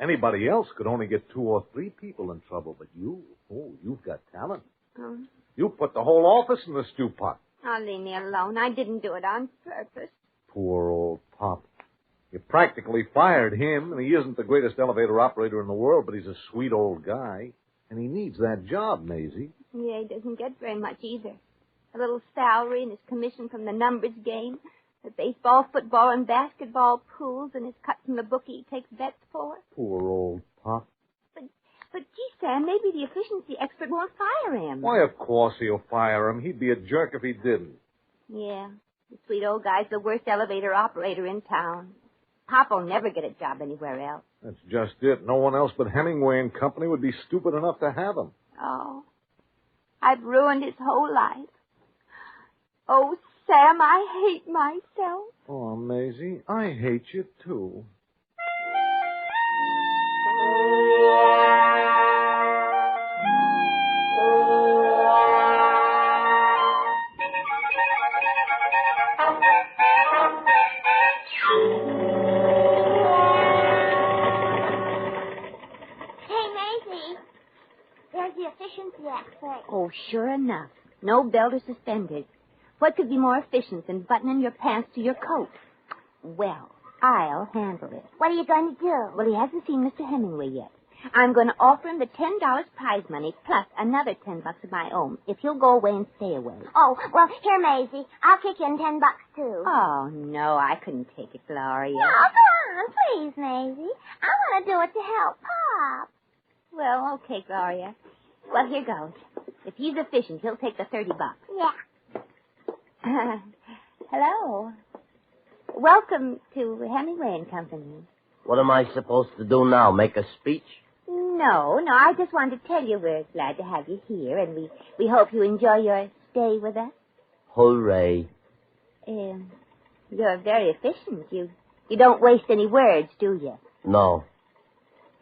Anybody else could only get 2 or 3 people in trouble, but you've got talent. You put the whole office in the stew pot. Oh, leave me alone. I didn't do it on purpose. Poor old Pop. You practically fired him, and he isn't the greatest elevator operator in the world, but he's a sweet old guy. And he needs that job, Maisie. Yeah, he doesn't get very much either. A little salary and his commission from the numbers game, the baseball, football, and basketball pools, and his cut from the bookie he takes bets for. Poor old Pop. But gee, Sam, maybe the efficiency expert won't fire him. Why, of course he'll fire him. He'd be a jerk if he didn't. Yeah, the sweet old guy's the worst elevator operator in town. Pop will never get a job anywhere else. That's just it. No one else but Hemingway and Company would be stupid enough to have him. Oh, I've ruined his whole life. Oh, Sam, I hate myself. Oh, Maisie, I hate you, too. Oh, sure enough. No belt or suspenders. What could be more efficient than buttoning your pants to your coat? Well, I'll handle it. What are you going to do? Well, he hasn't seen Mr. Hemingway yet. I'm going to offer him the $10 prize money plus another $10 of my own if he'll go away and stay away. Oh, well, here, Maisie. I'll kick in $10 too. Oh, no, I couldn't take it, Gloria. No, come on, please, Maisie. I want to do it to help Pop. Well, okay, Gloria. Well, here goes. If he's efficient, he'll take the $30. Yeah. Hello. Welcome to Hemingway and Company. What am I supposed to do now? Make a speech? No, I just wanted to tell you we're glad to have you here, and we hope you enjoy your stay with us. Hooray. You're very efficient. You don't waste any words, do you? No.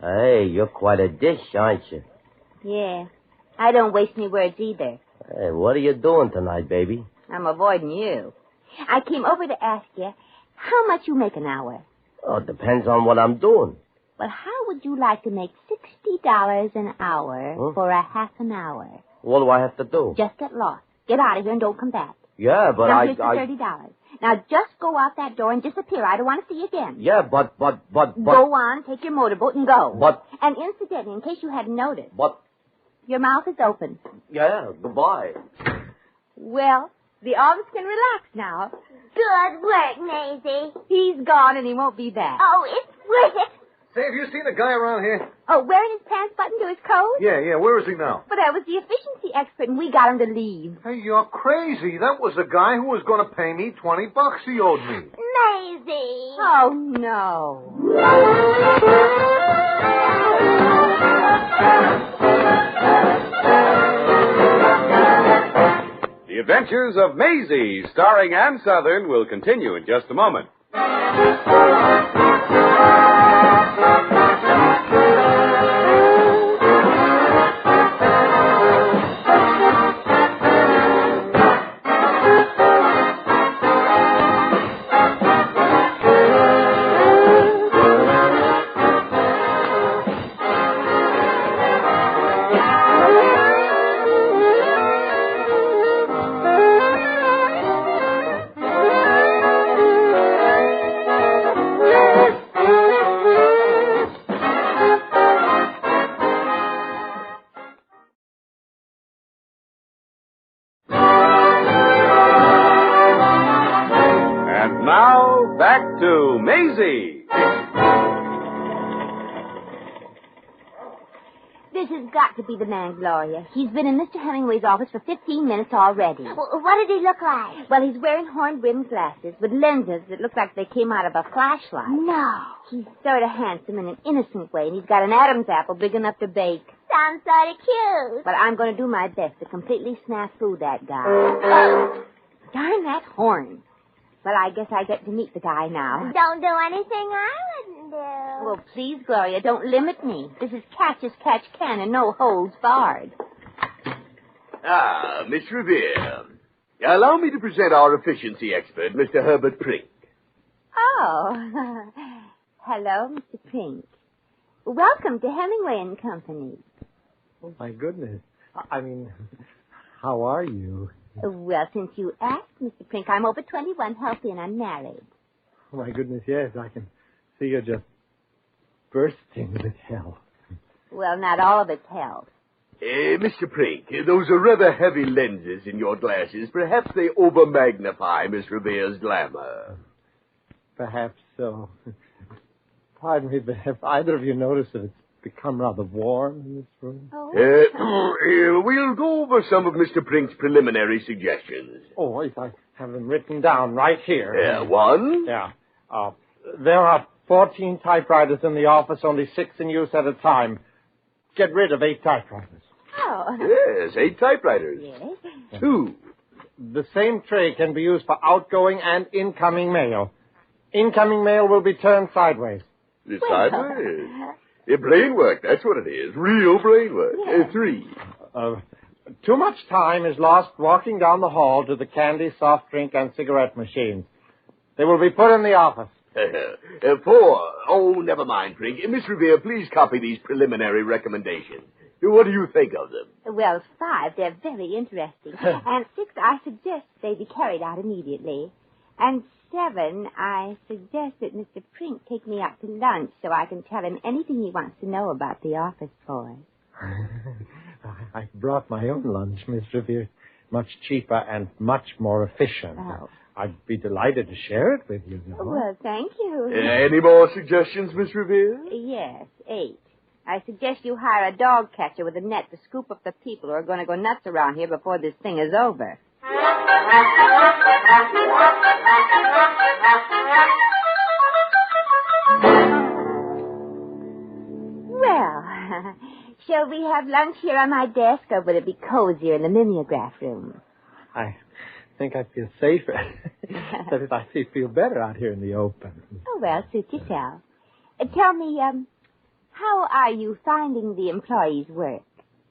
Hey, you're quite a dish, aren't you? Yeah. I don't waste any words either. Hey, what are you doing tonight, baby? I'm avoiding you. I came over to ask you how much you make an hour. Oh, it depends on what I'm doing. Well, how would you like to make $60 an hour for a half an hour? What do I have to do? Just get lost. Get out of here and don't come back. Yeah, but now, here's the $30. Now, just go out that door and disappear. I don't want to see you again. Yeah, but... Go on, take your motorboat and go. But... And incidentally, in case you hadn't noticed... But... Your mouth is open. Yeah, goodbye. Well, The office can relax now. Good work, Maisie. He's gone and he won't be back. Oh, it's worth it. Say, have you seen a guy around here? Oh, wearing his pants buttoned to his coat? Yeah. Where is he now? But that was the efficiency expert, and we got him to leave. Hey, you're crazy. That was the guy who was going to pay me $20 he owed me. Maisie. Oh, no. The Adventures of Maisie, starring Ann Southern, will continue in just a moment. Now, back to Maisie. This has got to be the man, Gloria. He's been in Mr. Hemingway's office for 15 minutes already. What does he look like? Well, he's wearing horn-rimmed glasses with lenses that look like they came out of a flashlight. No. He's sort of handsome in an innocent way, and he's got an Adam's apple big enough to bake. Sounds sort of cute. But I'm going to do my best to completely snafu that guy. Darn that horn. Well, I guess I get to meet the guy now. Don't do anything I wouldn't do. Well, please, Gloria, don't limit me. This is catch as catch can and no holds barred. Ah, Miss Revere. Allow me to present our efficiency expert, Mr. Herbert Prink. Oh. Hello, Mr. Prink. Welcome to Hemingway and Company. Oh, my goodness. I mean, how are you? Well, since you asked, Mr. Prink, I'm over 21, healthy, and unmarried. Oh, my goodness, yes. I can see you're just bursting with health. Well, not all of it's health. Mr. Prink, those are rather heavy lenses in your glasses. Perhaps they over-magnify Miss Revere's glamour. Perhaps so. Pardon me, but have either of you noticed that it's become rather warm in this room? We'll go over some of Mr. Prink's preliminary suggestions. Oh, yes, I have them written down right here. One? Yeah. There are 14 typewriters in the office, only 6 in use at a time. Get rid of 8 typewriters. Oh. Yes, 8 typewriters. Yes. 2. The same tray can be used for outgoing and incoming mail. Incoming mail will be turned sideways. Sideways? Brain work, that's what it is. Real brain work. Yes. 3. Too much time is lost walking down the hall to the candy, soft drink, and cigarette machines. They will be put in the office. 4. Oh, never mind, Prink. Miss Revere, please copy these preliminary recommendations. What do you think of them? Well, 5, they're very interesting. And 6, I suggest they be carried out immediately. And 7, I suggest that Mr. Prink take me out to lunch so I can tell him anything he wants to know about the office boy. I brought my own lunch, Miss Revere. Much cheaper and much more efficient. Oh. I'd be delighted to share it with you. Well, thank you. Any more suggestions, Miss Revere? Yes, 8. I suggest you hire a dog catcher with a net to scoop up the people who are going to go nuts around here before this thing is over. Well, shall we have lunch here on my desk, or would it be cozier in the mimeograph room? I think I feel safer. That is, I feel better out here in the open. Oh, well, suit yourself. Tell me, how are you finding the employees' work?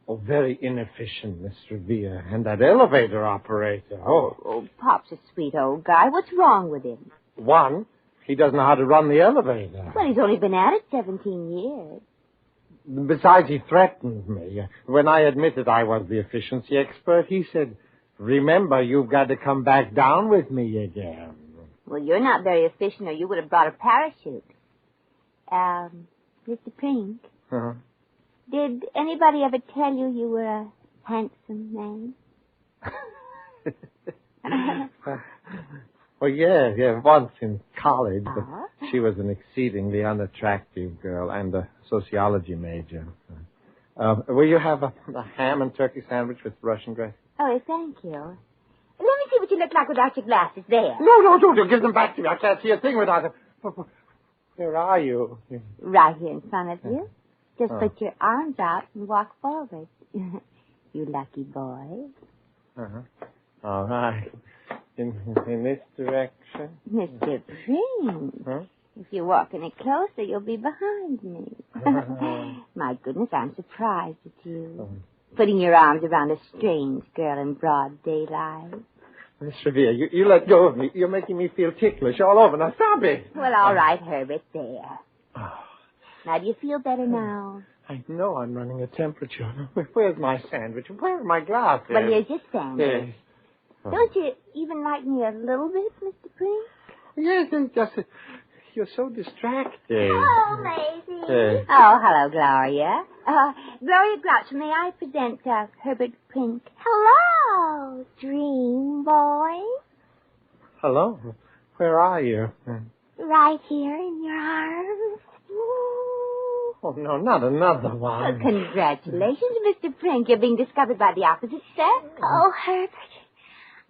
Oh, very inefficient, Miss Revere. And that elevator operator. Oh, Pop's a sweet old guy. What's wrong with him? 1, he doesn't know how to run the elevator. Well, he's only been at it 17 years. Besides, he threatened me. When I admitted I was the efficiency expert, he said, "Remember, you've got to come back down with me again." Well, you're not very efficient, or you would have brought a parachute. Mr. Prink, did anybody ever tell you you were a handsome man? Well, yeah, once in college, but she was an exceedingly unattractive girl and a sociology major. Will you have a ham and turkey sandwich with Russian dressing? Oh, thank you. Let me see what you look like without your glasses. There. No, don't. Give them back to me. I can't see a thing without them. Where are you? Right here in front of you. Just put your arms out and walk forward. You lucky boy. All right. In this direction? Mr. Prince. Huh? If you walk any closer, you'll be behind me. My goodness, I'm surprised at you. Putting your arms around a strange girl in broad daylight. Miss Revere, you let go of me. You're making me feel ticklish all over. Now, stop it. Well, all right, Herbert, there. Now, do you feel better now? I know I'm running a temperature. Where's my sandwich? Where are my glasses? Well, here's your sandwich. Yes. Don't you even like me a little bit, Mr. Prince? Yes, just... You're so distracted. Oh, Maisie. Oh, hello, Gloria. Gloria Grouch, may I present Herbert Prince? Hello, dream boy. Hello. Where are you? Right here in your arms. Oh, no, not another one. Well, congratulations, Mr. Prince. You're being discovered by the opposite sex. Oh, Herbert.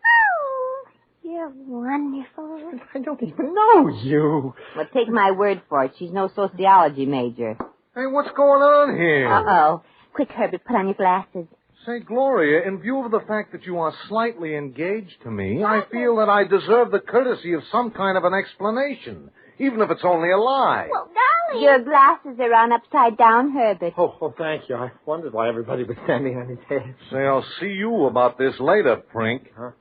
Oh, you're wonderful. I don't even know you. Well, take my word for it. She's no sociology major. Hey, what's going on here? Uh-oh. Quick, Herbert, put on your glasses. Say, Gloria, in view of the fact that you are slightly engaged to me, I feel that I deserve the courtesy of some kind of an explanation, even if it's only a lie. Well, darling. Your glasses are on upside down, Herbert. Oh, thank you. I wondered why everybody was standing on his head. Say, I'll see you about this later, Prink. Huh?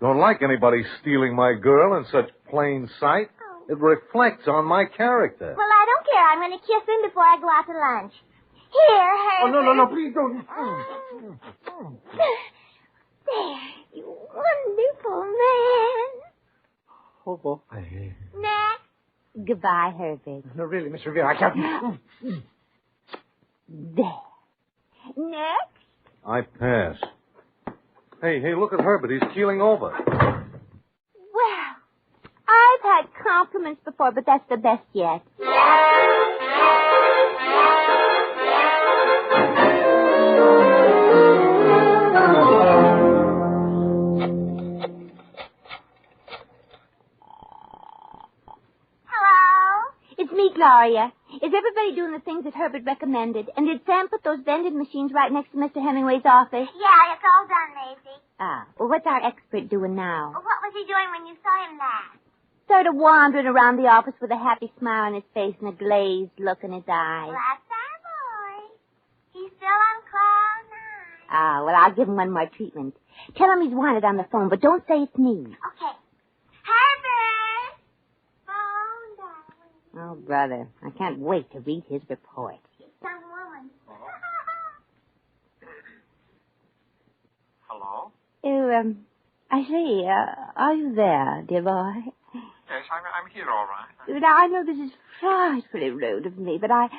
Don't like anybody stealing my girl in such plain sight. It reflects on my character. Well, I don't care. I'm going to kiss him before I go out to lunch. Here, Herbert. Oh, no, please don't. There, you wonderful man. Oh, boy. Next. Goodbye, Herbert. No, really, Miss Revere, I can't. There. Next. I pass. Hey, look at Herbert. He's keeling over. Well, I've had compliments before, but that's the best yet. It's me, Gloria. Is everybody doing the things that Herbert recommended? And did Sam put those vending machines right next to Mr. Hemingway's office? Yeah, it's all done, Maisie. Well, what's our expert doing now? What was he doing when you saw him last? Sort of wandering around the office with a happy smile on his face and a glazed look in his eyes. Well, that's our boy. He's still on cloud 9. Well, I'll give him one more treatment. Tell him he's wanted on the phone, but don't say it's me. Okay. Herbert! Phone, darling. Oh, brother, I can't wait to read his report. Some woman. Hello? I say, are you there, dear boy? Yes, I'm here, all right. Now, I know this is frightfully rude of me, but I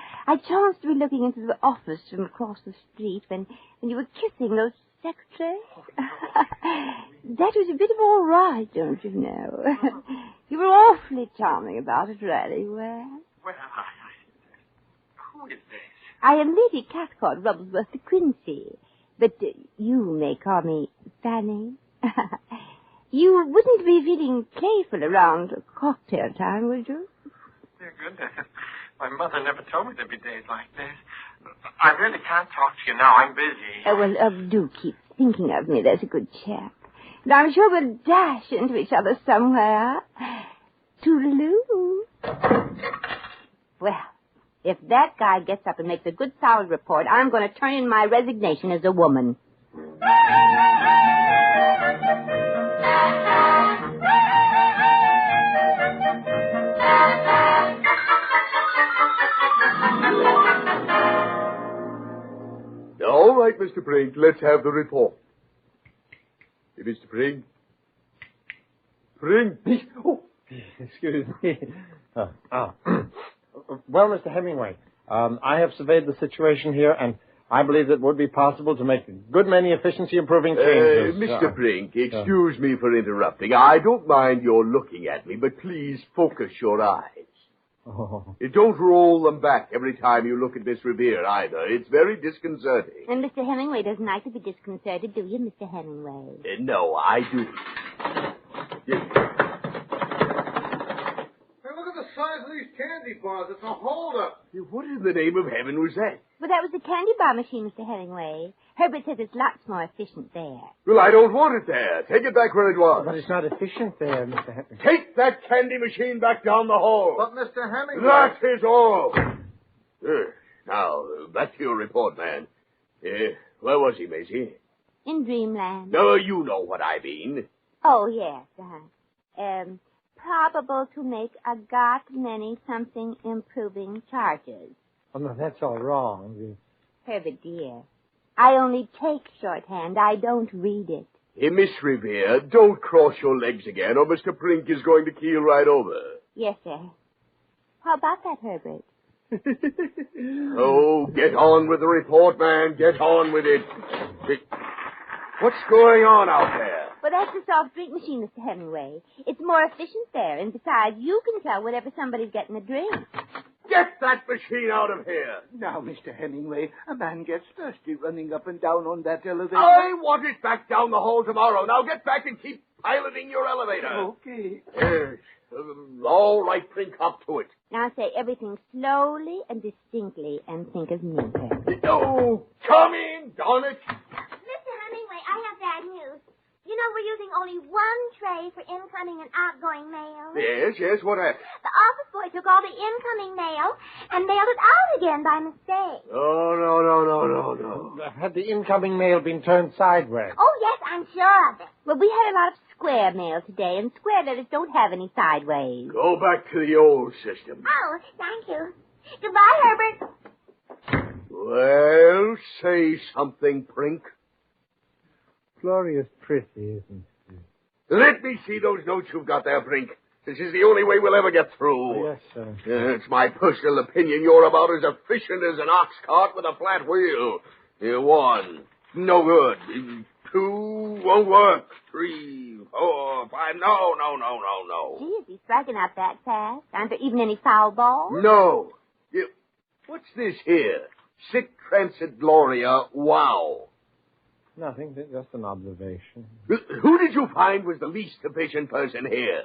chanced to be looking into the office from across the street when you were kissing those secretaries. That was a bit of all right, don't you know? You were awfully charming about it, really were. Well, who is this? I am Lady Cathcart Rubblesworth de Quincy, but you may call me Fanny. You wouldn't be feeling playful around cocktail time, would you? Dear goodness. My mother never told me there'd be days like this. I really can't talk to you now. I'm busy. Well, do keep thinking of me. There's a good chap. And I'm sure we'll dash into each other somewhere. Toodaloo. Well, if that guy gets up and makes a good solid report, I'm going to turn in my resignation as a woman. All right, Mr. Brink, let's have the report. Hey, Mr. Brink. Brink. Oh, excuse me. Well, Mr. Hemingway, I have surveyed the situation here, and I believe it would be possible to make a good many efficiency-improving changes. Mr. Brink, excuse me for interrupting. I don't mind your looking at me, but please focus your eyes. Oh. Don't roll them back every time you look at Miss Revere, either. It's very disconcerting. And Mr. Hemingway doesn't like to be disconcerted, do you, Mr. Hemingway? No, I do. Yes. Look at the size of these candy bars. It's a holdup. What in the name of heaven was that? Well, that was the candy bar machine, Mr. Hemingway. Herbert says it's lots more efficient there. Well, I don't want it there. Take it back where it was. But it's not efficient there, Mr. Hemingway. Take that candy machine back down the hall. But, Mr. Hemingway... That is all. Now, back to your report, man. Where was he, Maisie? In Dreamland. No, you know what I mean. Oh, yes. Probable to make a got many something improving charges. Oh, no, that's all wrong. Herbert, dear, I only take shorthand. I don't read it. Hey, Miss Revere, don't cross your legs again, or Mr. Brink is going to keel right over. Yes, sir. How about that, Herbert? Oh, get on with the report, man. Get on with it. What's going on out there? Well, that's the soft drink machine, Mr. Hemingway. It's more efficient there, and besides, you can tell whenever somebody's getting a drink. Get that machine out of here. Now, Mr. Hemingway, a man gets thirsty running up and down on that elevator. I want it back down the hall tomorrow. Now get back and keep piloting your elevator. Okay. Yes. All right, Brink, up to it. Now say everything slowly and distinctly and think of me, Herbert. Oh, come in, darn it. Mr. Hemingway, I have bad news. You know, we're using only one tray for incoming and outgoing mail. Yes, what happened? The office boy took all the incoming mail and mailed it out again by mistake. Oh, no. Had the incoming mail been turned sideways? Oh, yes, I'm sure of it. Well, we had a lot of square mail today, and square letters don't have any sideways. Go back to the old system. Oh, thank you. Goodbye, Herbert. Well, say something, Brink. Gloria's pretty, isn't she? Let me see those notes you've got there, Brink. This is the only way we'll ever get through. Yes, sir. It's my personal opinion you're about as efficient as an ox cart with a flat wheel. 1, no good. 2, won't work. 3, 4, 5, no. Gee, is he striking out that fast? Aren't there even any foul balls? No. What's this here? Sic transit gloria, wow. Nothing, just an observation. Who did you find was the least efficient person here?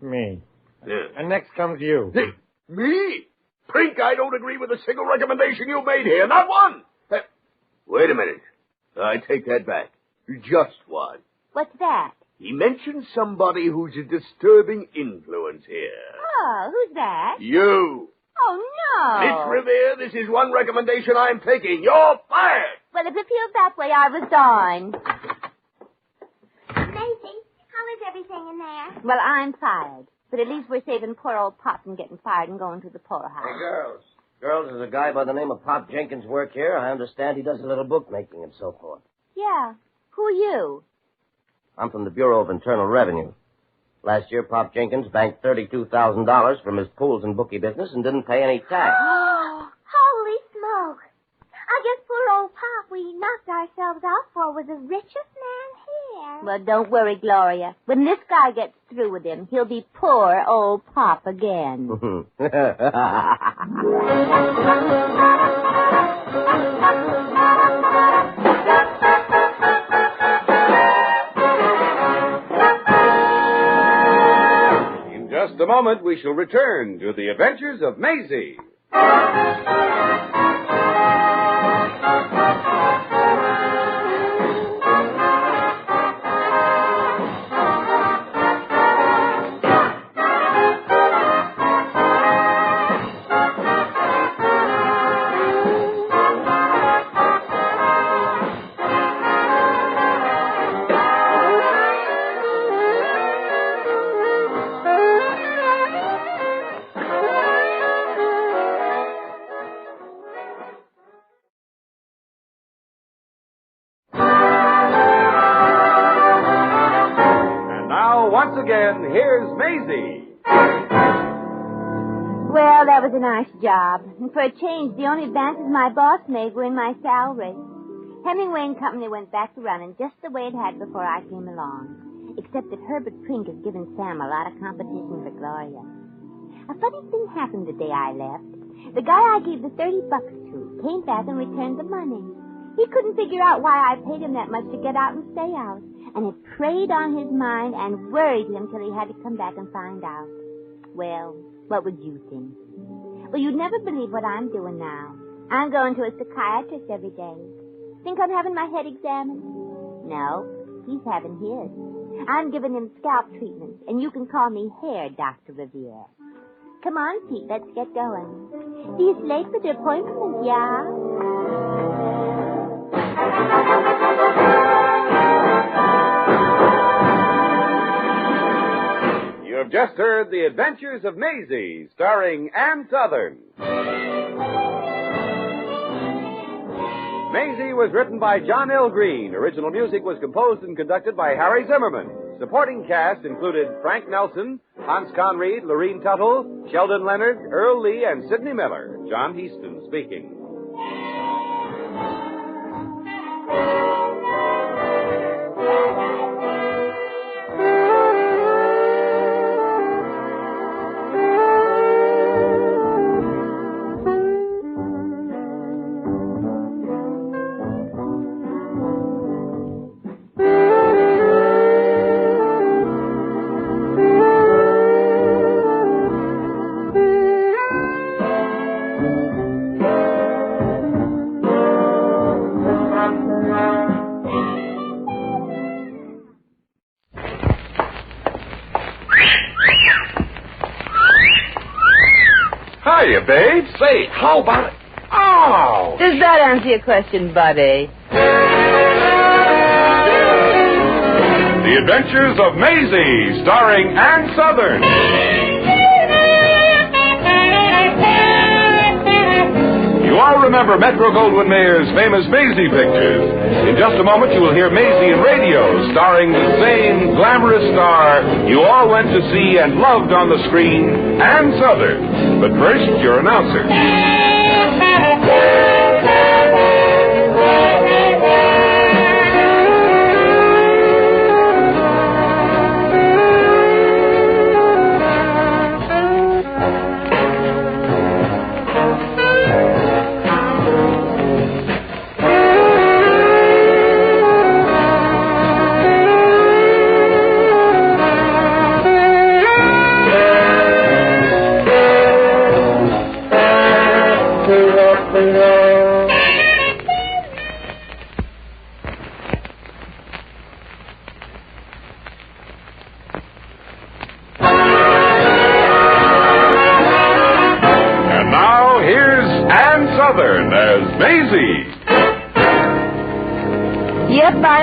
Me. And next comes you. Me? Brink, I don't agree with a single recommendation you made here. Not one. Wait a minute. I take that back. Just one. What's that? He mentioned somebody who's a disturbing influence here. Oh, who's that? You. Oh, no. Miss Revere, this is one recommendation I'm taking. You're fired. Well, if it feels that way, I resign. Maisie, how is everything in there? Well, I'm fired. But at least we're saving poor old Pop from getting fired and going to the poorhouse. Hey, girls. Girls, there's a guy by the name of Pop Jenkins work here. I understand he does a little bookmaking and so forth. Yeah. Who are you? I'm from the Bureau of Internal Revenue. Last year, Pop Jenkins banked $32,000 from his pools and bookie business and didn't pay any tax. Holy smoke. I guess poor old Pop we knocked ourselves out for was the richest man here. Well, don't worry, Gloria. When this guy gets through with him, he'll be poor old Pop again. In just a moment, we shall return to the adventures of Maisie. Once again, here's Maisie. Well, Well, that was a nice job. And for a change, the only advances my boss made were in my salary. Hemingway and Company went back to running just the way it had before I came along. Except that Herbert Prink has given Sam a lot of competition for Gloria. A funny thing happened the day I left. The guy I gave the $30 to came back and returned the money. He couldn't figure out why I paid him that much to get out and stay out. And it preyed on his mind and worried him till he had to come back and find out. Well, what would you think? Well, you'd never believe what I'm doing now. I'm going to a psychiatrist every day. Think I'm having my head examined? No, he's having his. I'm giving him scalp treatment, and you can call me Hair Dr. Revere. Come on, Pete, let's get going. These late for the appointment, yeah? You have just heard The Adventures of Maisie, starring Ann Sothern. Maisie was written by John L. Green. Original music was composed and conducted by Harry Zimmerman. Supporting cast included Frank Nelson, Hans Conried, Lorene Tuttle, Sheldon Leonard, Earl Lee, and Sidney Miller. John Heaston speaking. Hiya, babe. Say, how about it? Oh! Does that answer your question, buddy? The Adventures of Maisie, starring Ann Sothern. You all remember Metro-Goldwyn-Mayer's famous Maisie pictures. In just a moment, you will hear Maisie in radio, starring the same glamorous star you all went to see and loved on the screen, Ann Sothern. But first, your announcer.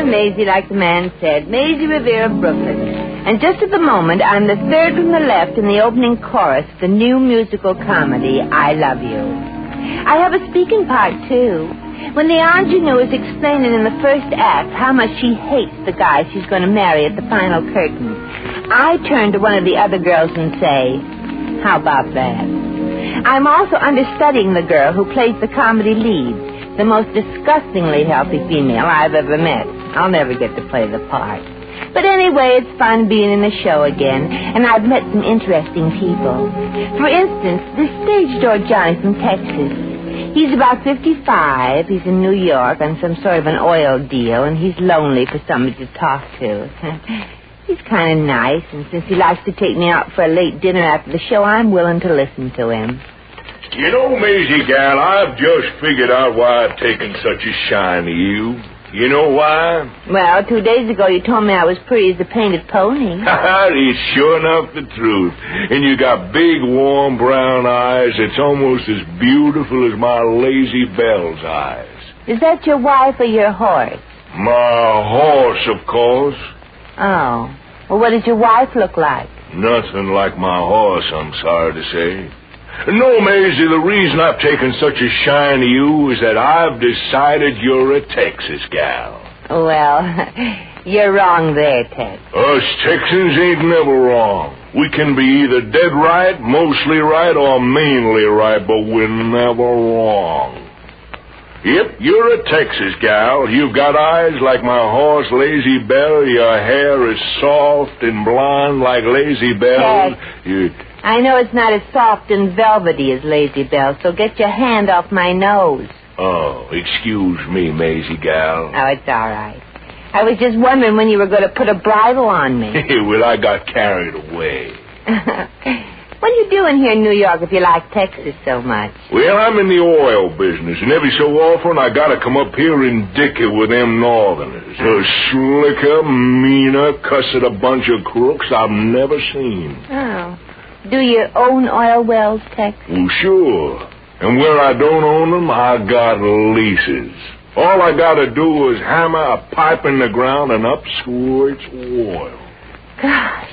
Maisie, like the man said, Maisie Revere of Brooklyn. And just at the moment, I'm the third from the left in the opening chorus of the new musical comedy, I Love You. I have a speaking part, too. When the ingenue is explaining in the first act how much she hates the guy she's going to marry at the final curtain, I turn to one of the other girls and say, how about that? I'm also understudying the girl who plays the comedy lead, the most disgustingly healthy female I've ever met. I'll never get to play the part. But anyway, it's fun being in the show again, and I've met some interesting people. For instance, this stage door Johnny from Texas. He's about 55. He's in New York on some sort of an oil deal, and he's lonely for somebody to talk to. He's kind of nice, and since he likes to take me out for a late dinner after the show, I'm willing to listen to him. You know, Maisie, gal, I've just figured out why I've taken such a shine to you. You know why? Well, 2 days ago you told me I was pretty as a painted pony. It's sure enough the truth. And you got big, warm brown eyes that's almost as beautiful as my lazy Belle's eyes. Is that your wife or your horse? My horse, of course. Oh. Well, what does your wife look like? Nothing like my horse, I'm sorry to say. No, Maisie, the reason I've taken such a shine to you is that I've decided you're a Texas gal. Well, You're wrong there, Tex. Us Texans ain't never wrong. We can be either dead right, mostly right, or mainly right, but we're never wrong. Yep, you're a Texas gal. You've got eyes like my horse, Lazy Bell. Your hair is soft and blonde like Lazy Bell. I know it's not as soft and velvety as Lazy Bell, so get your hand off my nose. Oh, excuse me, Maisie gal. Oh, it's all right. I was just wondering when you were going to put a bridle on me. Well, I got carried away. What are you doing here in New York if you like Texas so much? Well, I'm in the oil business, and every so often I gotta come up here and dick it with them northerners. A slicker, meaner, cussed a bunch of crooks I've never seen. Oh. Do you own oil wells, Tex? Well, sure. And where I don't own them, I got leases. All I gotta do is hammer a pipe in the ground and up squirts oil. Gosh,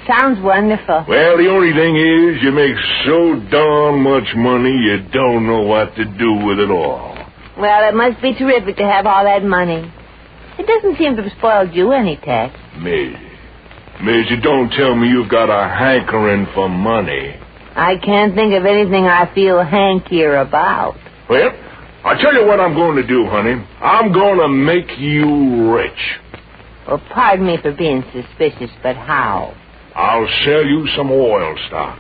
sounds wonderful. Well, the only thing is, you make so darn much money, you don't know what to do with it all. Well, it must be terrific to have all that money. It doesn't seem to have spoiled you any, Tex. Maisie, don't tell me you've got a hankering for money. I can't think of anything I feel hankier about. Well, I'll tell you what I'm going to do, honey. I'm going to make you rich. Well, pardon me for being suspicious, but how? I'll sell you some oil stock.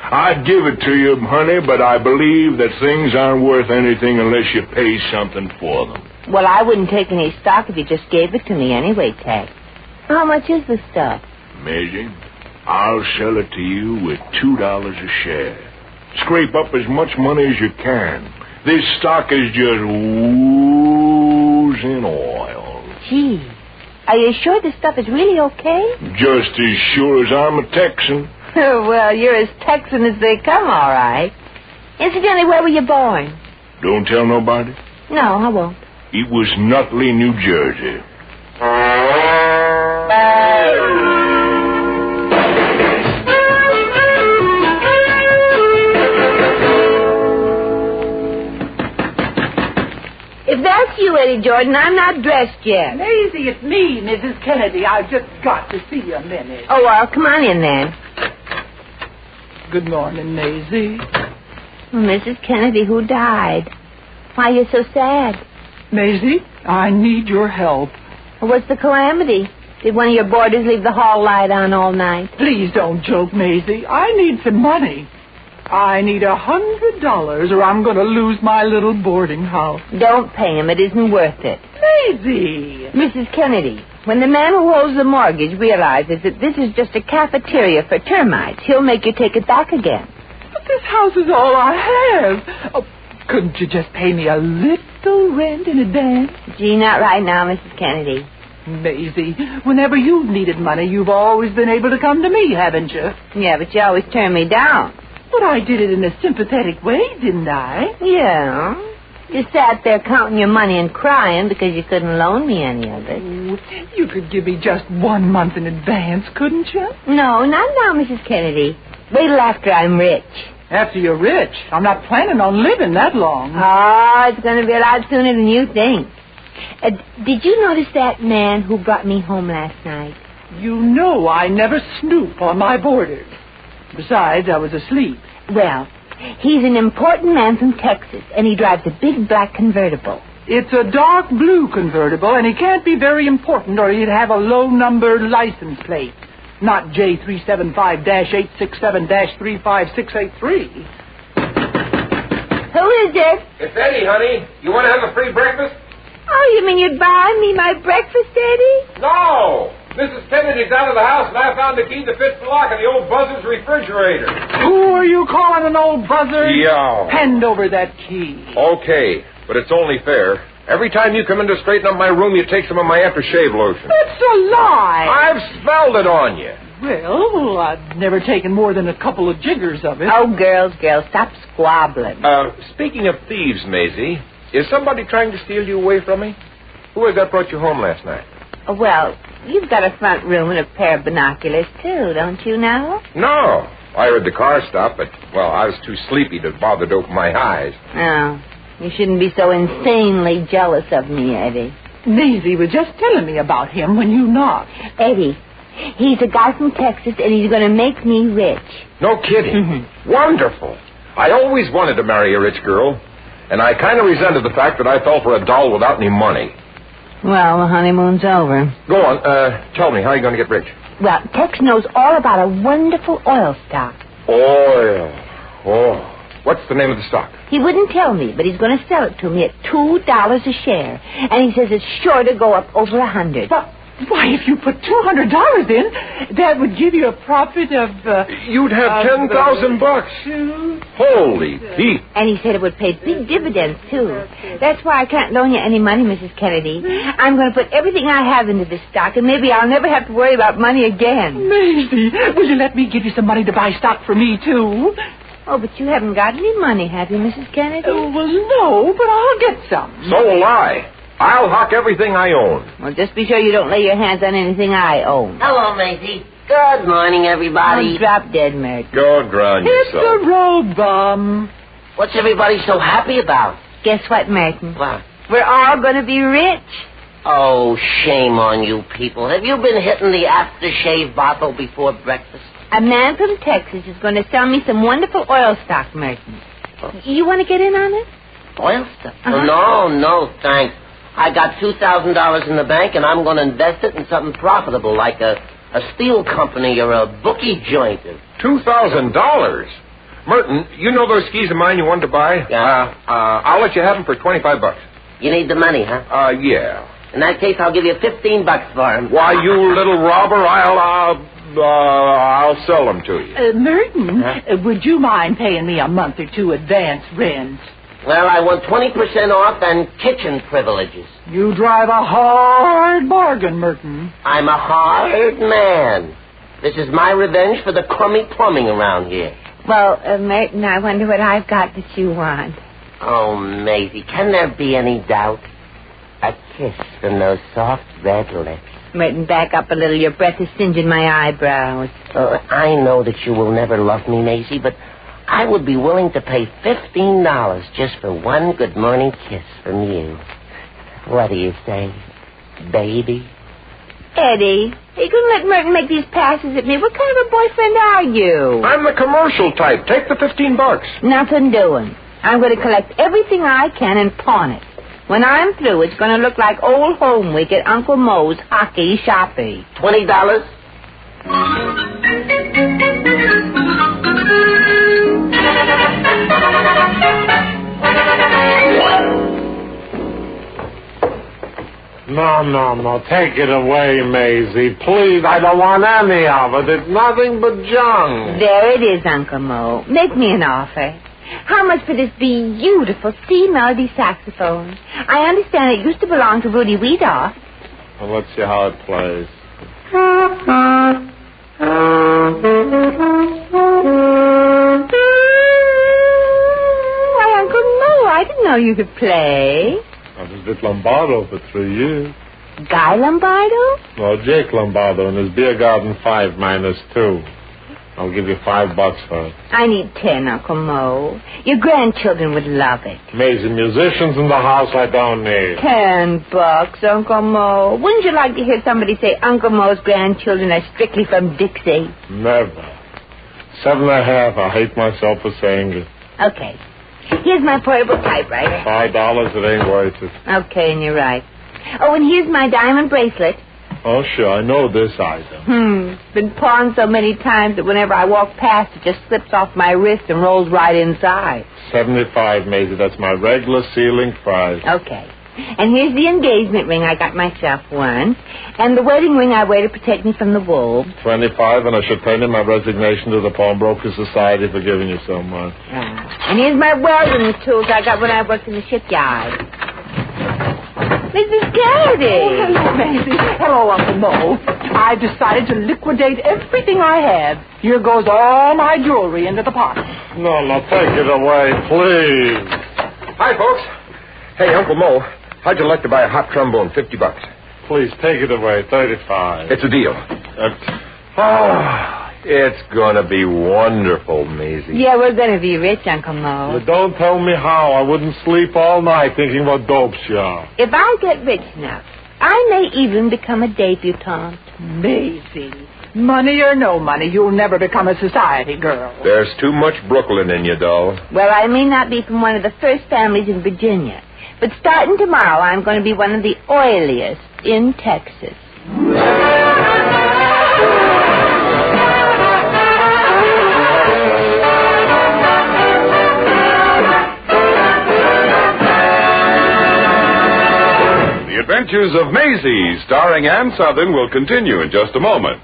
I'd give it to you, honey, but I believe that things aren't worth anything unless you pay something for them. Well, I wouldn't take any stock if you just gave it to me anyway, Tex. How much is the stuff? Maisie, I'll sell it to you with $2 a share. Scrape up as much money as you can. This stock is just oozing oil. Gee, are you sure this stuff is really okay? Just as sure as I'm a Texan. Well, you're as Texan as they come, all right. Incidentally, where were you born? Don't tell nobody? No, I won't. It was Nutley, New Jersey. If that's you, Eddie Jordan, I'm not dressed yet. Maisie, it's me, Mrs. Kennedy. I've just got to see you a minute. Oh, well, come on in then. Good morning, Maisie. Well, Mrs. Kennedy, who died? Why are you so sad? Maisie, I need your help. Well, what's the calamity? Did one of your boarders leave the hall light on all night? Please don't joke, Maisie. I need some money. I need $100 or I'm going to lose my little boarding house. Don't pay him. It isn't worth it. Maisie! Mrs. Kennedy, when the man who holds the mortgage realizes that this is just a cafeteria for termites, he'll make you take it back again. But this house is all I have. Oh, couldn't you just pay me a little rent in advance? Gee, not right now, Mrs. Kennedy. Maisie, whenever you've needed money, you've always been able to come to me, haven't you? Yeah, but you always turn me down. But I did it in a sympathetic way, didn't I? Yeah. You sat there counting your money and crying because you couldn't loan me any of it. Oh, you could give me just 1 month in advance, couldn't you? No, not now, Mrs. Kennedy. Wait till after I'm rich. After you're rich? I'm not planning on living that long. Oh, it's going to be a lot sooner than you think. Did you notice that man who brought me home last night? You know I never snoop on my boarders. Besides, I was asleep. Well, he's an important man from Texas, and he drives a big black convertible. It's a dark blue convertible, and he can't be very important or he'd have a low-number license plate. Not J375-867-35683. Who is it? It's Eddie, honey. You want to have a free breakfast? Oh, you mean you'd buy me my breakfast, Eddie? No! Mrs. Kennedy's out of the house, and I found the key that fits the lock of the old buzzard's refrigerator. Who are you calling an old buzzard? Yeah. Hand over that key. Okay, but it's only fair. Every time you come in to straighten up my room, you take some of my aftershave lotion. That's a lie. I've smelled it on you. Well, I've never taken more than a couple of jiggers of it. Oh, girls, stop squabbling. Speaking of thieves, Maisie, is somebody trying to steal you away from me? Who was that brought you home last night? Well, you've got a front room and a pair of binoculars, too, don't you know? No. I heard the car stop, but, well, I was too sleepy to bother to open my eyes. Oh, you shouldn't be so insanely jealous of me, Eddie. Maisie was just telling me about him when you knocked. Eddie, he's a guy from Texas, and he's going to make me rich. No kidding. Wonderful. I always wanted to marry a rich girl, and I kind of resented the fact that I fell for a doll without any money. Well, the honeymoon's over. Go on. Tell me, how are you going to get rich? Well, Tex knows all about a wonderful oil stock. Oil. Oh. What's the name of the stock? He wouldn't tell me, but he's going to sell it to me at $2 a share. And he says it's sure to go up over 100. But why, if you put $200 in, that would give you a profit of... You'd have $10,000. Holy Pete. And he said it would pay big dividends, too. That's why I can't loan you any money, Mrs. Kennedy. I'm going to put everything I have into this stock, and maybe I'll never have to worry about money again. Maisie, will you let me give you some money to buy stock for me, too? Oh, but you haven't got any money, have you, Mrs. Kennedy? Well, no, but I'll get some. So will I. I'll hock everything I own. Well, just be sure you don't lay your hands on anything I own. Hello, Maisie. Good morning, everybody. Oh, drop dead, Merton. Go drown It's yourself. a road bum. What's everybody so happy about? Guess what, Merton? What? We're all going to be rich. Oh, shame on you people. Have you been hitting the aftershave bottle before breakfast? A man from Texas is going to sell me some wonderful oil stock, Merton. You want to get in on it? Oil stock? No, thanks. I got $2,000 in the bank, and I'm going to invest it in something profitable, like a steel company or a bookie joint. $2,000? Merton, you know those skis of mine you wanted to buy? Yeah. I'll let you have them for $25. You need the money, huh? Yeah. In that case, I'll give you $15 for them. Why, you little robber, I'll sell them to you. Merton, would you mind paying me a month or two advance rent? Well, I want 20% off and kitchen privileges. You drive a hard bargain, Merton. I'm a hard man. This is my revenge for the crummy plumbing around here. Well, Merton, I wonder what I've got that you want. Oh, Maisie, can there be any doubt? A kiss from those soft red lips. Merton, back up a little. Your breath is singeing my eyebrows. I know that you will never love me, Maisie, but I would be willing to pay $15 just for one good morning kiss from you. What do you say, baby? Eddie, are you going to let Merton make these passes at me? What kind of a boyfriend are you? I'm the commercial type. Take the $15. Nothing doing. I'm going to collect everything I can and pawn it. When I'm through, it's going to look like old home week at Uncle Moe's hockey shoppy. $20? No. Take it away, Maisie. Please, I don't want any of it. It's nothing but junk. There it is, Uncle Moe. Make me an offer. How much for this beautiful C melody saxophone? I understand it used to belong to Rudy Weedoff. Well, let's see how it plays. Why, Uncle Moe, I didn't know you could play. I was with Lombardo for 3 years. Guy Lombardo? No, Jake Lombardo in his beer garden 5 - 2. I'll give you $5 for it. I need 10, Uncle Moe. Your grandchildren would love it. Amazing musicians in the house I don't need. $10, Uncle Moe. Wouldn't you like to hear somebody say Uncle Moe's grandchildren are strictly from Dixie? Never. 7.5. I hate myself for saying it. Okay. Here's my portable typewriter. $5, it ain't worth it. Okay, and you're right. Oh, and here's my diamond bracelet. Oh, sure, I know this item. Been pawned so many times that whenever I walk past, it just slips off my wrist and rolls right inside. $75, Maisie. That's my regular ceiling price. Okay. And here's the engagement ring. I got myself one. And the wedding ring I wear to protect me from the wolves. $25, and I should turn in my resignation to the Pawnbrokers Society for giving you so much. And here's my welding tools I got when I worked in the shipyard. Mrs. Kennedy. Oh, hello, Maisie. Hello, Uncle Moe. I've decided to liquidate everything I have. Here goes all my jewelry into the pot. No, take it away, please. Hi, folks. Hey, Uncle Moe, how'd you like to buy a hot trombone, $50? Please, take it away, $35. It's a deal. It's going to be wonderful, Maisie. Yeah, we're going to be rich, Uncle Mo. Well, don't tell me how. I wouldn't sleep all night thinking what dope shop. If I get rich enough, I may even become a debutante. Maisie, money or no money, you'll never become a society girl. There's too much Brooklyn in you, doll. Well, I may not be from one of the first families in Virginia, but starting tomorrow, I'm going to be one of the oiliest in Texas. The Adventures of Maisie, starring Ann Sothern, will continue in just a moment.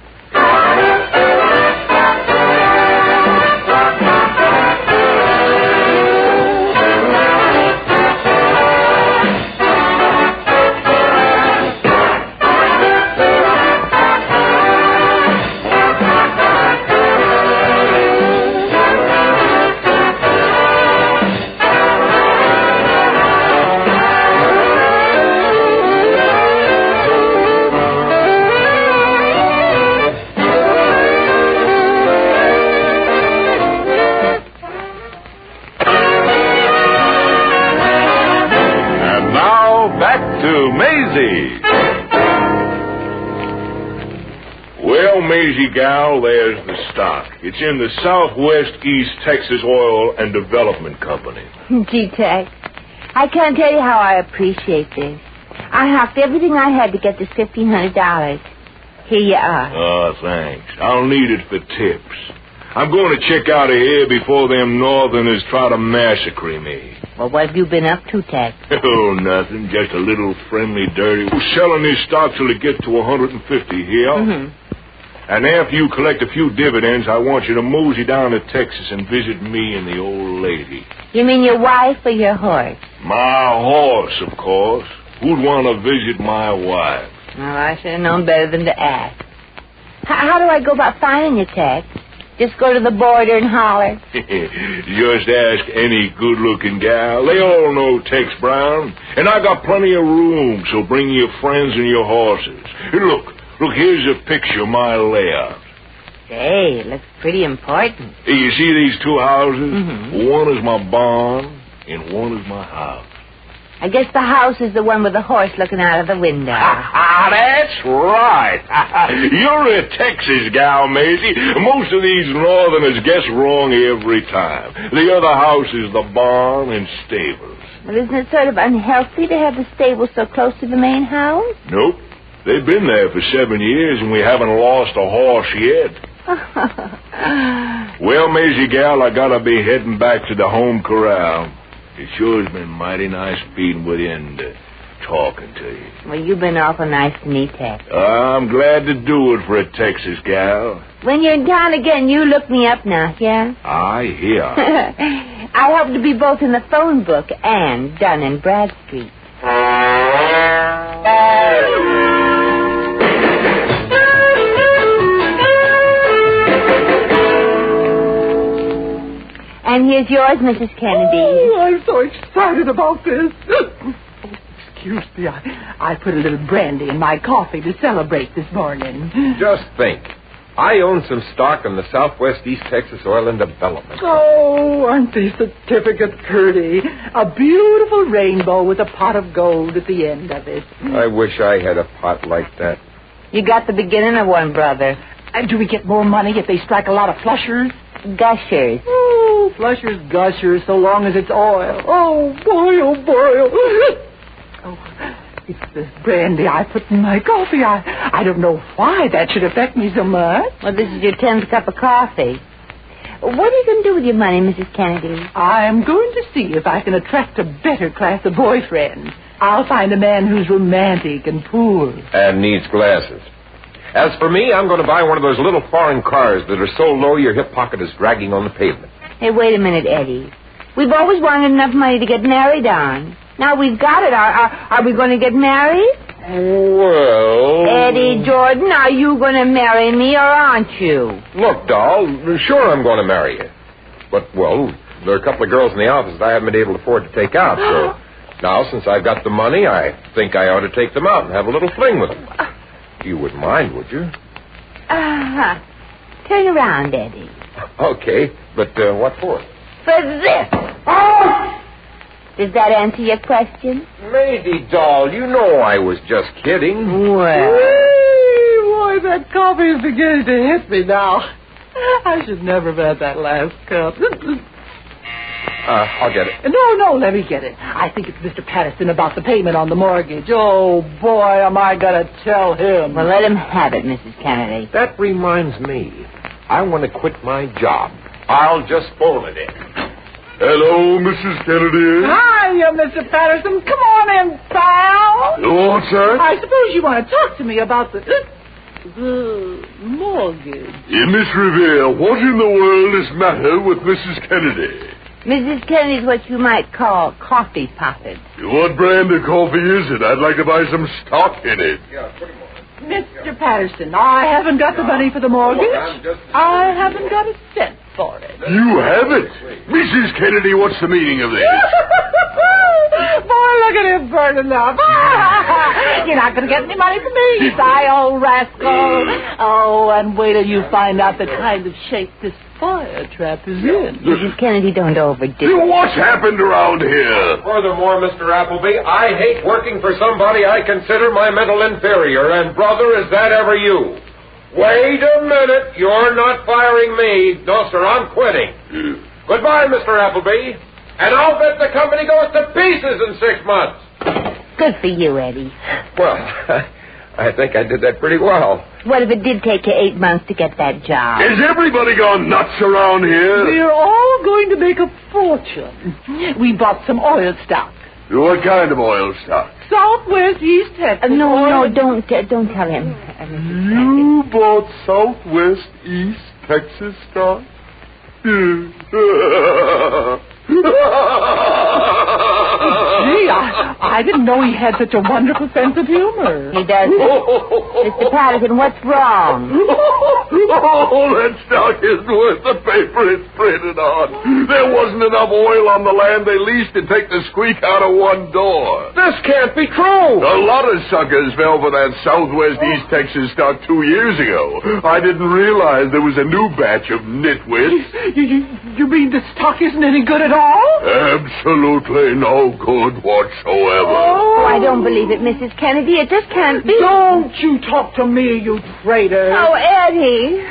Well, Maisie gal, there's the stock. It's in the Southwest East Texas Oil and Development Company. Gee, Tex, I can't tell you how I appreciate this. I hocked everything I had to get this $1,500. Here you are. Oh, thanks. I'll need it for tips. I'm going to check out of here before them Northerners try to massacre me. Well, what have you been up to, Tex? Oh, nothing. Just a little friendly dirty. Selling this stock till it gets to 150 here. Mm-hmm. And after you collect a few dividends, I want you to mosey down to Texas and visit me and the old lady. You mean your wife or your horse? My horse, of course. Who'd want to visit my wife? Well, I should have known better than to ask. How do I go about finding you, Tex? Just go to the border and holler? Just ask any good-looking gal. They all know Tex Brown. And I got plenty of room, so bring your friends and your horses. Look, here's a picture of my layout. Say, it looks pretty important. Hey, you see these two houses? Mm-hmm. One is my barn, and one is my house. I guess the house is the one with the horse looking out of the window. That's right. You're a Texas gal, Maisie. Most of these Northerners guess wrong every time. The other house is the barn and stables. Well, isn't it sort of unhealthy to have the stable so close to the main house? Nope. They've been there for 7 years, and we haven't lost a horse yet. Well, Maisie gal, I gotta be heading back to the home corral. It sure has been mighty nice being with you and talking to you. Well, you've been awful nice to me, Tex. I'm glad to do it for a Texas gal. When you're in town again, you look me up now, yeah? I hear. I hope to be both in the phone book and Dun and Bradstreet. And here's yours, Mrs. Kennedy. Oh, I'm so excited about this. Excuse me, I put a little brandy in my coffee to celebrate this morning. Just think. I own some stock in the Southwest East Texas Oil and Development. Oh, aren't these certificates pretty? A beautiful rainbow with a pot of gold at the end of it. I wish I had a pot like that. You got the beginning of one, brother. And do we get more money if they strike a lot of flushers? Gushers. Oh, flushers, gushers, so long as it's oil. Oh, boy, oh, boy. Oh, it's this brandy I put in my coffee. I don't know why that should affect me so much. Well, this is your 10th cup of coffee. What are you going to do with your money, Mrs. Kennedy? I'm going to see if I can attract a better class of boyfriend. I'll find a man who's romantic and poor. And needs glasses. As for me, I'm going to buy one of those little foreign cars that are so low your hip pocket is dragging on the pavement. Hey, wait a minute, Eddie. We've always wanted enough money to get married on. Now we've got it. Are we going to get married? Well... Eddie Jordan, are you going to marry me or aren't you? Look, doll, sure I'm going to marry you. But, well, there are a couple of girls in the office that I haven't been able to afford to take out, so... Now, since I've got the money, I think I ought to take them out and have a little fling with them. You wouldn't mind, would you? Turn around, Eddie. Okay, but what for? For this. Oh! Does that answer your question? Maisie, doll, you know I was just kidding. Well. Boy, that coffee is beginning to hit me now. I should never have had that last cup. I'll get it. No, let me get it. I think it's Mr. Patterson about the payment on the mortgage. Oh, boy, am I going to tell him. Well, let him have it, Mrs. Kennedy. That reminds me. I want to quit my job. I'll just phone it in. Hello, Mrs. Kennedy. Hi, Mr. Patterson. Come on in, pal. What's that? I suppose you want to talk to me about the mortgage. Miss Revere, what in the world is the matter with Mrs. Kennedy? Mrs. Kennedy's what you might call coffee potted. What brand of coffee is it? I'd like to buy some stock in it. Mr. Patterson, I haven't got the money for the mortgage. I haven't got a cent for it. You haven't? Mrs. Kennedy, what's the meaning of this? Boy, look at him burning up. You're not going to get any money from me, you sly old rascal. Oh, and wait till you find out the kind of shape this fire trap is in. Mrs. Kennedy, don't overdo it. What's happened around here? Furthermore, Mr. Appleby, I hate working for somebody I consider my mental inferior, and brother, is that ever you? Wait a minute. You're not firing me. No, sir, I'm quitting. Goodbye, Mr. Appleby. And I'll bet the company goes to pieces in 6 months. Good for you, Eddie. Well, I think I did that pretty well. What if it did take you 8 months to get that job? Has everybody gone nuts around here? We're all going to make a fortune. We bought some oil stock. What kind of oil stock? Southwest East Texas. No, don't tell him. You bought Southwest East Texas stock? Gee, I didn't know he had such a wonderful sense of humor. He does. Mr. Patterson, what's wrong? That stock isn't worth the paper it's printed on. There wasn't enough oil on the land they leased to take the squeak out of one door. This can't be true. A lot of suckers fell for that Southwest East Texas stock 2 years ago. I didn't realize there was a new batch of nitwits. You mean the stock isn't any good at all? Absolutely no good whatsoever. Oh, I don't believe it, Mrs. Kennedy. It just can't be. Don't you talk to me, you traitor. Oh, Eddie.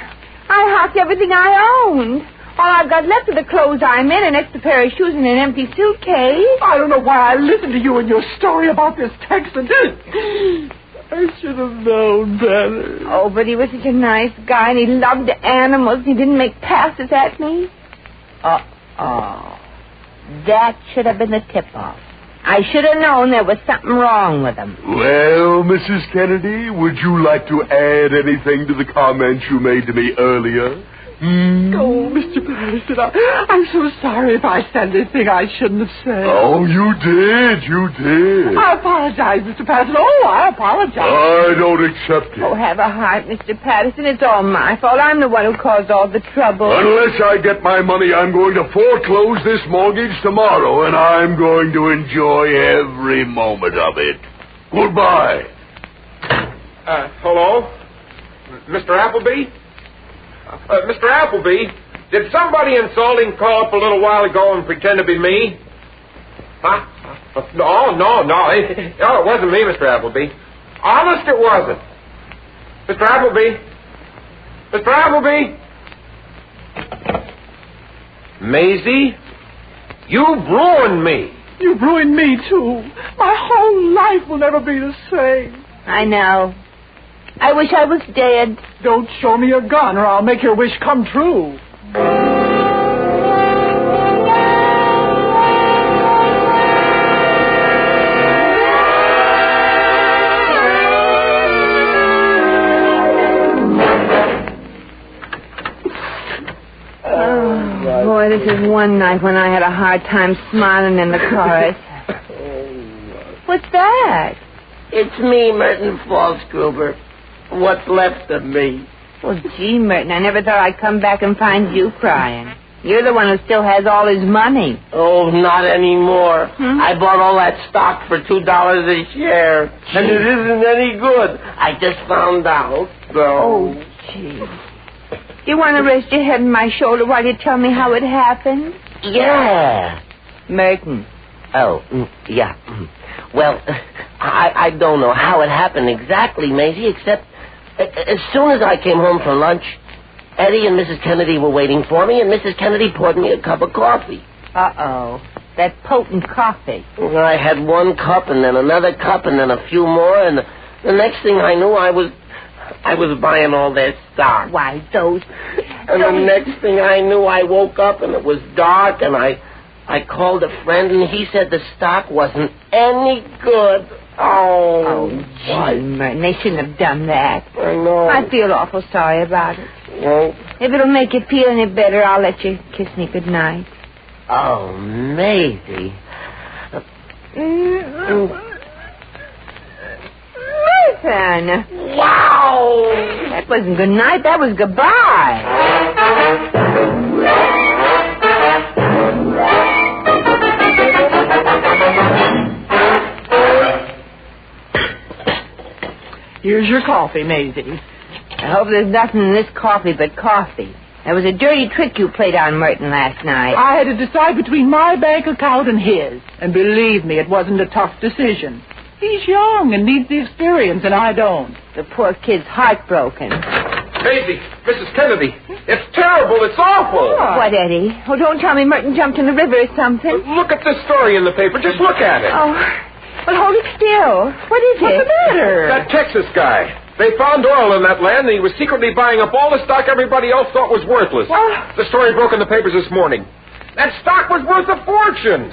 I hocked everything I owned. All I've got left are the clothes I'm in, an extra pair of shoes, and an empty suitcase. I don't know why I listened to you and your story about this Texan. I should have known better. Oh, but he was such a nice guy, and he loved animals. He didn't make passes at me. That should have been the tip-off. I should have known there was something wrong with him. Well, Mrs. Kennedy, would you like to add anything to the comments you made to me earlier? Oh, Mr. Patterson, I'm so sorry if I said anything I shouldn't have said. Oh, you did. I apologize, Mr. Patterson. Oh, I apologize. I don't accept it. Oh, have a heart, Mr. Patterson. It's all my fault. I'm the one who caused all the trouble. Unless I get my money, I'm going to foreclose this mortgage tomorrow, and I'm going to enjoy every moment of it. Goodbye. Hello? Mr. Appleby? Mr. Appleby, did somebody insulting call up a little while ago and pretend to be me? Huh? No. It wasn't me, Mr. Appleby. Honest, it wasn't. Mr. Appleby? Mr. Appleby? Maisie, you've ruined me. You've ruined me, too. My whole life will never be the same. I know. I wish I was dead. Don't show me your gun, or I'll make your wish come true. Oh, boy, this is one night when I had a hard time smiling in the chorus. What's that? It's me, Merton Falsgruber. What's left of me. Well, gee, Merton, I never thought I'd come back and find you crying. You're the one who still has all his money. Oh, not anymore. I bought all that stock for $2 a share, and it isn't any good. I just found out. So... Oh, gee. You want to rest your head on my shoulder while you tell me how it happened? Yeah. Merton. Oh, yeah. Well, I don't know how it happened exactly, Maisie, except as soon as I came home from lunch, Eddie and Mrs. Kennedy were waiting for me, and Mrs. Kennedy poured me a cup of coffee. Uh-oh. That potent coffee. I had one cup, and then another cup, and then a few more, and the next thing I knew, I was buying all their stock. Why, those... And the next thing I knew, I woke up, and it was dark, and I called a friend, and he said the stock wasn't any good. Oh, gee, Merton, they shouldn't have done that. I know. I feel awful sorry about it. Well, if it'll make you feel any better, I'll let you kiss me goodnight. Oh, Maisie. Merton. Wow! That wasn't goodnight, that was goodbye. Here's your coffee, Maisie. I hope there's nothing in this coffee but coffee. That was a dirty trick you played on Merton last night. I had to decide between my bank account and his. And believe me, it wasn't a tough decision. He's young and needs the experience, and I don't. The poor kid's heartbroken. Maisie, Mrs. Kennedy, it's terrible. It's awful. What, Eddie? Oh, don't tell me Merton jumped in the river or something. Look at this story in the paper. Just look at it. Oh, well, hold it still. What is it? What's the matter? That Texas guy. They found oil in that land, and he was secretly buying up all the stock everybody else thought was worthless. The story broke in the papers this morning. That stock was worth a fortune.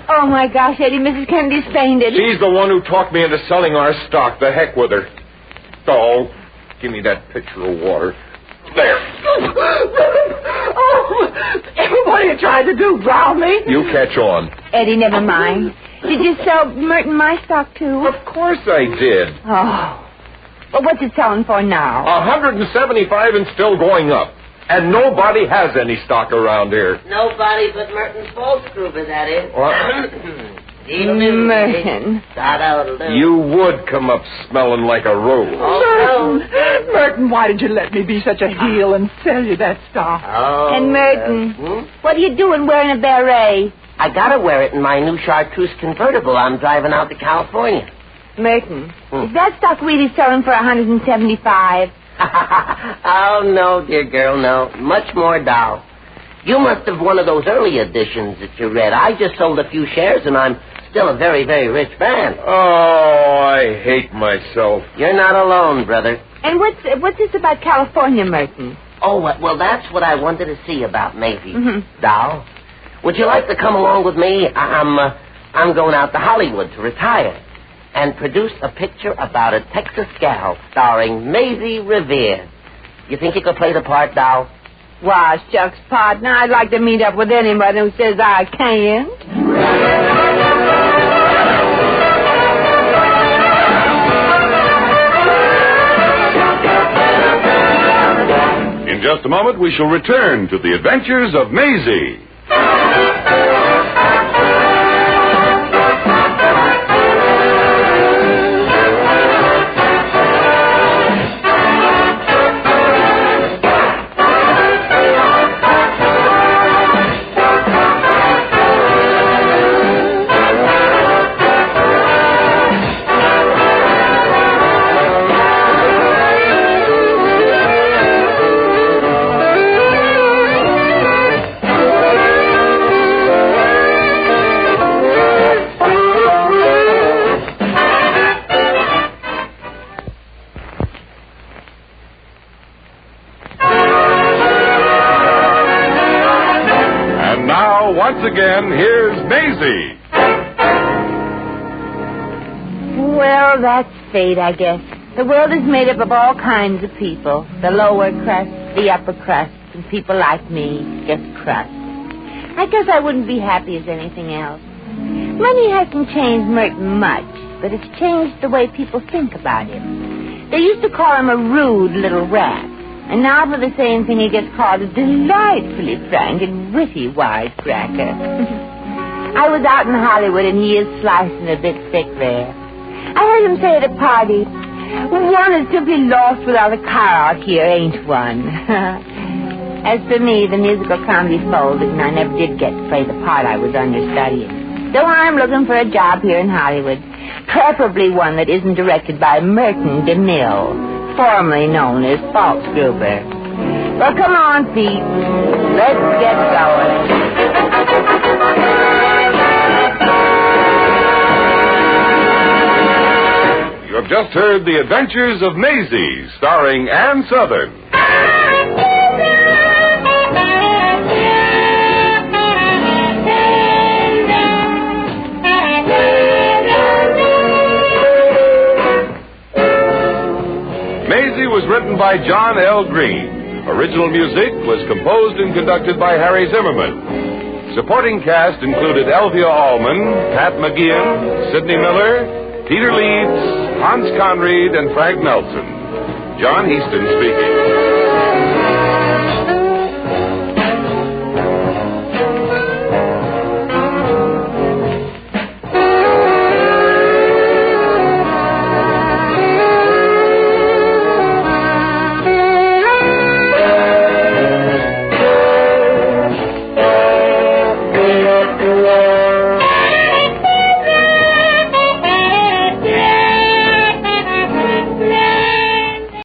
Oh, my gosh, Eddie, Mrs. Kennedy's fainted. She's the one who talked me into selling our stock. The heck with her. Oh, give me that pitcher of water. There. Oh, everybody you tried to do, drown me. You catch on. Eddie, never mind. Did you sell Merton my stock, too? Of course I did. Oh. Well, what's it selling for now? 175 and still going up. And nobody has any stock around here. Nobody but Merton's Bolsgruber, that is. What? Merton. You would come up smelling like a rose. Oh, Merton, why did you let me be such a heel and sell you that stock? Oh, and Merton, what are you doing wearing a beret? I gotta wear it in my new chartreuse convertible I'm driving out to California. Merton, is that stock really selling for 175? Oh, no, dear girl, no. Much more, doll. You must have one of those early editions that you read. I just sold a few shares, and I'm still a very, very rich man. Oh, I hate myself. You're not alone, brother. And what's this about California, Merton? Oh, well, that's what I wanted to see about Maisie. Doll, would you like to come along with me? I'm going out to Hollywood to retire and produce a picture about a Texas gal starring Maisie Revere. You think you could play the part, doll? Why, shucks, partner, I'd like to meet up with anybody who says I can't. In just a moment, we shall return to the adventures of Maisie. Once again, here's Maisie. Well, that's fate, I guess. The world is made up of all kinds of people. The lower crust, the upper crust, and people like me, just crust. I guess I wouldn't be happy as anything else. Money hasn't changed Merton much, but it's changed the way people think about him. They used to call him a rude little rat. And now for the same thing he gets called a delightfully frank and witty wisecracker. I was out in Hollywood and he is slicing a bit thick there. I heard him say at a party, One is simply lost without a car out here, ain't one? As for me, the musical comedy folded, and I never did get to play the part I was understudying. So I'm looking for a job here in Hollywood, preferably one that isn't directed by Merton DeMille, formerly known as Falsgruber. Well, come on, Pete. Let's get going. You have just heard The Adventures of Maisie, starring Ann Sothern. Maisie was written by John L. Green. Original music was composed and conducted by Harry Zimmerman. Supporting cast included Elvia Allman, Pat McGeehan, Sidney Miller, Peter Leeds, Hans Conried, and Frank Nelson. John Heaston speaking.